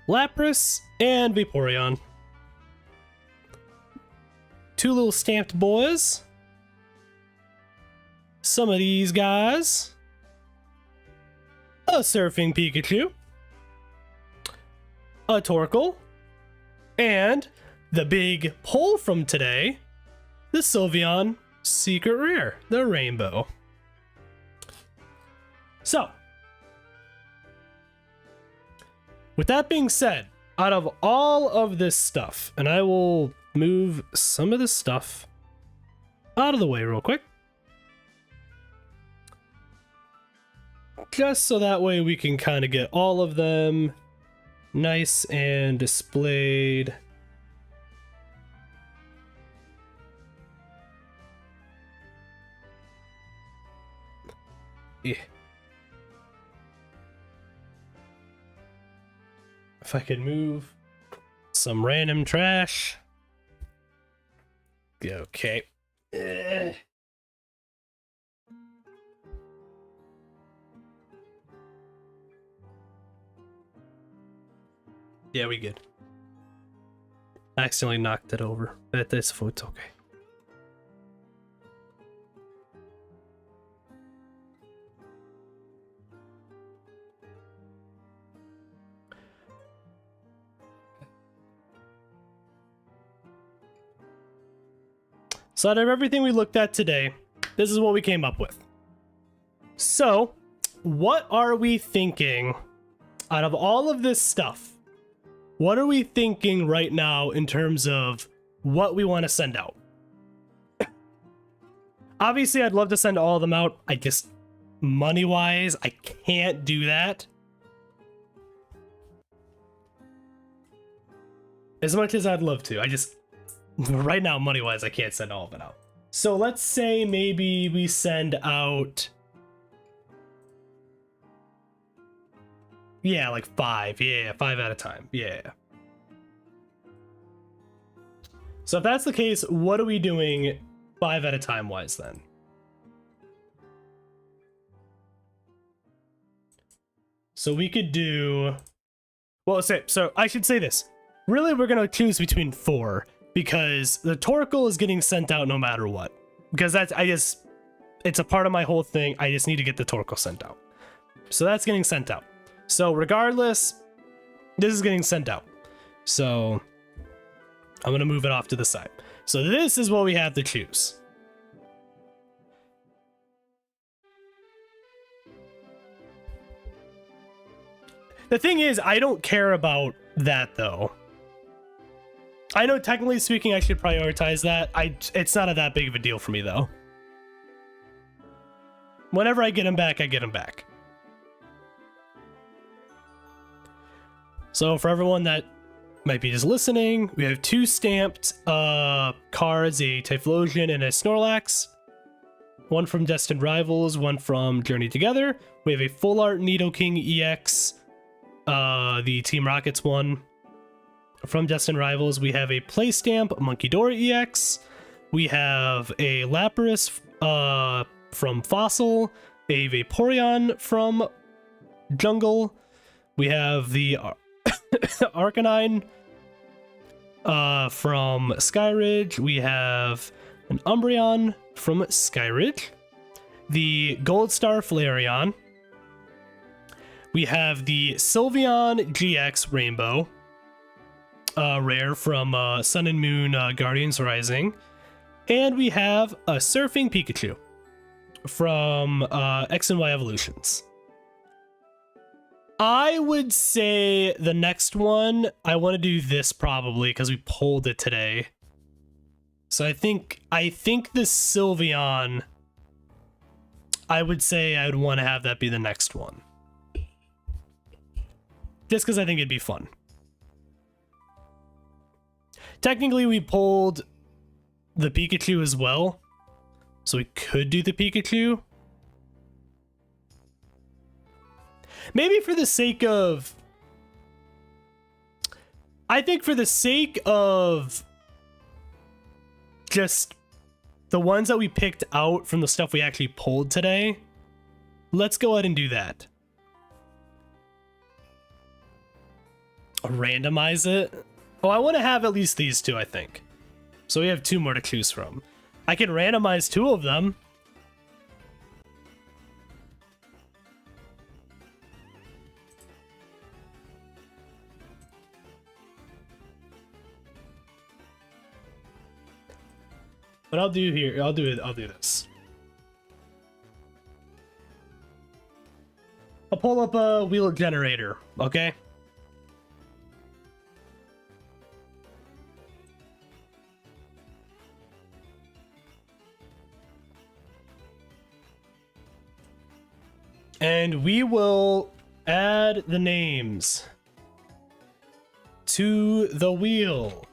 A: Lapras, and Vaporeon. Two little stamped boys. Some of these guys. A Surfing Pikachu. A Torkoal. And the big pull from today, the Sylveon Secret Rare, the Rainbow. So, with that being said, out of all of this stuff, and I will move some of this stuff out of the way real quick, just so that way we can kind of get all of them nice and displayed. Yeah. If I could move some random trash. Okay. Yeah, we good. I accidentally knocked it over, but this food's okay. So out of everything we looked at today, this is what we came up with. So, what are we thinking out of all of this stuff? What are we thinking right now in terms of what we want to send out? Obviously, I'd love to send all of them out. I just, money-wise, I can't do that. As much as I'd love to, I just, right now, money-wise, I can't send all of it out. So let's say maybe we send out, yeah, like 5. Yeah, 5 at a time. Yeah. So if that's the case, what are we doing 5 at a time wise then? So we could do, well, so I should say this. Really, we're going to choose between 4 because the Torkoal is getting sent out no matter what. Because it's a part of my whole thing. I just need to get the Torkoal sent out. So that's getting sent out. So regardless, this is getting sent out. So I'm going to move it off to the side. So this is what we have to choose. The thing is, I don't care about that though. I know technically speaking I should prioritize that. It's not that big of a deal for me though. Whenever I get him back, I get him back. So for everyone that might be just listening. We have 2 stamped cards, a Typhlosion and a Snorlax. One from Destined Rivals, one from Journey Together. We have a Full Art Nidoking EX, the Team Rockets one. From Destined Rivals, we have a Play Stamp Munkidora EX. We have a Lapras from Fossil, a Vaporeon from Jungle. We have the Arcanine from Skyridge. We have an Umbreon from Skyridge. The Gold Star Flareon. We have the Sylveon GX Rainbow. Rare from Sun and Moon Guardians Rising. And we have a Surfing Pikachu from X and Y Evolutions. I would say the next one, I want to do this probably because we pulled it today. So I think the Sylveon, I would say I would want to have that be the next one. Just because I think it'd be fun. Technically, we pulled the Pikachu as well, so we could do the Pikachu. Maybe for the sake of... I think for the sake of just the ones that we picked out from the stuff we actually pulled today, let's go ahead and do that. Randomize it. Oh, I want to have at least these 2, I think. So we have 2 more to choose from. I can randomize 2 of them. What I'll do here, I'll do this. I'll pull up a wheel generator, okay? And we will add the names to the wheel.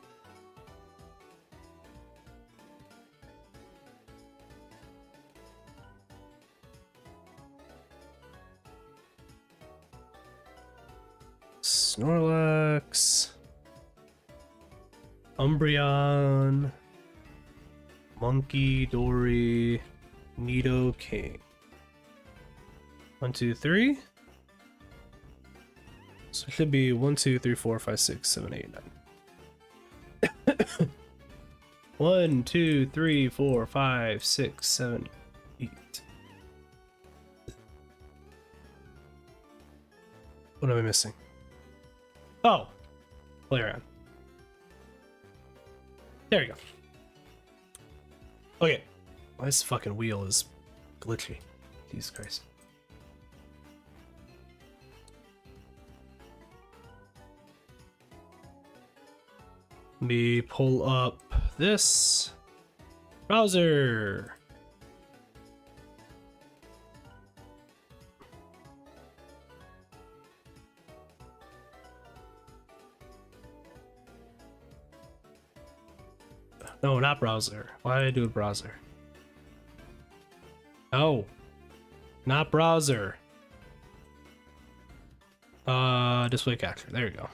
A: Snorlax, Umbreon, Munkidora, Nidoking. 1, 2, 3. So it should be 1, 2, 3, 4, 5, 6, 7, 8, 9. 1, 2, 3, 4, 5, 6, 7, 8. What am I missing? Oh, play around. There you go. Okay. Well, this fucking wheel is glitchy. Jesus Christ. Let me pull up this browser. No, not browser. Why did I do a browser? No, not browser. Display capture. There you go.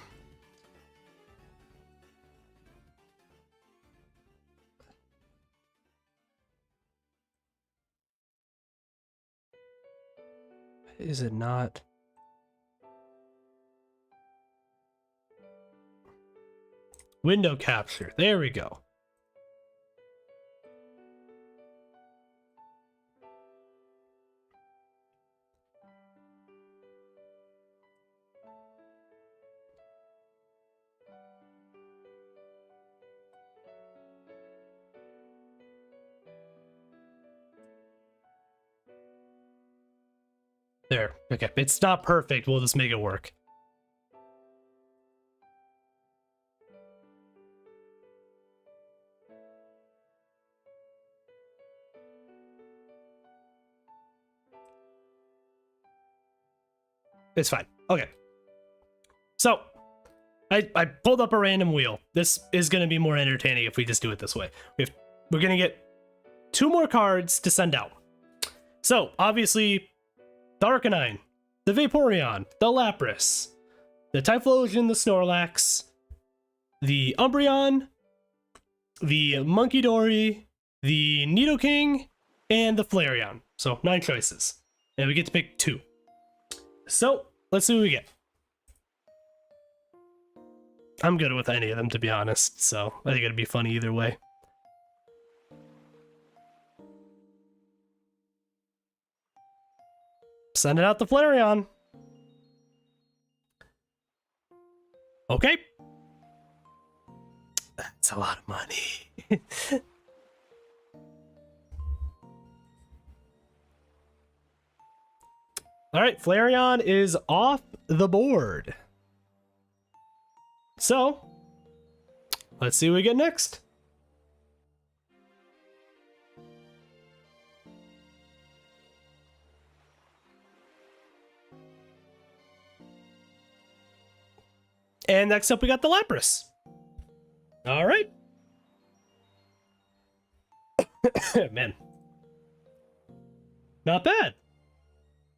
A: Is it not? Window capture. There we go. There. Okay. It's not perfect. We'll just make it work. It's fine. Okay. So, I pulled up a random wheel. This is going to be more entertaining if we just do it this way. We're going to get 2 more cards to send out. So, obviously, the Arcanine, the Vaporeon, the Lapras, the Typhlosion, the Snorlax, the Umbreon, the Munkidori, the Nidoking, and the Flareon. So 9 choices. And we get to pick 2. So let's see what we get. I'm good with any of them, to be honest, so I think it'd be funny either way. Send it out the Flareon. Okay. That's a lot of money. All right, Flareon is off the board. So, let's see what we get next. And next up, we got the Lapras. All right. Man. Not bad.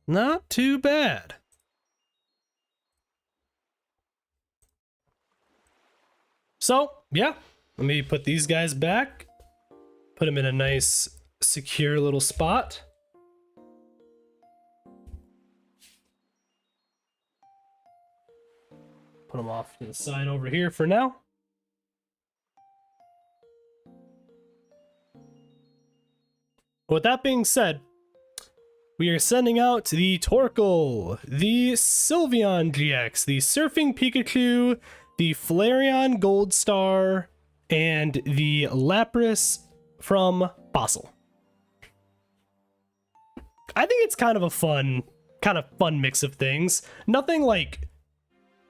A: Not too bad. So, yeah. Let me put these guys back. Put them in a nice, secure little spot. Put them off to the side over here for now. With that being said, we are sending out the Torkoal, the Sylveon GX, the Surfing Pikachu, the Flareon Gold Star, and the Lapras from Fossil. I think it's kind of a fun mix of things. Nothing like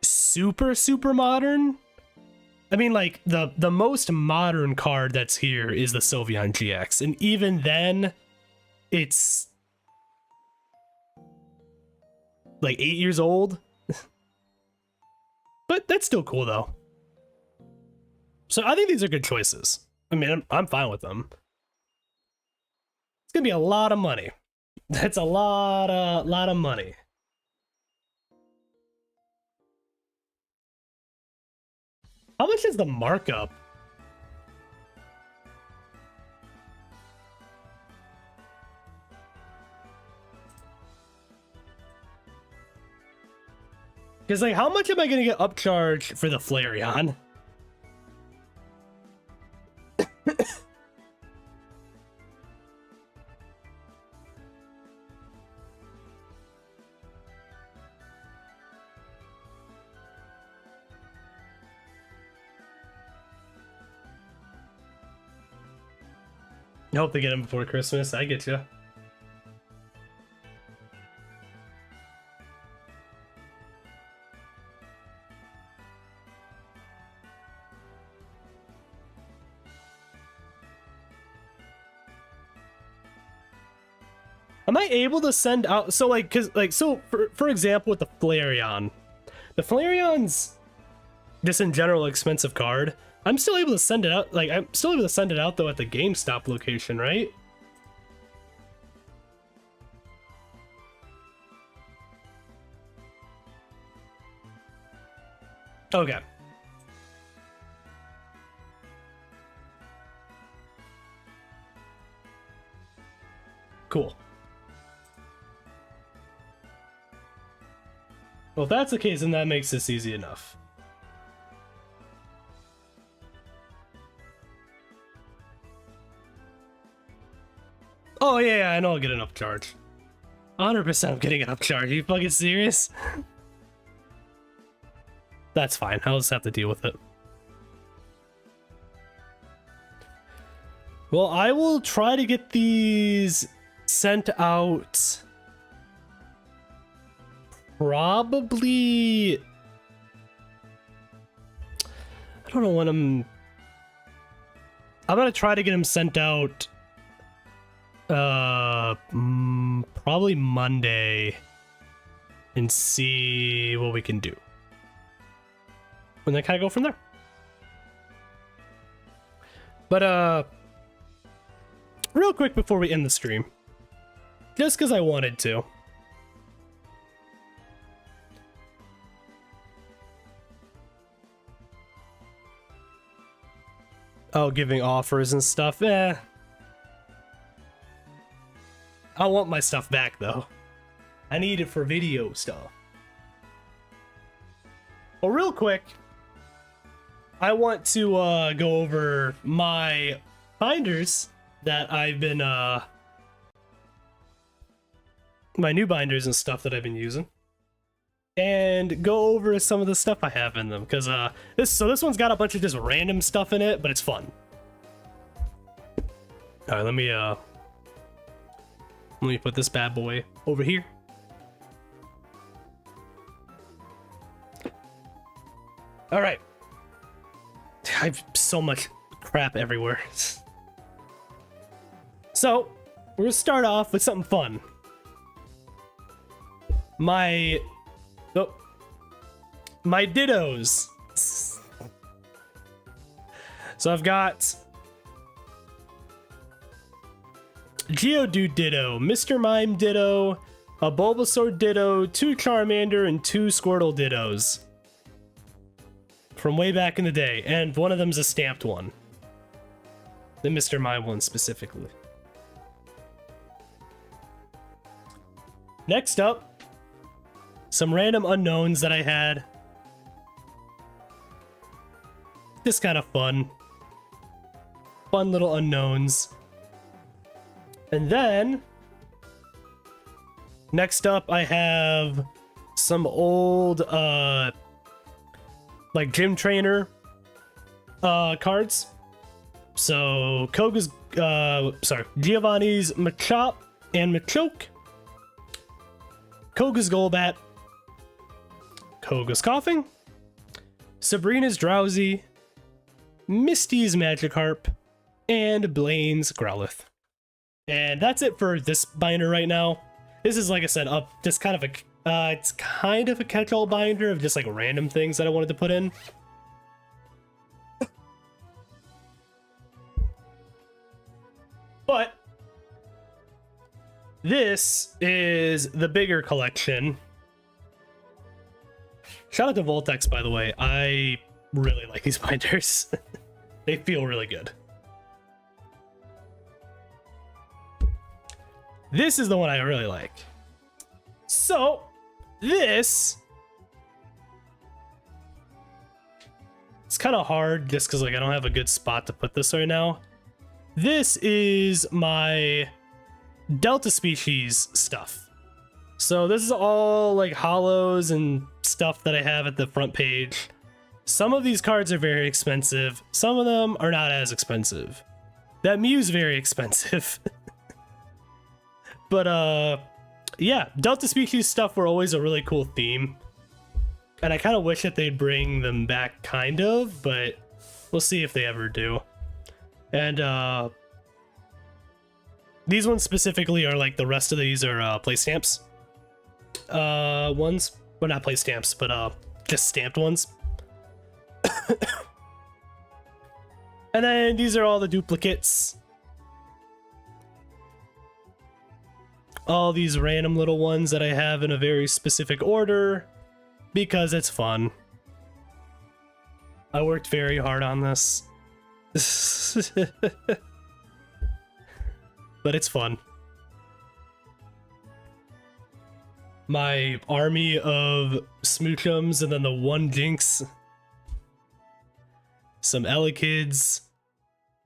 A: super modern. I mean, like the most modern card that's here is the Sylveon GX, and even then, it's like 8 years old. But that's still cool though. So I think these are good choices. I mean, I'm fine with them. It's gonna be a lot of money. That's a lot of money. How much is the markup? Because, like, how much am I going to get upcharged for the Flareon? I hope they get him before Christmas. I get you. Am I able to send out, so like, cause like, so for example, with the Flareon's just in general expensive card. I'm still able to send it out, like, I'm still able to send it out though at the GameStop location, right? Okay. Cool. Well, if that's the case, then that makes this easy enough. Oh, yeah, I know I'll get an upcharge. 100% I'm getting an upcharge. Are you fucking serious? That's fine. I'll just have to deal with it. Well, I will try to get these sent out probably... I don't know when I'm gonna try to get them sent out probably Monday and see what we can do. and then kind of go from there. But real quick before we end the stream, just because I wanted to. Oh, giving offers and stuff. I want my stuff back though. I need it for video stuff. Well, real quick, I want to go over my binders that I've been my new binders and stuff that I've been using, and go over some of the stuff I have in them, because this one's got a bunch of just random stuff in it, but it's fun. All right, let me put this bad boy over here. All right, I have so much crap everywhere. So we're gonna start off with something fun. My Dittos. So I've got Geodude Ditto, Mr. Mime Ditto, a Bulbasaur Ditto, 2 Charmander, and 2 Squirtle Dittos. From way back in the day, and one of them's a stamped one. The Mr. Mime one specifically. Next up, some random unknowns that I had. Just kind of fun. Fun little unknowns. And then, next up I have some old, like gym trainer cards. So Giovanni's Machop and Machoke, Koga's Golbat, Koga's Coughing, Sabrina's Drowsy, Misty's Magikarp, and Blaine's Growlithe. And that's it for this binder right now. This is, like I said, just kind of a it's kind of a catch-all binder of just like random things that I wanted to put in. But this is the bigger collection. Shout out to Voltex, by the way. I really like these binders. They feel really good. This is the one I really like. So, this... It's kind of hard just because like I don't have a good spot to put this right now. This is my Delta Species stuff. So this is all like hollows and stuff that I have at the front page. Some of these cards are very expensive. Some of them are not as expensive. That Mew's very expensive. But yeah, Delta Species stuff were always a really cool theme. And I kind of wish that they'd bring them back, kind of, but we'll see if they ever do. And these ones specifically are like the rest of these are play stamps. Ones, well, not play stamps, but just stamped ones. And then these are all the duplicates. All these random little ones that I have in a very specific order because it's fun. I worked very hard on this. But it's fun. My army of Smoochums and then the one Jinx. Some Elekid's.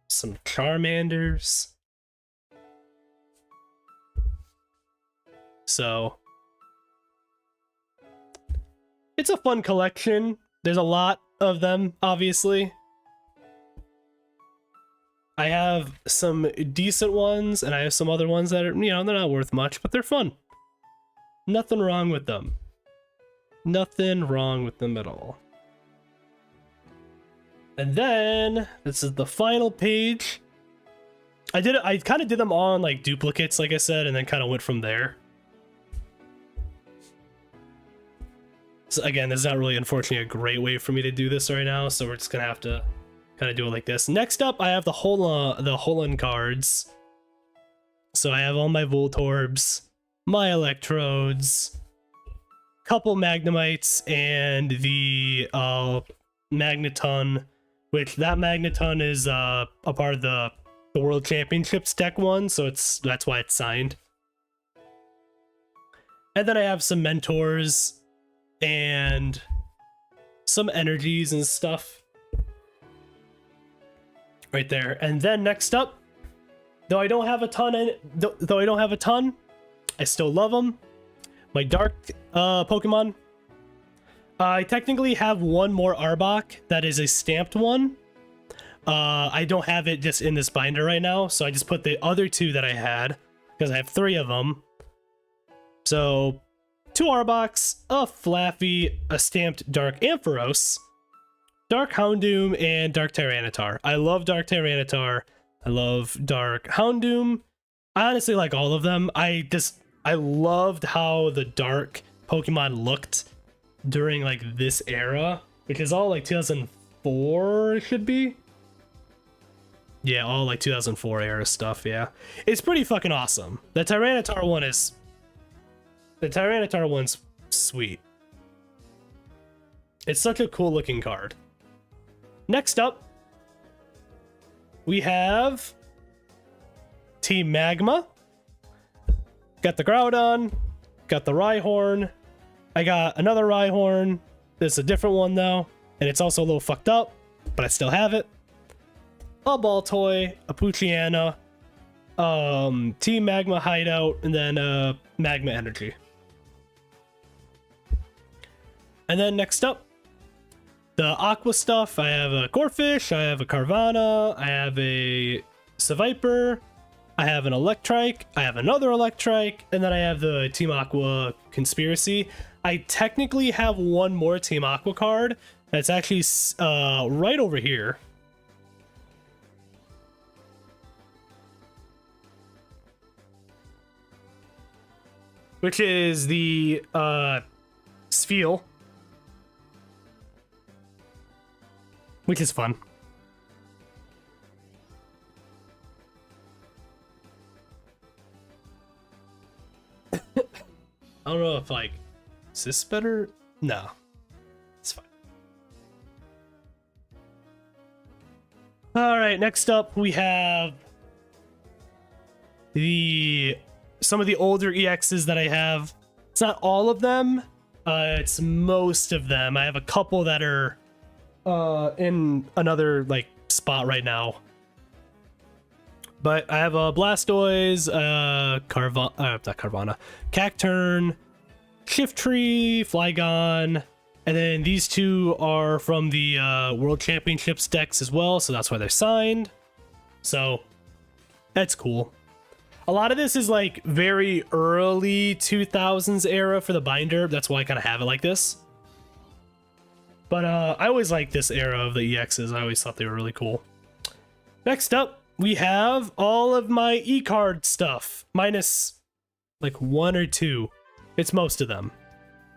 A: Some Charmanders. So it's a fun collection. There's a lot of them, obviously. I have some decent ones, and I have some other ones that are, you know, they're not worth much, but they're fun. Nothing wrong with them. Nothing wrong with them at all. And then, this is the final page. I kind of did them all on like duplicates, like I said, and then kind of went from there. So again, there's not really, unfortunately, a great way for me to do this right now, so we're just gonna have to kind of do it like this. Next up, I have the Hoenn cards. So I have all my Voltorbs, my Electrodes, couple Magnemites, and the Magneton, which that Magneton is a part of the World Championships deck one, so that's why it's signed. And then I have some Mentors and some energies and stuff right there. And then next up, though I don't have a ton, I still love them. My dark Pokemon. I technically have one more Arbok that is a stamped one. I don't have it just in this binder right now, so I just put the other two that I had because I have 3 of them. So 2 Arboks, a Flaffy, a stamped Dark Ampharos, Dark Houndoom, and Dark Tyranitar. I love Dark Tyranitar. I love Dark Houndoom. I honestly like all of them. I loved how the dark Pokemon looked during like this era, which is all like 2004 it should be. Yeah, all like 2004 era stuff, yeah. It's pretty fucking awesome. The Tyranitar one's sweet. It's such a cool looking card. Next up, we have Team Magma. Got the Groudon, got the Rhyhorn. I got another Rhyhorn. There's a different one though, and it's also a little fucked up, but I still have it. A Baltoy, a Poochyena, Team Magma Hideout, and then Magma Energy. And then next up, the Aqua stuff. I have a Corphish, I have a Carvanha, I have a Seviper, I have an Electrike, I have another Electrike, and then I have the Team Aqua Conspiracy. I technically have one more Team Aqua card that's actually right over here. Which is the Spheal. Which is fun. I don't know if like, is this better? No, it's fine. All right, next up we have some of the older EXs that I have. It's not all of them. It's most of them. I have a couple that are in another like spot right now. But I have a Blastoise, not Carvanha, Cacturne, Shiftry, Flygon, and then these two are from the World Championships decks as well, so that's why they're signed. So that's cool. A lot of this is like very early 2000s era for the binder. That's why I kind of have it like this. But I always liked this era of the EXs. I always thought they were really cool. Next up, we have all of my E-card stuff. Minus like 1 or 2. It's most of them.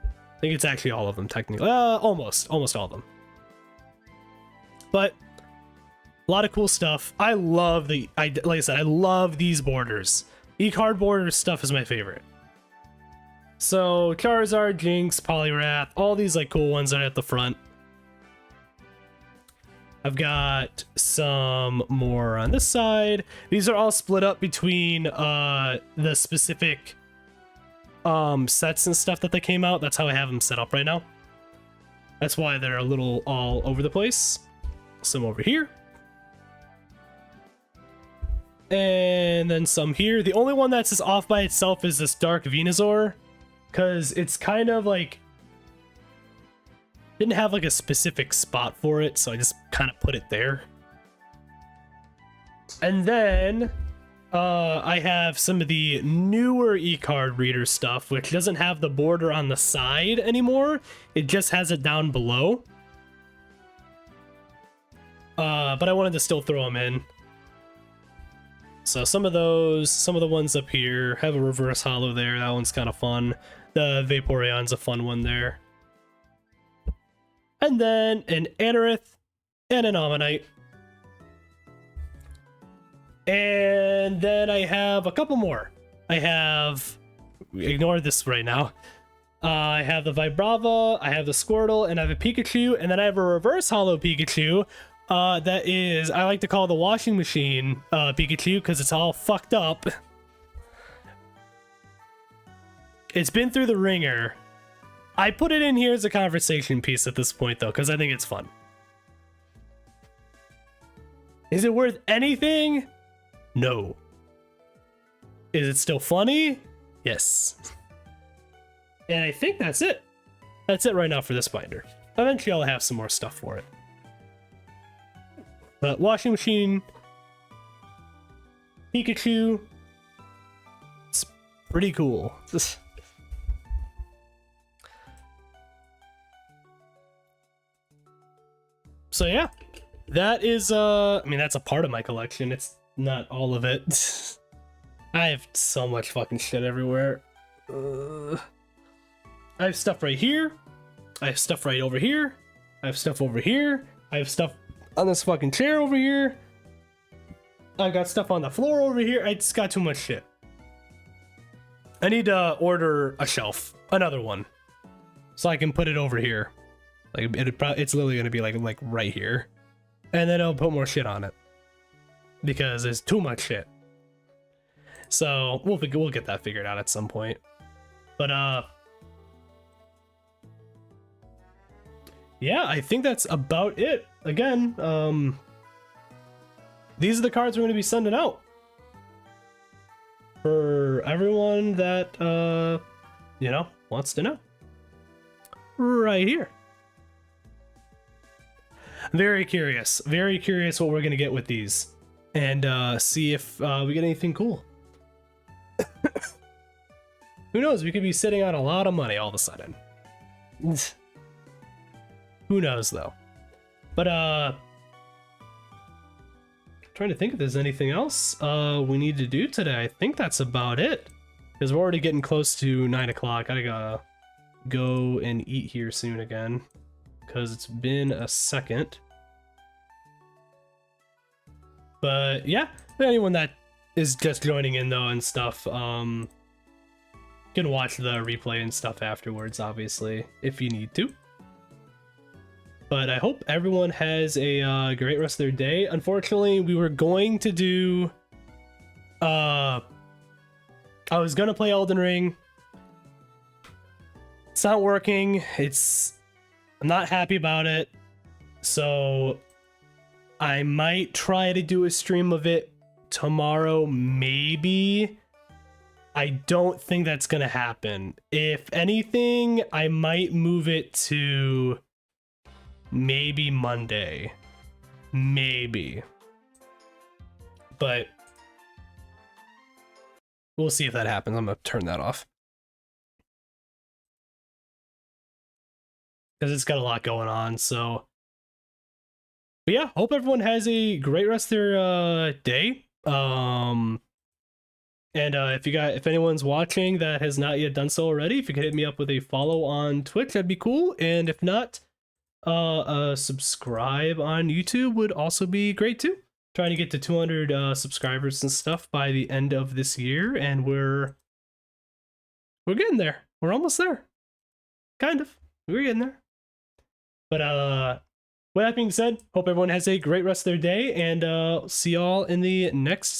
A: I think it's actually all of them technically. Almost all of them. But a lot of cool stuff. I love like I said, I love these borders. E-card border stuff is my favorite. So Charizard, Jinx, Poliwrath, all these like cool ones that are at the front. I've got some more on this side. These are all split up between the specific sets and stuff that they came out. That's how I have them set up right now. That's why they're a little all over the place. Some over here. And then some here. The only one that's just off by itself is this Dark Venusaur, because it's kind of like didn't have like a specific spot for it, so I just kind of put it there. And then I have some of the newer e-card reader stuff, which doesn't have the border on the side anymore. It just has it down below. But I wanted to still throw them in. So some of the ones up here have a reverse holo there. That one's kind of fun. The Vaporeon's a fun one there. and then an Anorith, and an Ammonite. And then I have a couple more. I have... Ignore this right now. I have the Vibrava, I have the Squirtle, and I have a Pikachu, and then I have a reverse holo Pikachu. That is, I like to call the washing machine Pikachu because it's all fucked up. It's been through the ringer. I put it in here as a conversation piece at this point though, because I think it's fun. Is it worth anything? No. Is it still funny? Yes. And I think that's it. That's it right now for this binder. Eventually I'll have some more stuff for it. But washing machine, Pikachu, it's pretty cool. So yeah, that is, I mean, that's a part of my collection. It's not all of it. I have so much fucking shit everywhere. I have stuff right here. I have stuff right over here. I have stuff over here. I have stuff on this fucking chair over here. I got stuff on the floor over here. I just got too much shit. I need to order a shelf, another one, so I can put it over here. Like it's literally gonna be like right here, and then I'll put more shit on it because there's too much shit. So we'll get that figured out at some point. But yeah, I think that's about it. Again, these are the cards we're going to be sending out for everyone that you know, wants to know. Right here. Very curious what we're going to get with these, and see if we get anything cool. Who knows? We could be sitting on a lot of money all of a sudden. Who knows though? But trying to think if there's anything else we need to do today. I think that's about it, because we're already getting close to 9 o'clock. I gotta go and eat here soon again, because it's been a second. But yeah, anyone that is just joining in though and stuff, can watch the replay and stuff afterwards, obviously, if you need to. But I hope everyone has a great rest of their day. Unfortunately, we were going to do... I was going to play Elden Ring. It's not working. I'm not happy about it. So I might try to do a stream of it tomorrow, maybe. I don't think that's going to happen. If anything, I might move it to... maybe Monday. Maybe. But we'll see if that happens. I'm gonna turn that off, because it's got a lot going on. So but yeah, hope everyone has a great rest of their day. And if anyone's watching that has not yet done so already, if you could hit me up with a follow on Twitch, that'd be cool. And if not, subscribe on YouTube would also be great too. Trying to get to 200 subscribers and stuff by the end of this year, and we're getting there. We're almost there. Kind of. We're getting there. But with that being said, hope everyone has a great rest of their day, and see y'all in the next